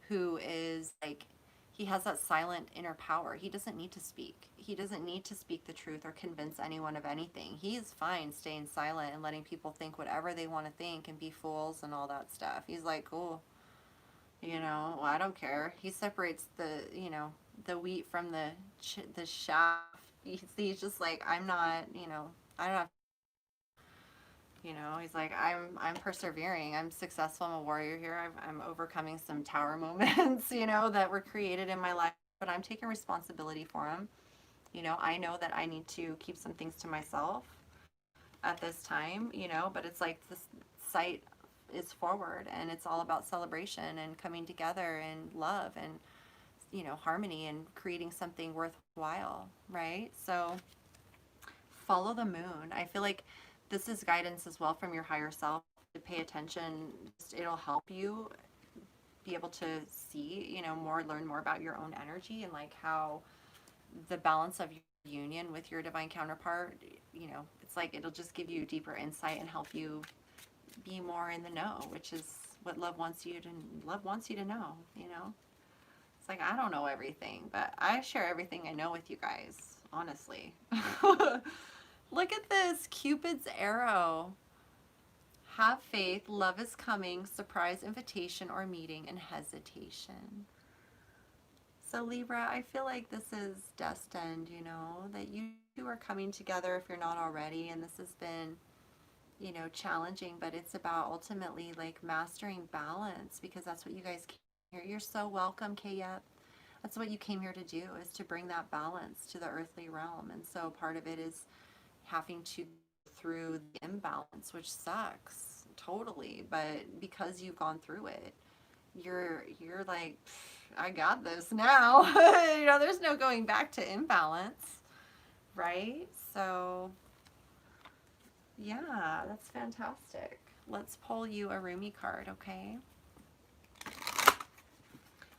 who is like, he has that silent inner power. He doesn't need to speak. He doesn't need to speak the truth or convince anyone of anything. He is fine staying silent and letting people think whatever they want to think and be fools and all that stuff. He's like, cool, you know, well, I don't care. He separates the, you know, the wheat from the chaff. He's just like, I'm not, you know, I don't have, you know, he's like, I'm persevering. I'm successful. I'm a warrior here. I'm overcoming some tower moments, you know, that were created in my life, but I'm taking responsibility for them. You know, I know that I need to keep some things to myself at this time, you know, but it's like this sight is forward, and it's all about celebration and coming together and love and, you know, harmony and creating something worthwhile, right? So follow the moon. I feel like this is guidance as well from your higher self to pay attention. It'll help you be able to see, you know, more, learn more about your own energy and like how the balance of your union with your divine counterpart, you know, it's like it'll just give you deeper insight and help you be more in the know, which is what love wants you to know, you know. It's like, I don't know everything, but I share everything I know with you guys, honestly. Look at this, Cupid's arrow. Have faith, love is coming, surprise invitation or meeting, and hesitation. So Libra, I feel like this is destined, you know, that you two are coming together if you're not already, and this has been, you know, challenging, but it's about ultimately like mastering balance, because that's what you guys came here. You're so welcome, Kayep. That's what you came here to do, is to bring that balance to the earthly realm. And so part of it is having to go through the imbalance, which sucks totally, but because you've gone through it, you're like, I got this now. You know, there's no going back to imbalance, right? So yeah, that's fantastic. Let's pull you a Rumi card, okay?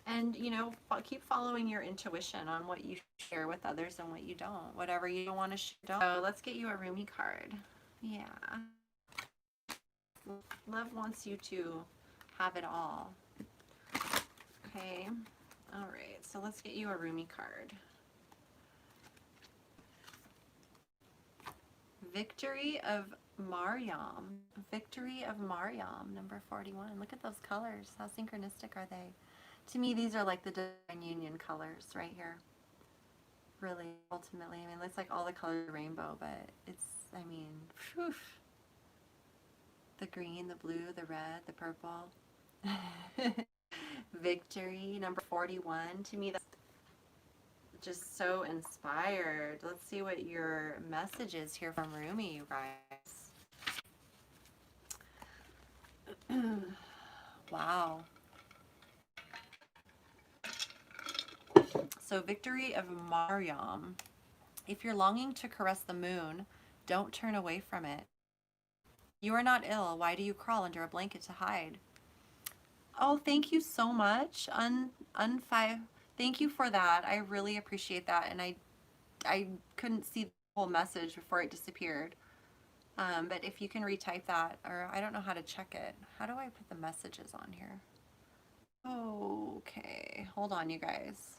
And, you know, keep following your intuition on what you share with others and what you don't. Whatever you don't want to share, don't. So let's get you a Rumi card. Yeah. Love wants you to have it all. Okay. All right. So let's get you a Rumi card. Victory of Mariam. Victory of Mariam, number 41. Look at those colors. How synchronistic are they? To me, these are like the divine union colors right here. Really, ultimately. I mean, it's like all the colors of the rainbow, but it's, I mean, whew. The green, the blue, the red, the purple. Victory, number 41. To me, that's just so inspired. Let's see what your message is here from Rumi, you guys. Wow. So, victory of Mariam. If you're longing to caress the moon, don't turn away from it. You are not ill. Why do you crawl under a blanket to hide? Oh, thank you so much. Thank you for that. I really appreciate that. And I couldn't see the whole message before it disappeared. But if you can retype that, or I don't know how to check it. How do I put the messages on here? Okay, hold on, you guys.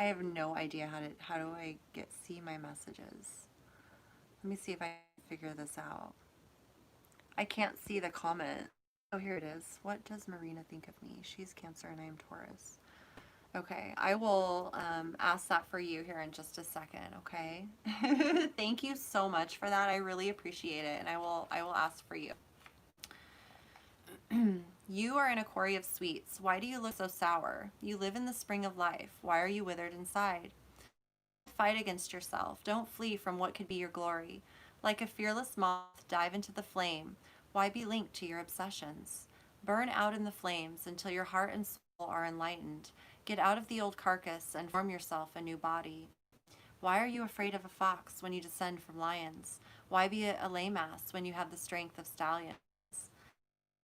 I have no idea how do I see my messages. Let me see if I can figure this out. I can't see the comment. Oh, here it is. What does Marina think of me? She's Cancer and I am Taurus. Okay, I will ask that for you here in just a second, okay? Thank you so much for that. I really appreciate it, and I will ask for you. You are in a quarry of sweets. Why do you look so sour? You live in the spring of life. Why are you withered inside? Fight against yourself. Don't flee from what could be your glory. Like a fearless moth, dive into the flame. Why be linked to your obsessions? Burn out in the flames until your heart and soul are enlightened. Get out of the old carcass and form yourself a new body. Why are you afraid of a fox when you descend from lions? Why be a lame ass when you have the strength of stallions?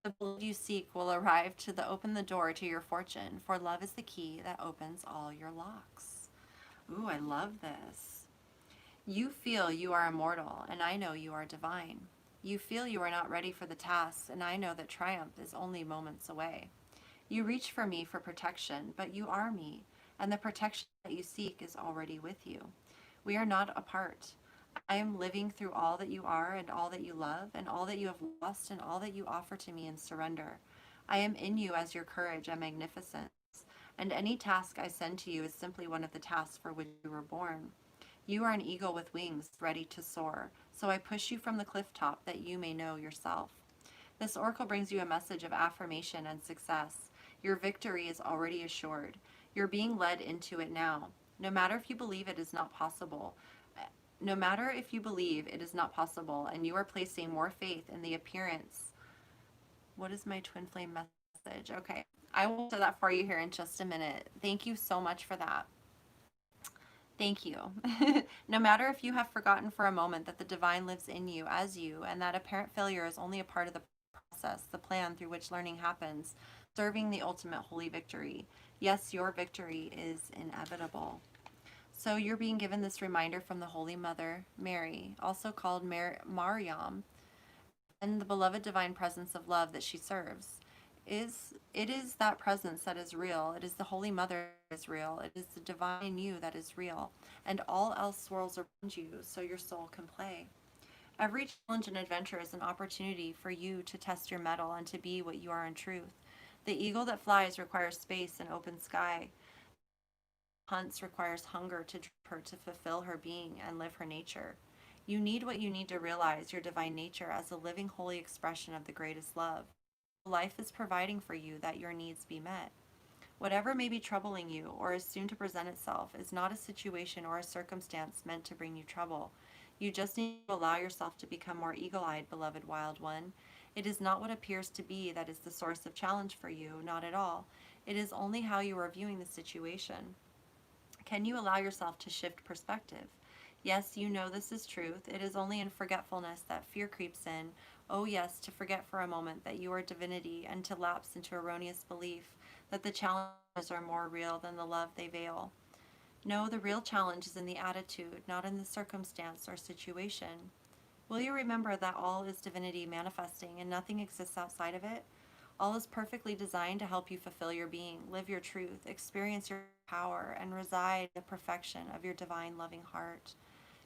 The beloved you seek will arrive to open the door to your fortune, for love is the key that opens all your locks. Ooh, I love this. You feel you are immortal, and I know you are divine. You feel you are not ready for the task, and I know that triumph is only moments away. You reach for me for protection, but you are me, and the protection that you seek is already with you. We are not apart. I am living through all that you are and all that you love and all that you have lost and all that you offer to me in surrender. I am in you as your courage and magnificence, and any task I send to you is simply one of the tasks for which you were born. You are an eagle with wings ready to soar, so I push you from the cliff top that you may know yourself. This oracle brings you a message of affirmation and success. Your victory is already assured. You're being led into it now. No matter if you believe it is not possible, no matter if you believe it is not possible and you are placing more faith in the appearance. What is my twin flame message? Okay, I will do that for you here in just a minute. Thank you so much for that. Thank you. No matter if you have forgotten for a moment that the divine lives in you as you, and that apparent failure is only a part of the process, the plan through which learning happens, serving the ultimate holy victory. Yes, your victory is inevitable. So you're being given this reminder from the Holy Mother, Mary, also called Mariam, and the beloved divine presence of love that she serves. It is that presence that is real. It is the Holy Mother that is real. It is the divine in you that is real. And all else swirls around you so your soul can play. Every challenge and adventure is an opportunity for you to test your mettle and to be what you are in truth. The eagle that flies requires space and open sky. Hunts requires hunger to drive her to fulfill her being and live her nature. You need what you need to realize your divine nature as a living holy expression of the greatest love. Life is providing for you that your needs be met. Whatever may be troubling you or is soon to present itself is not a situation or a circumstance meant to bring you trouble. You just need to allow yourself to become more eagle-eyed, beloved wild one. It is not what appears to be that is the source of challenge for you, not at all. It is only how you are viewing the situation. Can you allow yourself to shift perspective? Yes, you know this is truth. It is only in forgetfulness that fear creeps in. Oh, yes, to forget for a moment that you are divinity and to lapse into erroneous belief that the challenges are more real than the love they veil. No, the real challenge is in the attitude, not in the circumstance or situation. Will you remember that all is divinity manifesting and nothing exists outside of it? All is perfectly designed to help you fulfill your being, live your truth, experience your power, and reside in the perfection of your divine loving heart.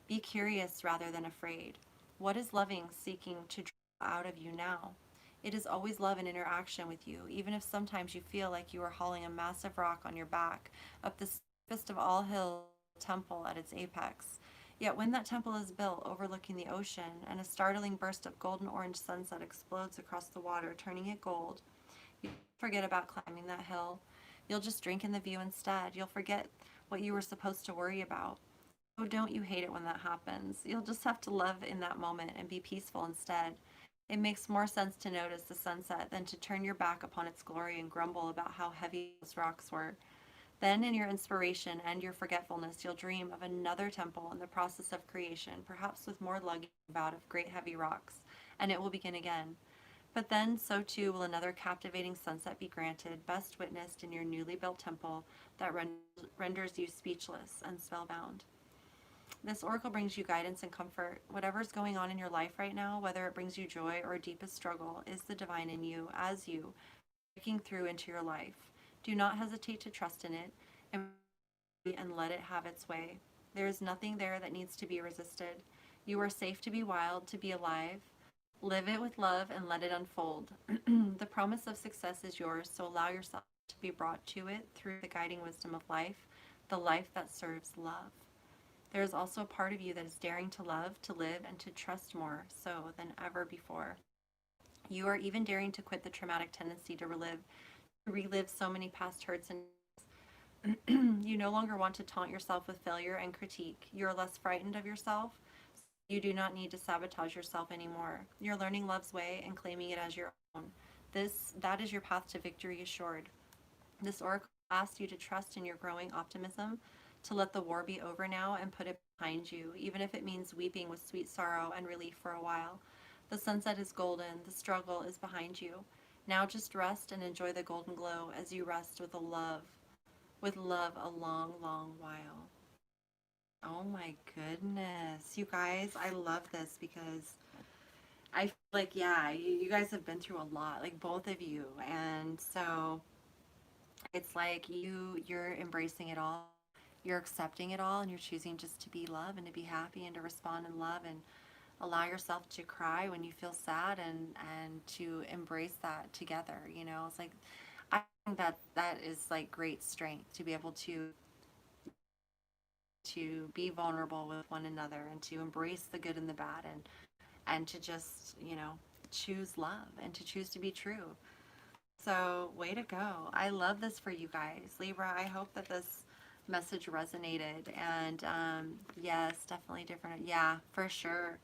Be curious rather than afraid. What is loving seeking to draw out of you now? It is always love in interaction with you, even if sometimes you feel like you are hauling a massive rock on your back up the steepest of all hills, temple at its apex. Yet when that temple is built overlooking the ocean and a startling burst of golden orange sunset explodes across the water, turning it gold, you forget about climbing that hill. You'll just drink in the view instead. You'll forget what you were supposed to worry about. Oh, don't you hate it when that happens? You'll just have to love in that moment and be peaceful instead. It makes more sense to notice the sunset than to turn your back upon its glory and grumble about how heavy those rocks were. Then, in your inspiration and your forgetfulness, you'll dream of another temple in the process of creation, perhaps with more lugging about of great heavy rocks, and it will begin again. But then, so too will another captivating sunset be granted, best witnessed in your newly built temple that renders you speechless and spellbound. This oracle brings you guidance and comfort. Whatever is going on in your life right now, whether it brings you joy or deepest struggle, is the divine in you, as you, breaking through into your life. Do not hesitate to trust in it and let it have its way. There is nothing there that needs to be resisted. You are safe to be wild, to be alive. Live it with love and let it unfold. The promise of success is yours, so allow yourself to be brought to it through the guiding wisdom of life, the life that serves love. There is also a part of you that is daring to love, to live, and to trust more so than ever before. You are even daring to quit the traumatic tendency to relive so many past hurts and you no longer want to taunt yourself with failure and critique. You are less frightened of yourself. You do not need to sabotage yourself anymore. You're learning love's way and claiming it as your own. That is your path to victory assured. This oracle asks you to trust in your growing optimism, to let the war be over now and put it behind you, even if it means weeping with sweet sorrow and relief for a while. The sunset is golden, the struggle is behind you. Now just rest and enjoy the golden glow as you rest with love a long, long while. Oh my goodness. You guys, I love this because I feel like, yeah, you guys have been through a lot, like both of you. And so it's like you're embracing it all. You're accepting it all and you're choosing just to be love and to be happy and to respond in love and allow yourself to cry when you feel sad and to embrace that together, you know. It's like I think that is like great strength to be able to be vulnerable with one another and to embrace the good and the bad and to just, you know, choose love and to choose to be true. So, way to go. I love this for you guys. Libra, I hope that this message resonated. And yes, definitely different. Yeah, for sure.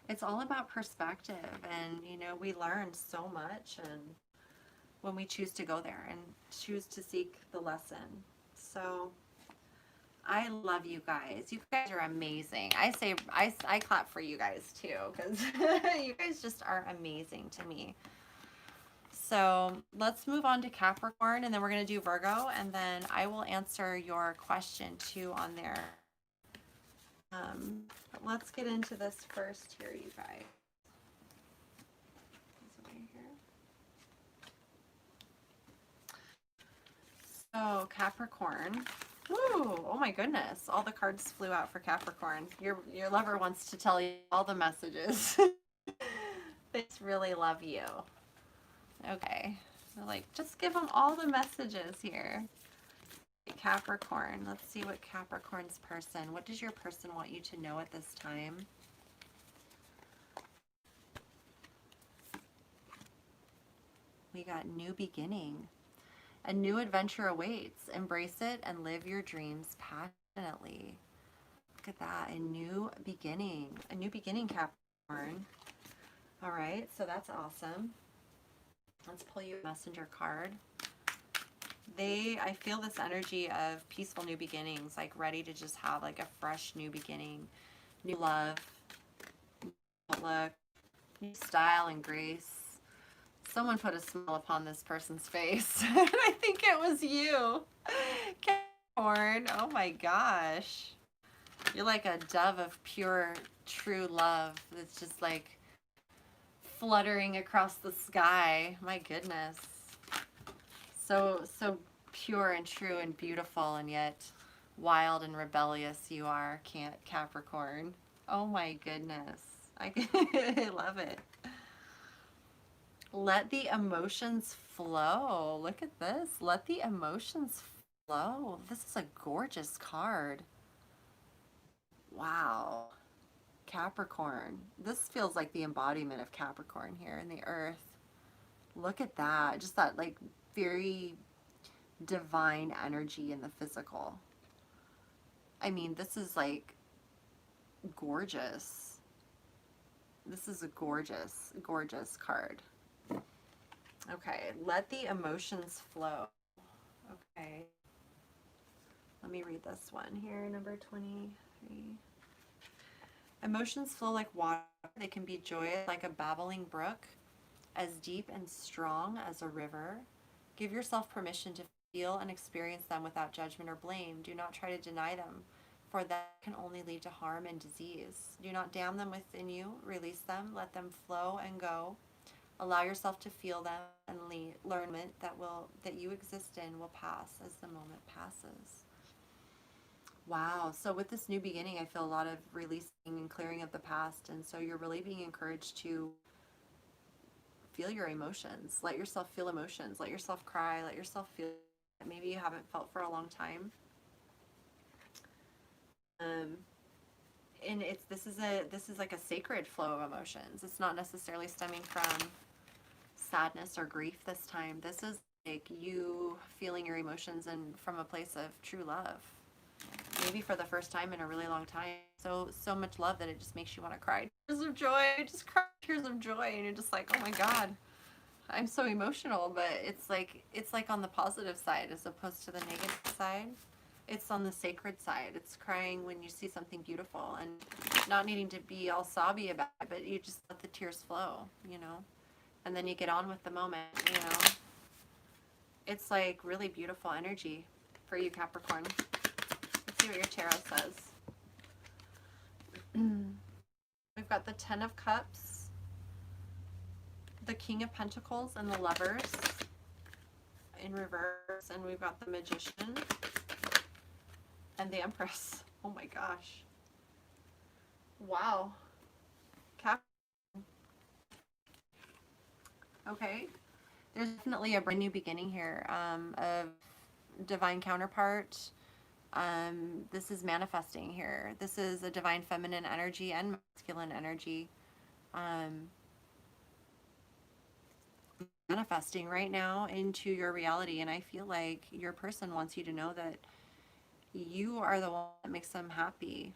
It's all about perspective. And, you know, we learn so much and when we choose to go there and choose to seek the lesson. So, I love you guys. You guys are amazing. I clap for you guys too because you guys just are amazing to me. So let's move on to Capricorn and then we're going to do Virgo and then I will answer your question too on there. But let's get into this first here, you guys. So Capricorn. Woo, oh my goodness. All the cards flew out for Capricorn. Your lover wants to tell you all the messages. They just really love you. Okay. So like, just give them all the messages here. Capricorn. Let's see what Capricorn's person. What does your person want you to know at this time? We got new beginning. A new adventure awaits. Embrace it and live your dreams passionately. Look at that. A new beginning. A new beginning, Capricorn. All right. So that's awesome. Let's pull you a messenger card. I feel this energy of peaceful new beginnings, like ready to just have like a fresh new beginning, new love, new outlook, new style and grace. Someone put a smile upon this person's face. I think it was you, Capricorn. Oh my gosh. You're like a dove of pure, true love that's just like fluttering across the sky. My goodness. So pure and true and beautiful, and yet wild and rebellious you are, Capricorn. Oh my goodness. I love it. Let the emotions flow. Look at this. Let the emotions flow. This is a gorgeous card. Wow. Capricorn. This feels like the embodiment of Capricorn here in the earth. Look at that. Just that like very divine energy in the physical. I mean, this is like gorgeous. This is a gorgeous, gorgeous card. Okay, let the emotions flow. Okay. Let me read this one here, number 23. Emotions flow like water. They can be joyous like a babbling brook, as deep and strong as a river. Give yourself permission to feel and experience them without judgment or blame. Do not try to deny them, for that can only lead to harm and disease. Do not dam them within you. Release them. Let them flow and go. Allow yourself to feel them and learn that you exist in will pass as the moment passes. Wow. So with this new beginning, I feel a lot of releasing and clearing of the past. And so you're really being encouraged to feel your emotions. Let yourself feel emotions. Let yourself cry. Let yourself feel that maybe you haven't felt for a long time. And this is like a sacred flow of emotions. It's not necessarily stemming from sadness or grief this time. This is like you feeling your emotions and from a place of true love. Maybe for the first time in a really long time. So much love that it just makes you want to cry tears of joy. Just cry tears of joy, and you're just like, oh my God, I'm so emotional. But it's like on the positive side as opposed to the negative side. It's on the sacred side. It's crying when you see something beautiful and not needing to be all sobby about it, but you just let the tears flow, you know. and then you get on with the moment, you know. It's like really beautiful energy for you, Capricorn. Let's see what your tarot says. We've got the Ten of Cups, the King of Pentacles, and the Lovers in reverse, and we've got the Magician and the Empress. Oh my gosh. Wow. Okay. There's definitely a brand new beginning here of divine counterpart. This is manifesting here. This is a divine feminine energy and masculine energy. Manifesting right now into your reality, and I feel like your person wants you to know that you are the one that makes them happy.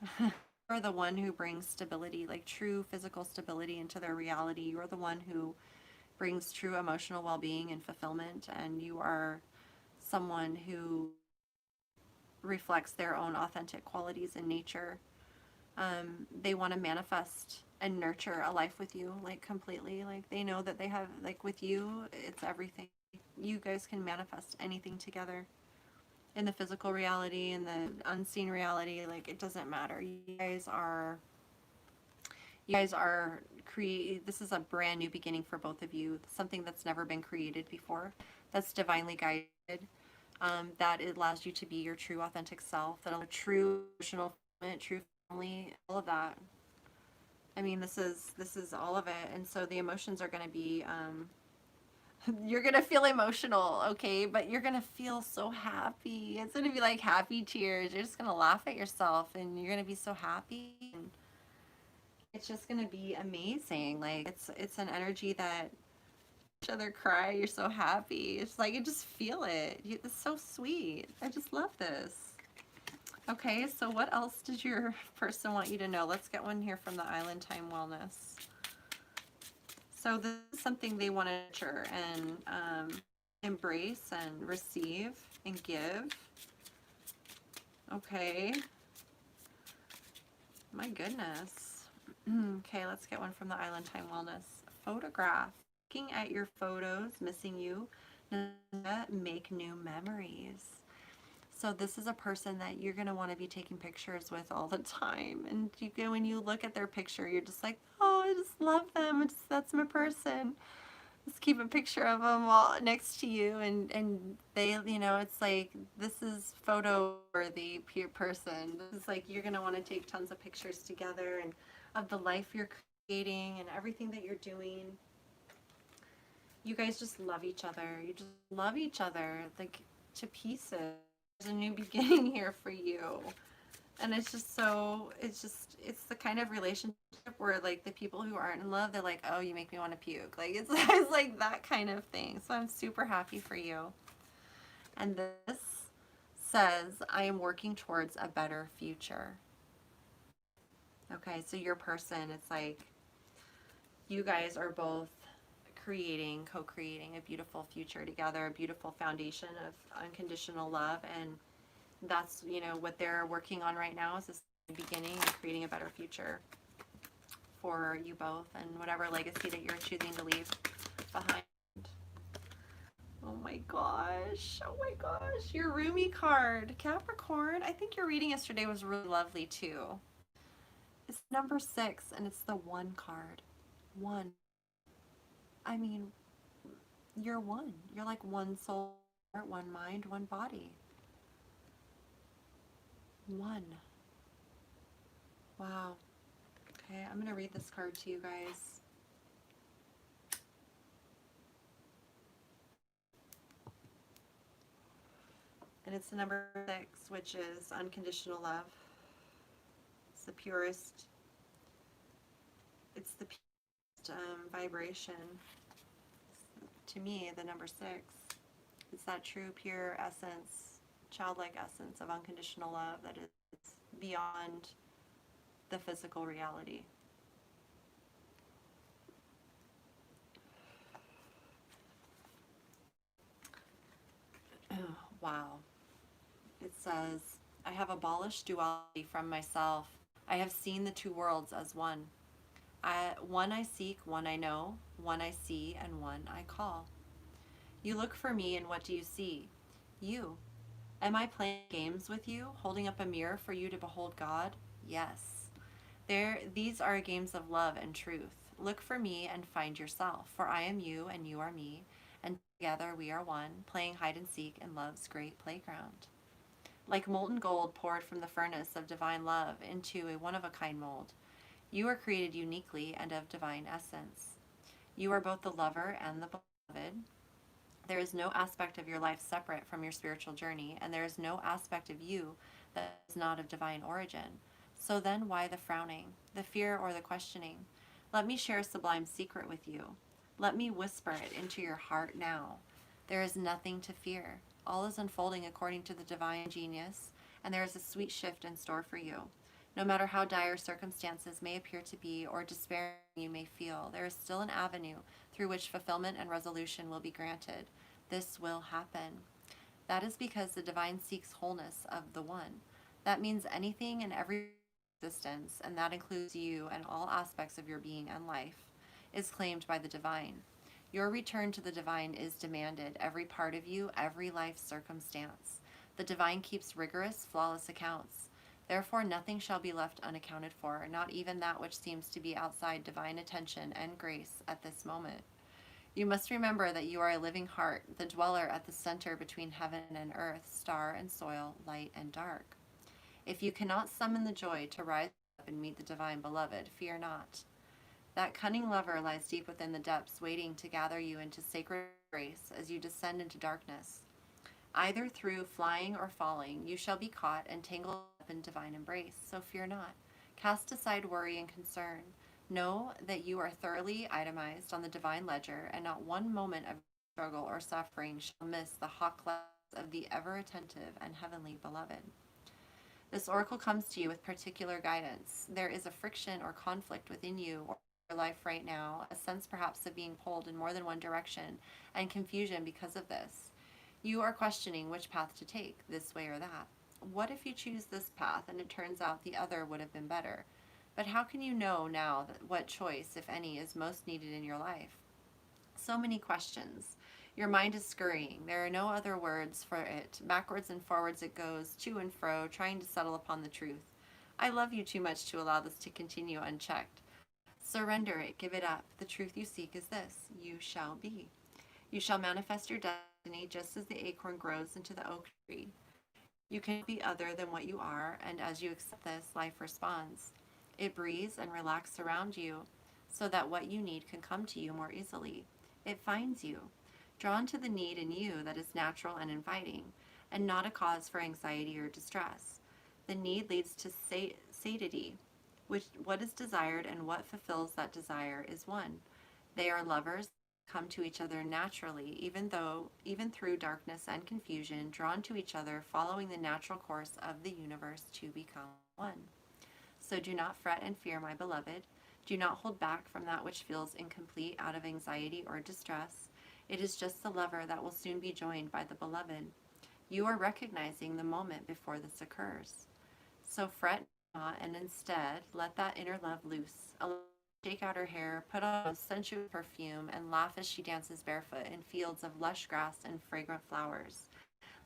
You're the one who brings stability, like true physical stability into their reality. You're the one who brings true emotional well-being and fulfillment, and you are someone who reflects their own authentic qualities in nature. They want to manifest and nurture a life with you, like completely. Like they know that they have, like with you, it's everything. You guys can manifest anything together in the physical reality, in the unseen reality. Like it doesn't matter. You guys are this is a brand new beginning for both of you, something that's never been created before, that's divinely guided, that it allows you to be your true authentic self, that a true emotional, true family, all of that. I mean, this is all of it. And so the emotions are going to be you're going to feel emotional, okay, but you're going to feel so happy. It's going to be like happy tears. You're just going to laugh at yourself, and you're going to be so happy, and it's just going to be amazing. Like it's an energy that each other cry. You're so happy. It's like you just feel it. It's so sweet. I just love this. Okay, so what else did your person want you to know? Let's get one here from the Island Time Wellness. So this is something they want to nurture and embrace and receive and give. Okay. My goodness. Okay, let's get one from the Island Time Wellness. Photograph. Looking at your photos, missing you, make new memories. So this is a person that you're going to want to be taking pictures with all the time. And when you look at their picture, you're just like, oh, I just love them. That's my person. Just keep a picture of them all next to you. And they, you know, it's like, this is photo worthy person. This is like, you're going to want to take tons of pictures together and of the life you're creating and everything that you're doing. You guys just love each other. You just love each other, like, to pieces. There's a new beginning here for you. And it's just so, it's the kind of relationship where, like, the people who aren't in love, they're like, oh, you make me want to puke. Like, it's like that kind of thing. So I'm super happy for you. And this says, I am working towards a better future. Okay, so your person, it's like, you guys are both co-creating a beautiful future together, a beautiful foundation of unconditional love, and that's, you know, what they're working on right now is this beginning and creating a better future for you both and whatever legacy that you're choosing to leave behind. Oh my gosh, your Rumi card, Capricorn. I think your reading yesterday was really lovely too. It's number 6 and it's the 1 card. 1. I mean, you're one. You're like one soul, one mind, one body. 1. Wow. Okay, I'm going to read this card to you guys. And it's the number 6, which is unconditional love. It's the purest. It's the purest vibration. To me, the number 6. It's that true, pure essence, childlike essence of unconditional love that is beyond the physical reality. Wow. It says, I have abolished duality from myself. I have seen the two worlds as one. One I seek, one I know, one I see, and one I call. You look for me, and what do you see? You. Am I playing games with you, holding up a mirror for you to behold God? Yes. These are games of love and truth. Look for me and find yourself, for I am you and you are me, and together we are one, playing hide and seek in love's great playground. Like molten gold poured from the furnace of divine love into a one of a kind mold, you are created uniquely and of divine essence. You are both the lover and the beloved. There is no aspect of your life separate from your spiritual journey, and there is no aspect of you that is not of divine origin. So then, why the frowning, the fear, or the questioning? Let me share a sublime secret with you. Let me whisper it into your heart now. There is nothing to fear. All is unfolding according to the divine genius, and there is a sweet shift in store for you. No matter how dire circumstances may appear to be or despair you may feel, there is still an avenue through which fulfillment and resolution will be granted. This will happen. That is because the divine seeks wholeness of the one. That means anything and every existence, and that includes you and all aspects of your being and life, is claimed by the divine. Your return to the divine is demanded, every part of you, every life circumstance. The divine keeps rigorous, flawless accounts. Therefore, nothing shall be left unaccounted for, not even that which seems to be outside divine attention and grace at this moment. You must remember that you are a living heart, the dweller at the center between heaven and earth, star and soil, light and dark. If you cannot summon the joy to rise up and meet the divine beloved, fear not. That cunning lover lies deep within the depths, waiting to gather you into sacred grace as you descend into darkness. Either through flying or falling, you shall be caught and tangled up in divine embrace, so fear not. Cast aside worry and concern. Know that you are thoroughly itemized on the divine ledger, and not one moment of struggle or suffering shall miss the hawk glance of the ever-attentive and heavenly beloved. This oracle comes to you with particular guidance. There is a friction or conflict within you or your life right now, a sense perhaps of being pulled in more than one direction, and confusion because of this. You are questioning which path to take, this way or that. What if you choose this path and it turns out the other would have been better? But how can you know now that what choice, if any, is most needed in your life? So many questions. Your mind is scurrying. There are no other words for it. Backwards and forwards it goes, to and fro, trying to settle upon the truth. I love you too much to allow this to continue unchecked. Surrender it, give it up. The truth you seek is this: you shall be. You shall manifest your destiny just as the acorn grows into the oak tree. You can be other than what you are, and as you accept this, life responds. It breathes and relaxes around you so that what you need can come to you more easily. It finds you, drawn to the need in you that is natural and inviting, and not a cause for anxiety or distress. The need leads to satiety, which what is desired and what fulfills that desire is one. They are lovers, come to each other naturally, even through darkness and confusion, drawn to each other, following the natural course of the universe to become one. So do not fret and fear, my beloved. Do not hold back from that which feels incomplete out of anxiety or distress. It is just the lover that will soon be joined by the beloved. You are recognizing the moment before this occurs. So fret not, and instead let that inner love loose. Shake out her hair, put on a sensuous perfume, and laugh as she dances barefoot in fields of lush grass and fragrant flowers.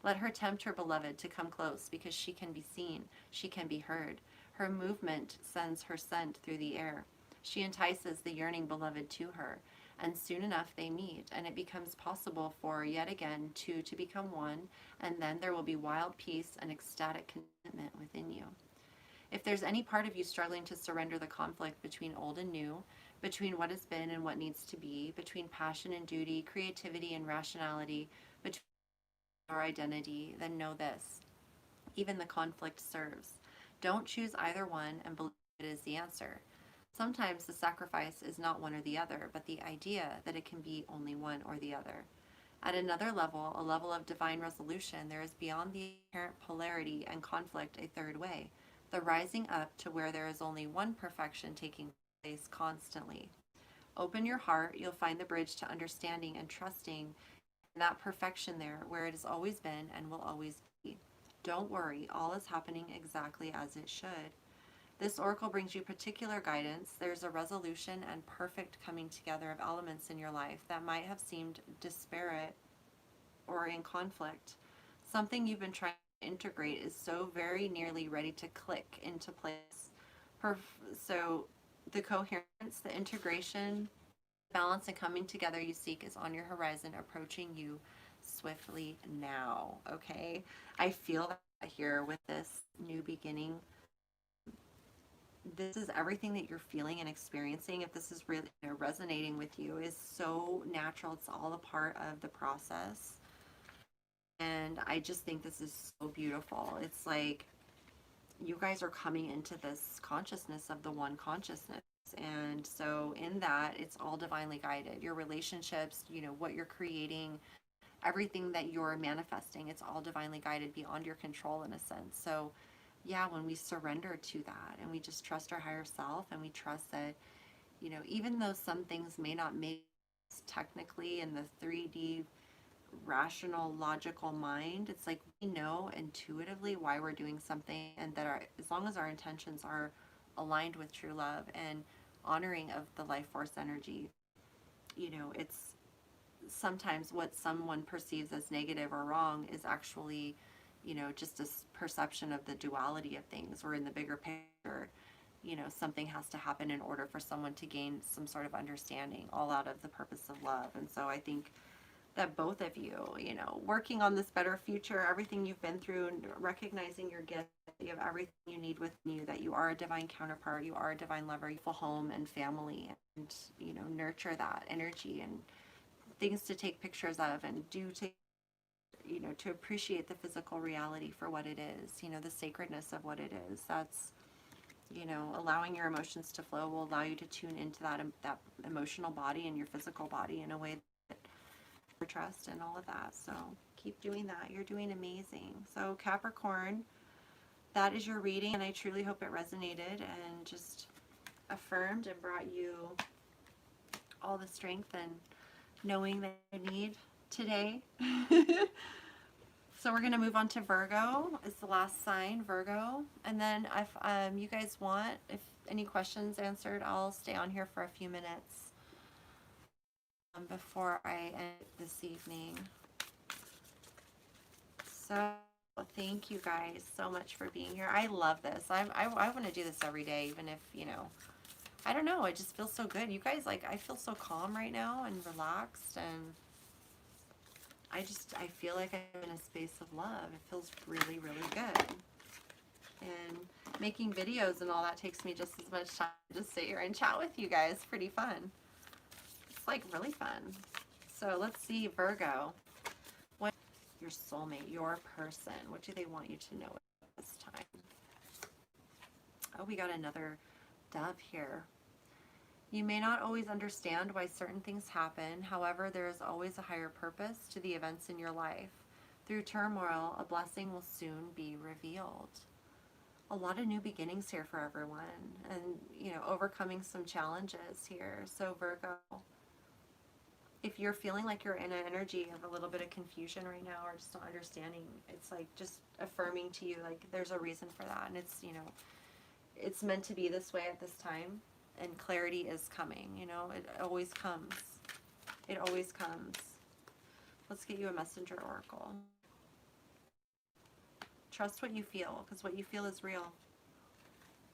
Let her tempt her beloved to come close, because she can be seen, she can be heard. Her movement sends her scent through the air. She entices the yearning beloved to her, and soon enough they meet, and it becomes possible for, yet again, two to become one, and then there will be wild peace and ecstatic contentment within you. If there's any part of you struggling to surrender the conflict between old and new, between what has been and what needs to be, between passion and duty, creativity and rationality, between your identity, then know this: even the conflict serves. Don't choose either one and believe it is the answer. Sometimes the sacrifice is not one or the other, but the idea that it can be only one or the other. At another level, a level of divine resolution, there is beyond the inherent polarity and conflict a third way, the rising up to where there is only one perfection taking place constantly. Open your heart, you'll find the bridge to understanding and trusting that perfection there, where it has always been and will always be. Don't worry, all is happening exactly as it should. This oracle brings you particular guidance. There's a resolution and perfect coming together of elements in your life that might have seemed disparate or in conflict. Something you've been trying to integrate is so very nearly ready to click into place. So the coherence, the integration, balance, and coming together you seek is on your horizon, approaching you swiftly now. Okay, I feel that here with this new beginning. This is everything that you're feeling and experiencing. If this is really, resonating with you, is so natural. It's all a part of the process. And I just think this is so beautiful. It's like you guys are coming into this consciousness of the one consciousness. And so in that, it's all divinely guided. Your relationships, what you're creating, everything that you're manifesting, it's all divinely guided beyond your control in a sense. So yeah, when we surrender to that and we just trust our higher self, and we trust that, even though some things may not make sense technically in the 3D rational logical mind, it's like we know intuitively why we're doing something, and that as long as our intentions are aligned with true love and honoring of the life force energy, it's sometimes what someone perceives as negative or wrong is actually, just a perception of the duality of things, or in the bigger picture, something has to happen in order for someone to gain some sort of understanding, all out of the purpose of love. And so I think that both of you, working on this better future, everything you've been through, and recognizing your gift, you have everything you need within you, that you are a divine counterpart, you are a divine lover, you have a home and family, and, nurture that energy and things to take pictures of, and do take, to appreciate the physical reality for what it is, the sacredness of what it is. That's, allowing your emotions to flow will allow you to tune into that emotional body and your physical body in a way that trust and all of that. So keep doing that. You're doing amazing. So Capricorn, that is your reading, and I truly hope it resonated and just affirmed and brought you all the strength and knowing that you need today. So we're going to move on to Virgo. It's the last sign, Virgo. And then if you guys want, if any questions answered, I'll stay on here for a few minutes before I end this evening. So thank you guys so much for being here. I love this. I want to do this every day, even if, I don't know, it just feels so good. You guys, I feel so calm right now and relaxed, and I feel like I'm in a space of love. It feels really, really good. And making videos and all that takes me just as much time to just sit here and chat with you guys. Pretty fun. It's really fun. So let's see, Virgo. What your soulmate, your person, what do they want you to know at this time? Oh, we got another dove here. You may not always understand why certain things happen. However, there is always a higher purpose to the events in your life. Through turmoil, a blessing will soon be revealed. A lot of new beginnings here for everyone, and, overcoming some challenges here. So Virgo, if you're feeling like you're in an energy of a little bit of confusion right now, or just not understanding, it's just affirming to you, there's a reason for that. And it's, it's meant to be this way at this time. And clarity is coming, it always comes. It always comes. Let's get you a messenger oracle. Trust what you feel, because what you feel is real.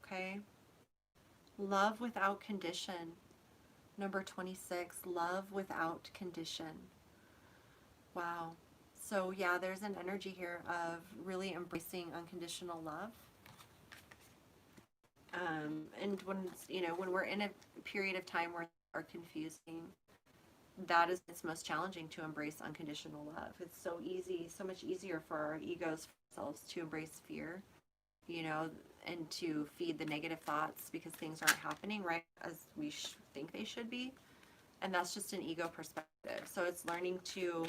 Okay? Love without condition. Number 26, love without condition. Wow. So yeah, there's an energy here of really embracing unconditional love. And when we're in a period of time where are confusing, that is it's most challenging to embrace unconditional love. It's so easy, so much easier for our egos, for ourselves, to embrace fear, and to feed the negative thoughts because things aren't happening right as we think they should be. And that's just an ego perspective. So it's learning to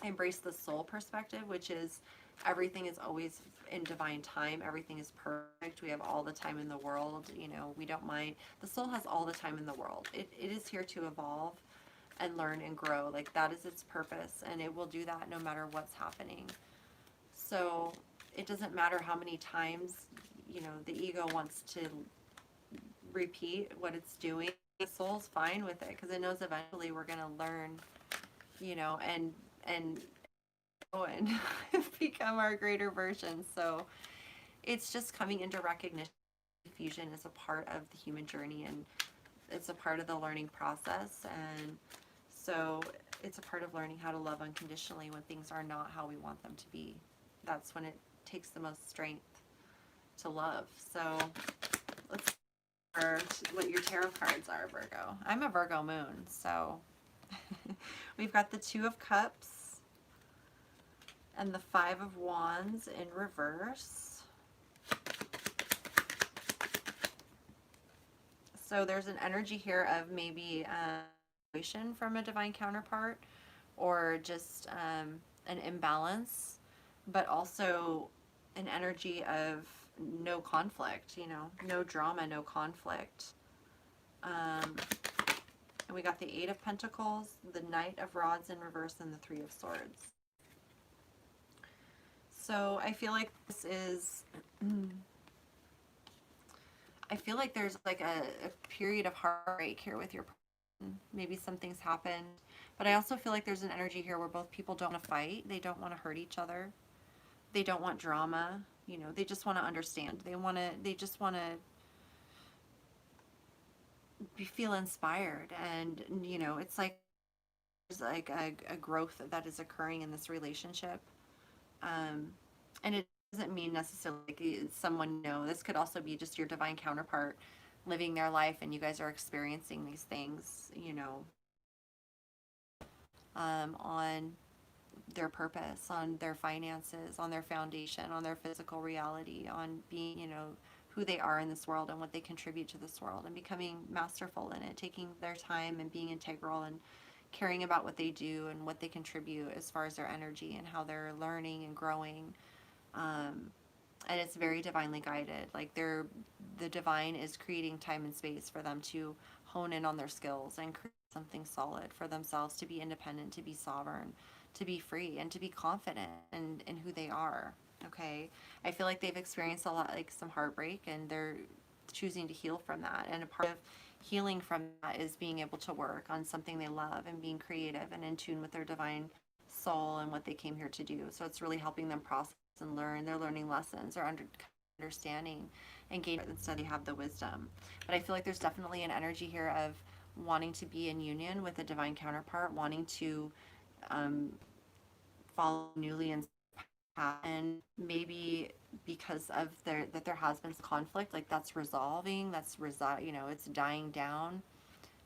embrace the soul perspective, which is everything is always in divine time. Everything is perfect. We have all the time in the world. We don't mind. The soul has all the time in the world. It is here to evolve and learn and grow. That is its purpose, and it will do that no matter what's happening. So it doesn't matter how many times you know, the ego wants to repeat what it's doing. The soul's fine with it because it knows eventually we're going to learn, you know, and and become our greater version. So it's just coming into recognition. Fusion is a part of the human journey, and it's a part of the learning process. And so it's a part of learning how to love unconditionally when things are not how we want them to be. That's when it takes the most strength to love. So let's see what your tarot cards are, Virgo. I'm a Virgo moon, so we've got the Two of Cups and the Five of Wands in reverse. So there's an energy here of maybe from a divine counterpart, or just an imbalance, but also an energy of no conflict, you know, no drama, no conflict. And we got the Eight of Pentacles, the Knight of Rods in reverse, and the Three of Swords. So I feel like this is, I feel like there's like a period of heartbreak here with your person. Maybe something's happened, but I also feel like there's an energy here where both people don't want to fight. They don't want to hurt each other. They don't want drama. You know, they just want to understand. They just want to feel inspired. And, you know, it's like, there's like a growth that is occurring in this relationship. And it doesn't mean necessarily like someone, no, this could also be just your divine counterpart living their life, and you guys are experiencing these things, you know, on their purpose, on their finances, on their foundation, on their physical reality, on being, you know, who they are in this world and what they contribute to this world, and becoming masterful in it, taking their time and being integral and caring about what they do and what they contribute as far as their energy and how they're learning and growing. And it's very divinely guided. Like the divine is creating time and space for them to hone in on their skills and create something solid for themselves, to be independent, to be sovereign, to be free, and to be confident in who they are. Okay. I feel like they've experienced a lot, like some heartbreak, and they're choosing to heal from that. And a part of healing from that is being able to work on something they love and being creative and in tune with their divine soul and what they came here to do. So it's really helping them process and learn. They're learning lessons or understanding and gain instead they have the wisdom. But I feel like there's definitely an energy here of wanting to be in union with a divine counterpart, wanting to follow newly in path, and maybe because of their has been conflict, like that's resolving, you know, it's dying down,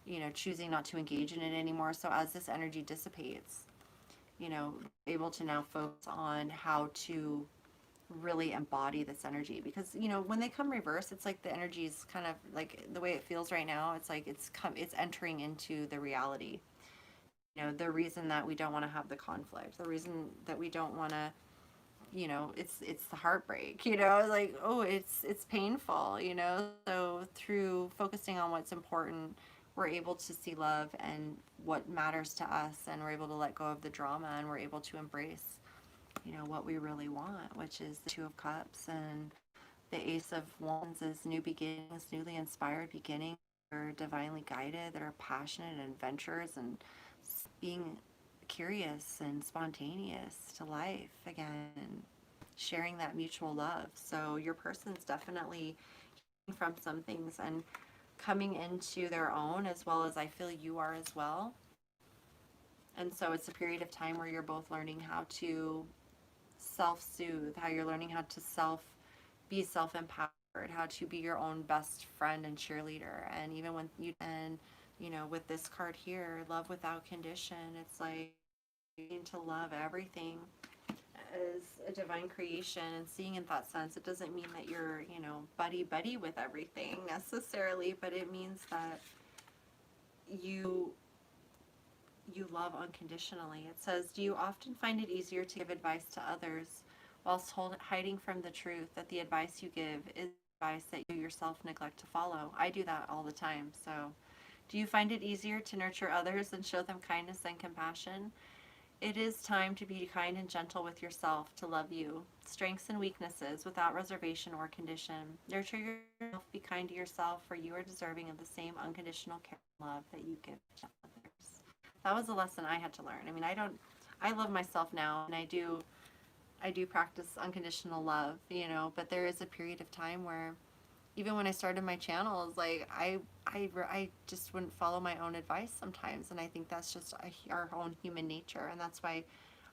you know, choosing not to engage in it anymore. So as this energy dissipates, you know, able to now focus on how to really embody this energy. Because, you know, when they come reverse, it's like the energy is kind of like the way it feels right now. It's like it's entering into the reality. You know, the reason that we don't want to have the conflict, the reason that we don't want to, you know, it's the heartbreak, you know, like, oh, it's painful, you know. So through focusing on what's important, we're able to see love and what matters to us, and we're able to let go of the drama, and we're able to embrace, you know, what we really want, which is the Two of Cups, and the Ace of Wands is new beginnings, newly inspired beginnings. They're divinely guided, that are passionate and adventurous and being curious and spontaneous to life again, and sharing that mutual love. So your person's definitely healing from some things and coming into their own, as well as I feel you are as well. And so it's a period of time where you're both learning how to self-soothe, how you're learning how to be self-empowered, how to be your own best friend and cheerleader. And even when you know, with this card here, love without condition, it's like needing to love everything as a divine creation, and seeing in that sense, it doesn't mean that you're, you know, buddy with everything necessarily, but it means that you love unconditionally. It says, do you often find it easier to give advice to others whilst hiding from the truth that the advice you give is advice that you yourself neglect to follow? I do that all the time. So do you find it easier to nurture others and show them kindness and compassion? It is time to be kind and gentle with yourself, to love you, strengths and weaknesses without reservation or condition. Nurture yourself, be kind to yourself, for you are deserving of the same unconditional care and love that you give to others. That was a lesson I had to learn. I mean, I love myself now, and I do practice unconditional love, you know, but there is a period of time where even when I started my channels, like I just wouldn't follow my own advice sometimes, and I think that's just our own human nature, and that's why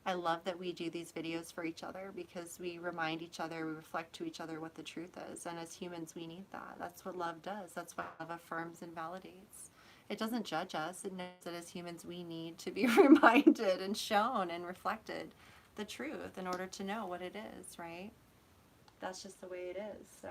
I love that we do these videos for each other, because we remind each other, we reflect to each other what the truth is, and as humans we need that. That's what love does. That's what love affirms and validates. It doesn't judge us. It knows that as humans we need to be reminded and shown and reflected the truth in order to know what it is, right? That's just the way it is. So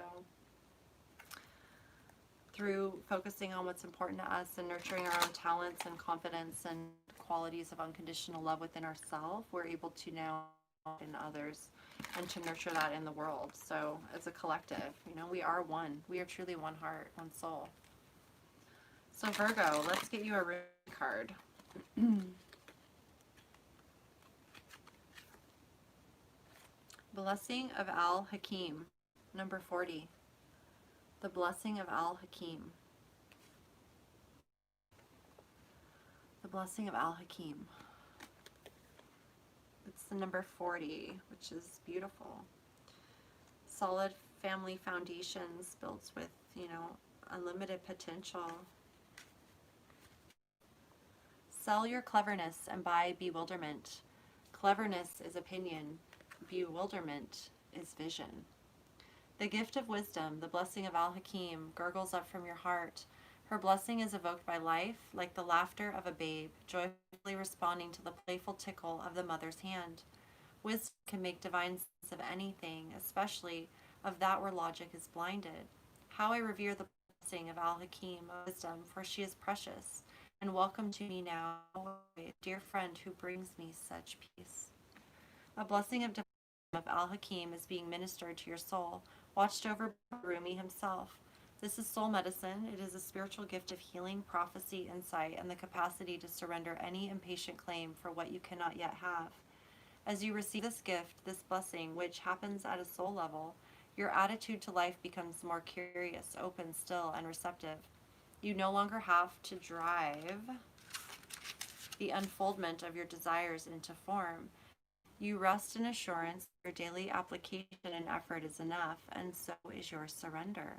through focusing on what's important to us and nurturing our own talents and confidence and qualities of unconditional love within ourselves, we're able to now in others and to nurture that in the world. So as a collective, you know, we are one. We are truly one heart, one soul. So Virgo, let's get you a reading card. Blessing of Al-Hakim, number 40. The Blessing of Al-Hakim. The Blessing of Al-Hakim. It's the number 40, which is beautiful. Solid family foundations built with, you know, unlimited potential. Sell your cleverness and buy bewilderment. Cleverness is opinion. Bewilderment is vision. The gift of wisdom, the blessing of Al-Hakim, gurgles up from your heart. Her blessing is evoked by life, like the laughter of a babe, joyfully responding to the playful tickle of the mother's hand. Wisdom can make divine sense of anything, especially of that where logic is blinded. How I revere the blessing of Al-Hakim, wisdom, for she is precious. And welcome to me now, a dear friend who brings me such peace. A blessing of Al-Hakim is being ministered to your soul, watched over by Rumi himself. This is soul medicine. It is a spiritual gift of healing, prophecy, insight, and the capacity to surrender any impatient claim for what you cannot yet have. As you receive this gift, this blessing, which happens at a soul level, your attitude to life becomes more curious, open, still, and receptive. You no longer have to drive the unfoldment of your desires into form. You rest in assurance your daily application and effort is enough, and so is your surrender.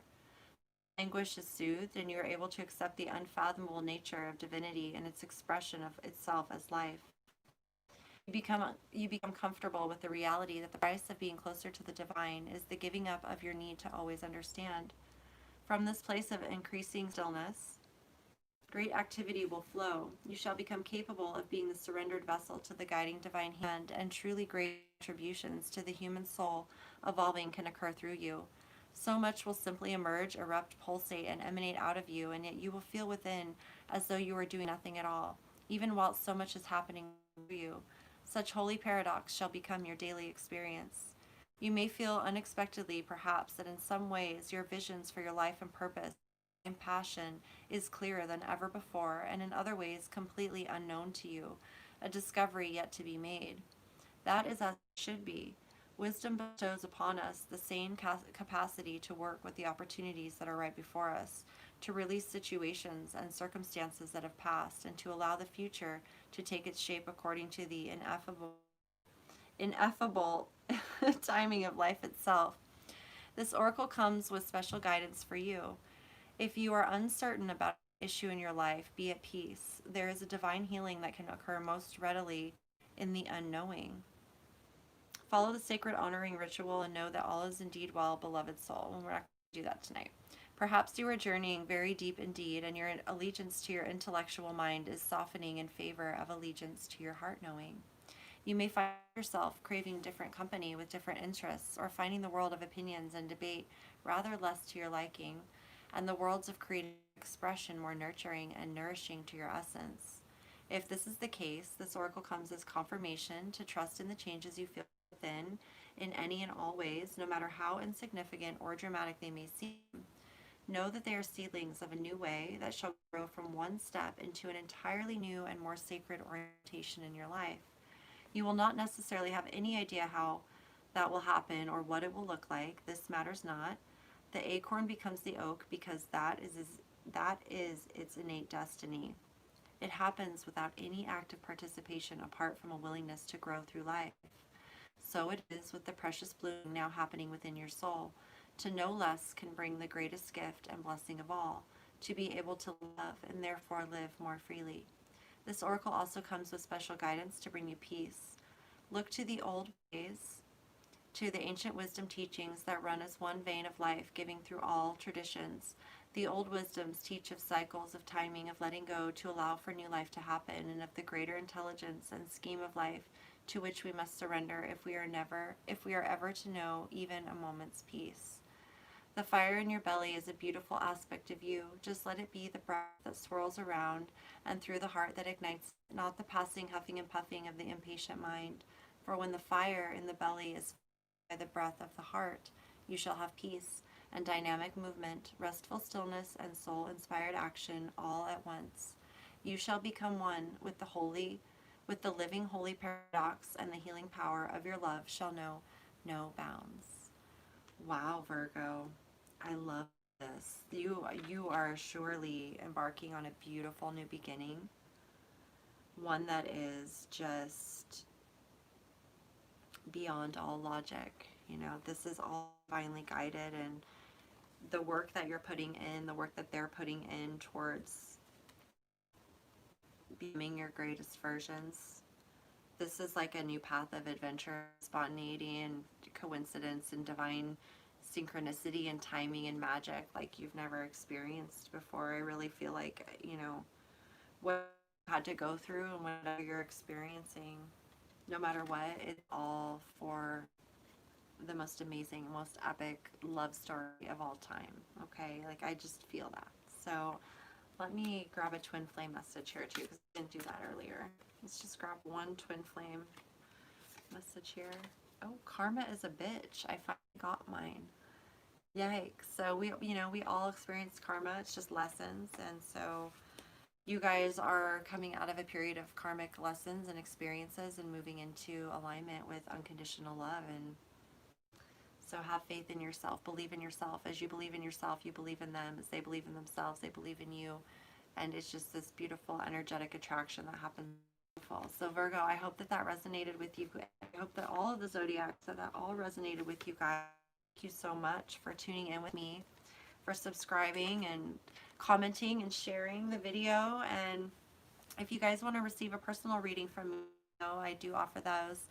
Anguish is soothed, and you are able to accept the unfathomable nature of divinity and its expression of itself as life. You become comfortable with the reality that the price of being closer to the divine is the giving up of your need to always understand. From this place of increasing stillness, great activity will flow. You shall become capable of being the surrendered vessel to the guiding divine hand, and truly great contributions to the human soul evolving can occur through you. So much will simply emerge, erupt, pulsate, and emanate out of you, and yet you will feel within as though you are doing nothing at all, even while so much is happening through you. Such holy paradox shall become your daily experience. You may feel unexpectedly, perhaps, that in some ways your visions for your life and purpose and passion is clearer than ever before, and in other ways completely unknown to you, a discovery yet to be made. That is as it should be. Wisdom bestows upon us the sane capacity to work with the opportunities that are right before us, to release situations and circumstances that have passed, and to allow the future to take its shape according to the ineffable timing of life itself. This oracle comes with special guidance for you. If you are uncertain about an issue in your life, be at peace. There is a divine healing that can occur most readily in the unknowing. Follow the sacred honoring ritual and know that all is indeed well, beloved soul. And we're not going to do that tonight. Perhaps you are journeying very deep indeed, and your allegiance to your intellectual mind is softening in favor of allegiance to your heart knowing. You may find yourself craving different company with different interests, or finding the world of opinions and debate rather less to your liking, and the worlds of creative expression more nurturing and nourishing to your essence. If this is the case, this oracle comes as confirmation to trust in the changes you feel within in any and all ways, no matter how insignificant or dramatic they may seem. Know that they are seedlings of a new way that shall grow from one step into an entirely new and more sacred orientation in your life. You will not necessarily have any idea how that will happen or what it will look like. This matters not. The acorn becomes the oak because that is its innate destiny. It happens without any active participation apart from a willingness to grow through life. So it is with the precious bloom now happening within your soul. To know less can bring the greatest gift and blessing of all, to be able to love and therefore live more freely. This oracle also comes with special guidance to bring you peace. Look to the old ways, to the ancient wisdom teachings that run as one vein of life, giving through all traditions. The old wisdoms teach of cycles, of timing, of letting go to allow for new life to happen, and of the greater intelligence and scheme of life to which we must surrender if we are ever to know even a moment's peace. The fire in your belly is a beautiful aspect of you. Just let it be the breath that swirls around and through the heart that ignites, not the passing huffing and puffing of the impatient mind. For when the fire in the belly is by the breath of the heart, you shall have peace and dynamic movement, restful stillness, and soul-inspired action all at once. You shall become one with the living holy paradox, and the healing power of your love shall know no bounds. Wow, Virgo, I love this. You are surely embarking on a beautiful new beginning, one that is just beyond all logic. You know, this is all divinely guided, and the work that you're putting in, the work that they're putting in towards becoming your greatest versions. This is like a new path of adventure, spontaneity, and coincidence, and divine synchronicity, and timing, and magic like you've never experienced before. I really feel like, you know, what you had to go through and whatever you're experiencing, no matter what, it's all for the most amazing, most epic love story of all time. Okay, like I just feel that. So let me grab a twin flame message here too, because I didn't do that earlier. Let's just grab one twin flame message here. Oh, karma is a bitch. I finally got mine. Yikes. So we all experience karma. It's just lessons. And so you guys are coming out of a period of karmic lessons and experiences and moving into alignment with unconditional love. And so have faith in yourself. Believe in yourself. As you believe in yourself, you believe in them. As they believe in themselves, they believe in you. And it's just this beautiful energetic attraction that happens. So Virgo, I hope that resonated with you. I hope that all of the zodiacs, that all resonated with you guys. Thank you so much for tuning in with me, for subscribing and commenting and sharing the video. And if you guys want to receive a personal reading from me, I do offer those.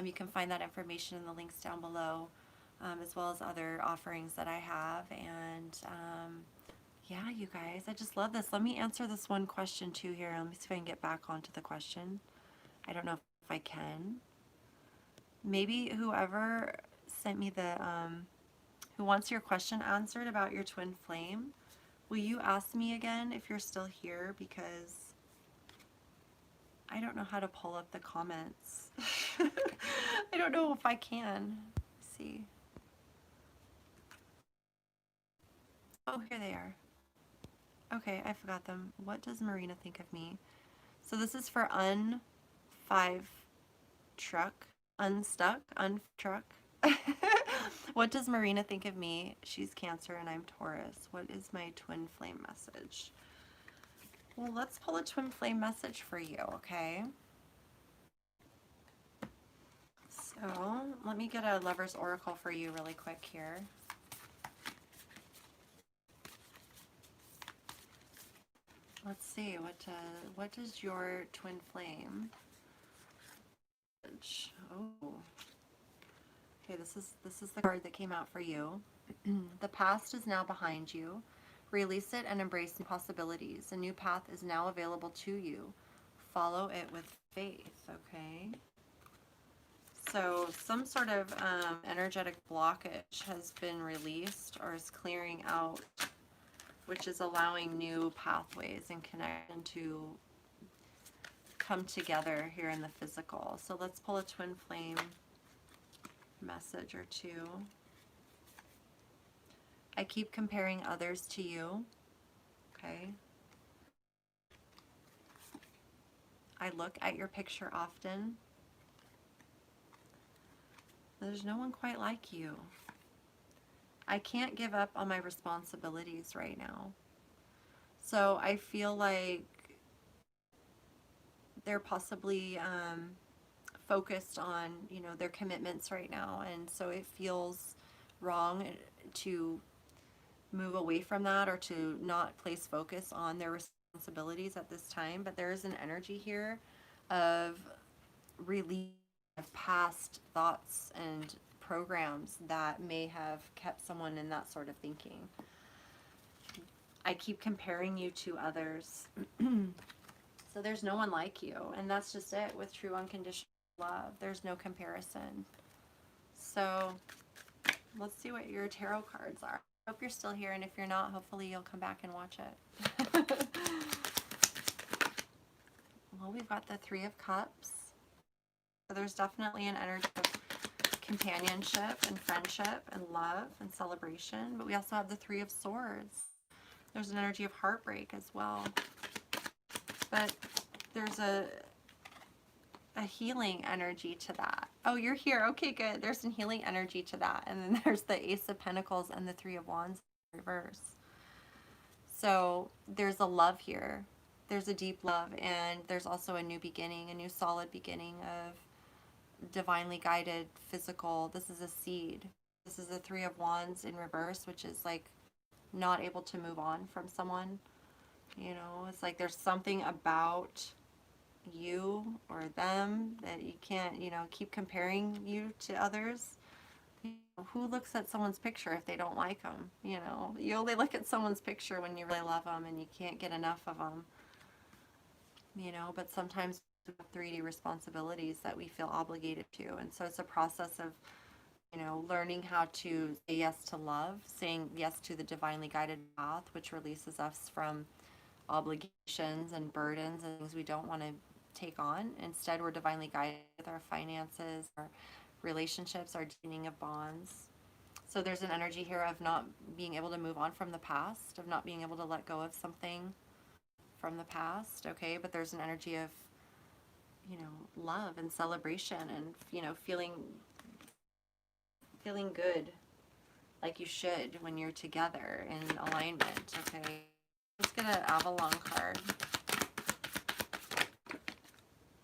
You can find that information in the links down below, as well as other offerings that I have. And yeah, you guys, I just love this. Let me answer this one question too here. Let me see if I can get back onto the question. I don't know if I can. Maybe whoever sent me the, who wants your question answered about your twin flame, will you ask me again if you're still here? Because I don't know how to pull up the comments. I don't know if I can. Let's see. Oh, here they are. Okay, I forgot them. What does Marina think of me? So this is for unstuck. What does Marina think of me? She's Cancer and I'm Taurus. What is my twin flame message? Well, let's pull a twin flame message for you, okay? So let me get a lover's oracle for you really quick here. Let's see, what does your twin flame? Oh, okay. This is the card that came out for you. The past is now behind you. Release it and embrace new possibilities. A new path is now available to you. Follow it with faith. Okay. So some sort of energetic blockage has been released or is clearing out, which is allowing new pathways and connection to come together here in the physical. So let's pull a twin flame message or two. I keep comparing others to you. Okay. I look at your picture often. There's no one quite like you. I can't give up on my responsibilities right now. So I feel like they're possibly focused on, you know, their commitments right now. And so it feels wrong to move away from that or to not place focus on their responsibilities at this time. But there is an energy here of release of past thoughts and programs that may have kept someone in that sort of thinking. I keep comparing you to others. So there's no one like you, and that's just it with true unconditional love. There's no comparison. So let's see what your tarot cards are. I hope you're still here, and if you're not, hopefully you'll come back and watch it. Well, we've got the Three of Cups. So there's definitely an energy of companionship and friendship and love and celebration, but we also have the Three of Swords. There's an energy of heartbreak as well. But there's a healing energy to that. Oh, you're here. Okay, good. There's some healing energy to that. And then there's the Ace of Pentacles and the Three of Wands in reverse. So there's a love here. There's a deep love, and there's also a new beginning, a new solid beginning of divinely guided physical. This is a seed. This is the Three of Wands in reverse, which is like not able to move on from someone. You know, it's like there's something about you or them that you can't, you know, keep comparing you to others. You know, who looks at someone's picture if they don't like them? You know, you only look at someone's picture when you really love them and you can't get enough of them. You know, but sometimes we have 3D responsibilities that we feel obligated to. And so it's a process of, you know, learning how to say yes to love, saying yes to the divinely guided path, which releases us from obligations and burdens and things we don't want to take on. Instead, we're divinely guided with our finances, our relationships, our deepening of bonds. So there's an energy here of not being able to move on from the past, of not being able to let go of something from the past, okay? But there's an energy of, you know, love and celebration and, you know, feeling good, like you should when you're together in alignment, okay? Let's get an Avalon card.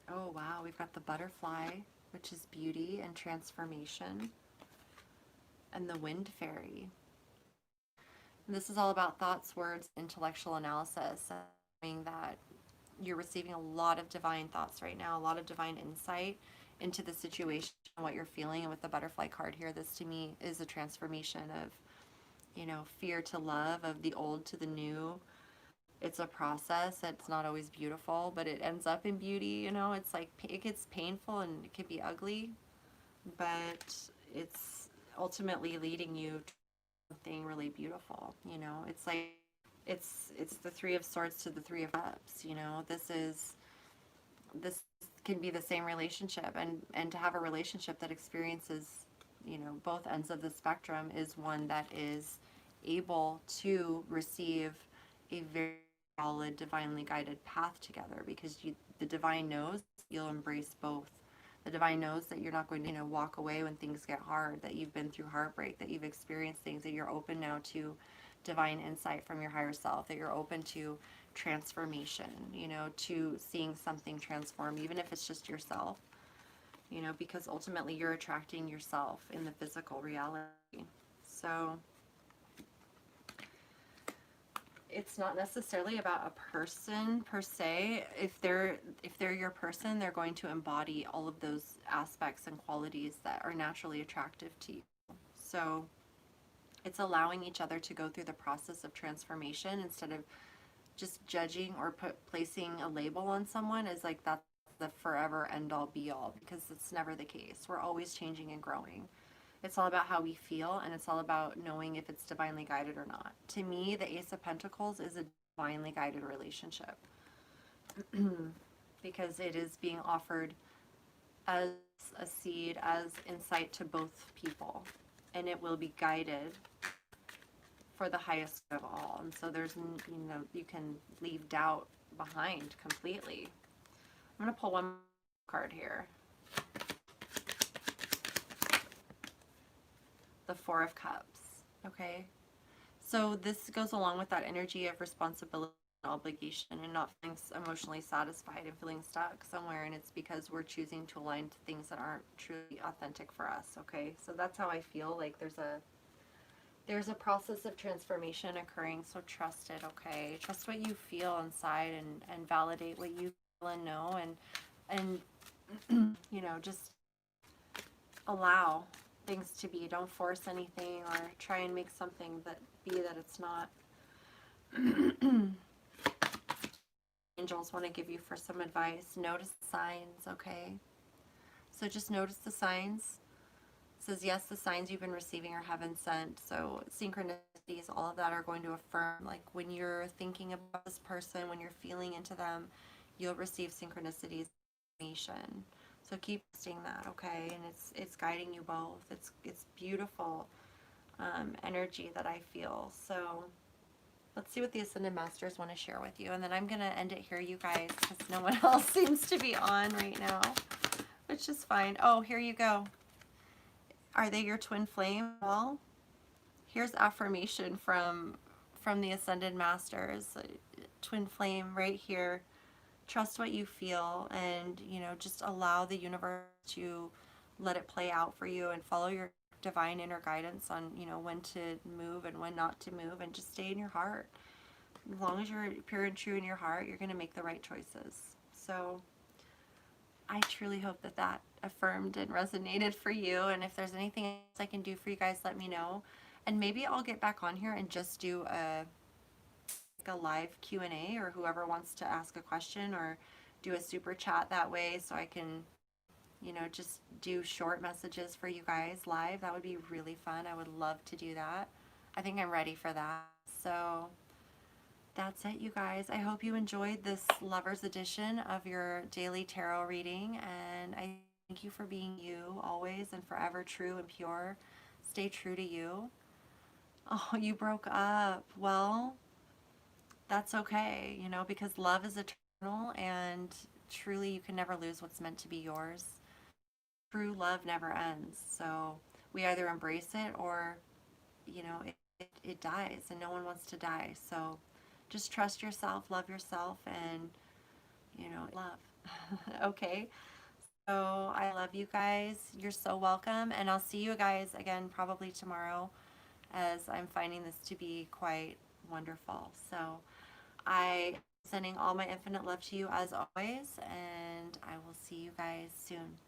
Oh, wow, we've got the butterfly, which is beauty and transformation, and the wind fairy. And this is all about thoughts, words, intellectual analysis, knowing that you're receiving a lot of divine thoughts right now, a lot of divine insight into the situation and what you're feeling. And with the butterfly card here, this to me is a transformation of, you know, fear to love, of the old to the new. It's a process. It's not always beautiful, but it ends up in beauty. You know, it's like it gets painful and it can be ugly, but it's ultimately leading you to something really beautiful. You know, it's like it's the Three of Swords to the Three of Cups. You know, this can be the same relationship, and to have a relationship that experiences, you know, both ends of the spectrum is one that is able to receive a very solid divinely guided path together, because the divine knows you'll embrace both. The divine knows that you're not going to, you know, walk away when things get hard, that you've been through heartbreak, that you've experienced things, that you're open now to divine insight from your higher self, that you're open to transformation, you know, to seeing something transform, even if it's just yourself, you know, because ultimately you're attracting yourself in the physical reality. So it's not necessarily about a person per se. If they're your person, they're going to embody all of those aspects and qualities that are naturally attractive to you. So it's allowing each other to go through the process of transformation instead of just judging or placing a label on someone as like that's the forever end all be all, because it's never the case. We're always changing and growing. It's all about how we feel, and it's all about knowing if it's divinely guided or not. To me, the Ace of Pentacles is a divinely guided relationship because it is being offered as a seed, as insight to both people, and it will be guided for the highest of all. And so there's, you know, you can leave doubt behind completely. I'm going to pull one card here. the Four of Cups, okay? So this goes along with that energy of responsibility and obligation and not feeling emotionally satisfied and feeling stuck somewhere, and it's because we're choosing to align to things that aren't truly authentic for us, okay? So that's how I feel. Like there's a process of transformation occurring, so trust it, okay? Trust what you feel inside and validate what you feel and know, and you know, just allow things to be. Don't force anything or try and make something that it's not. Angels want to give you for some advice. Notice the signs, okay? So just notice the signs. It says, yes, the signs you've been receiving are heaven sent. So synchronicities, all of that are going to affirm. Like when you're thinking about this person, when you're feeling into them, you'll receive synchronicities, information. So keep seeing that, okay? And it's guiding you both. It's beautiful energy that I feel. So let's see what the Ascended Masters want to share with you. And then I'm going to end it here, you guys, because no one else seems to be on right now, which is fine. Oh, here you go. Are they your twin flame? Well, here's affirmation from the Ascended Masters. Twin flame right here. Trust what you feel and, you know, just allow the universe to let it play out for you and follow your divine inner guidance on, you know, when to move and when not to move, and just stay in your heart. As long as you're pure and true in your heart, you're going to make the right choices. So I truly hope that that affirmed and resonated for you. And if there's anything else I can do for you guys, let me know. And maybe I'll get back on here and just do a live Q&A, or whoever wants to ask a question, or do a super chat that way, so I can, you know, just do short messages for you guys live. That would be really fun. I would love to do that. I think I'm ready for that. So that's it, you guys. I hope you enjoyed this Lover's edition of your daily tarot reading, and I thank you for being you always and forever, true and pure. Stay true to you. Oh, you broke up. Well, that's okay, you know, because love is eternal, and truly you can never lose what's meant to be yours. True love never ends. So we either embrace it or, you know, it dies, and no one wants to die. So just trust yourself, love yourself, and, you know, love. Okay. So I love you guys. You're so welcome. And I'll see you guys again probably tomorrow, as I'm finding this to be quite wonderful. So I am sending all my infinite love to you as always, and I will see you guys soon.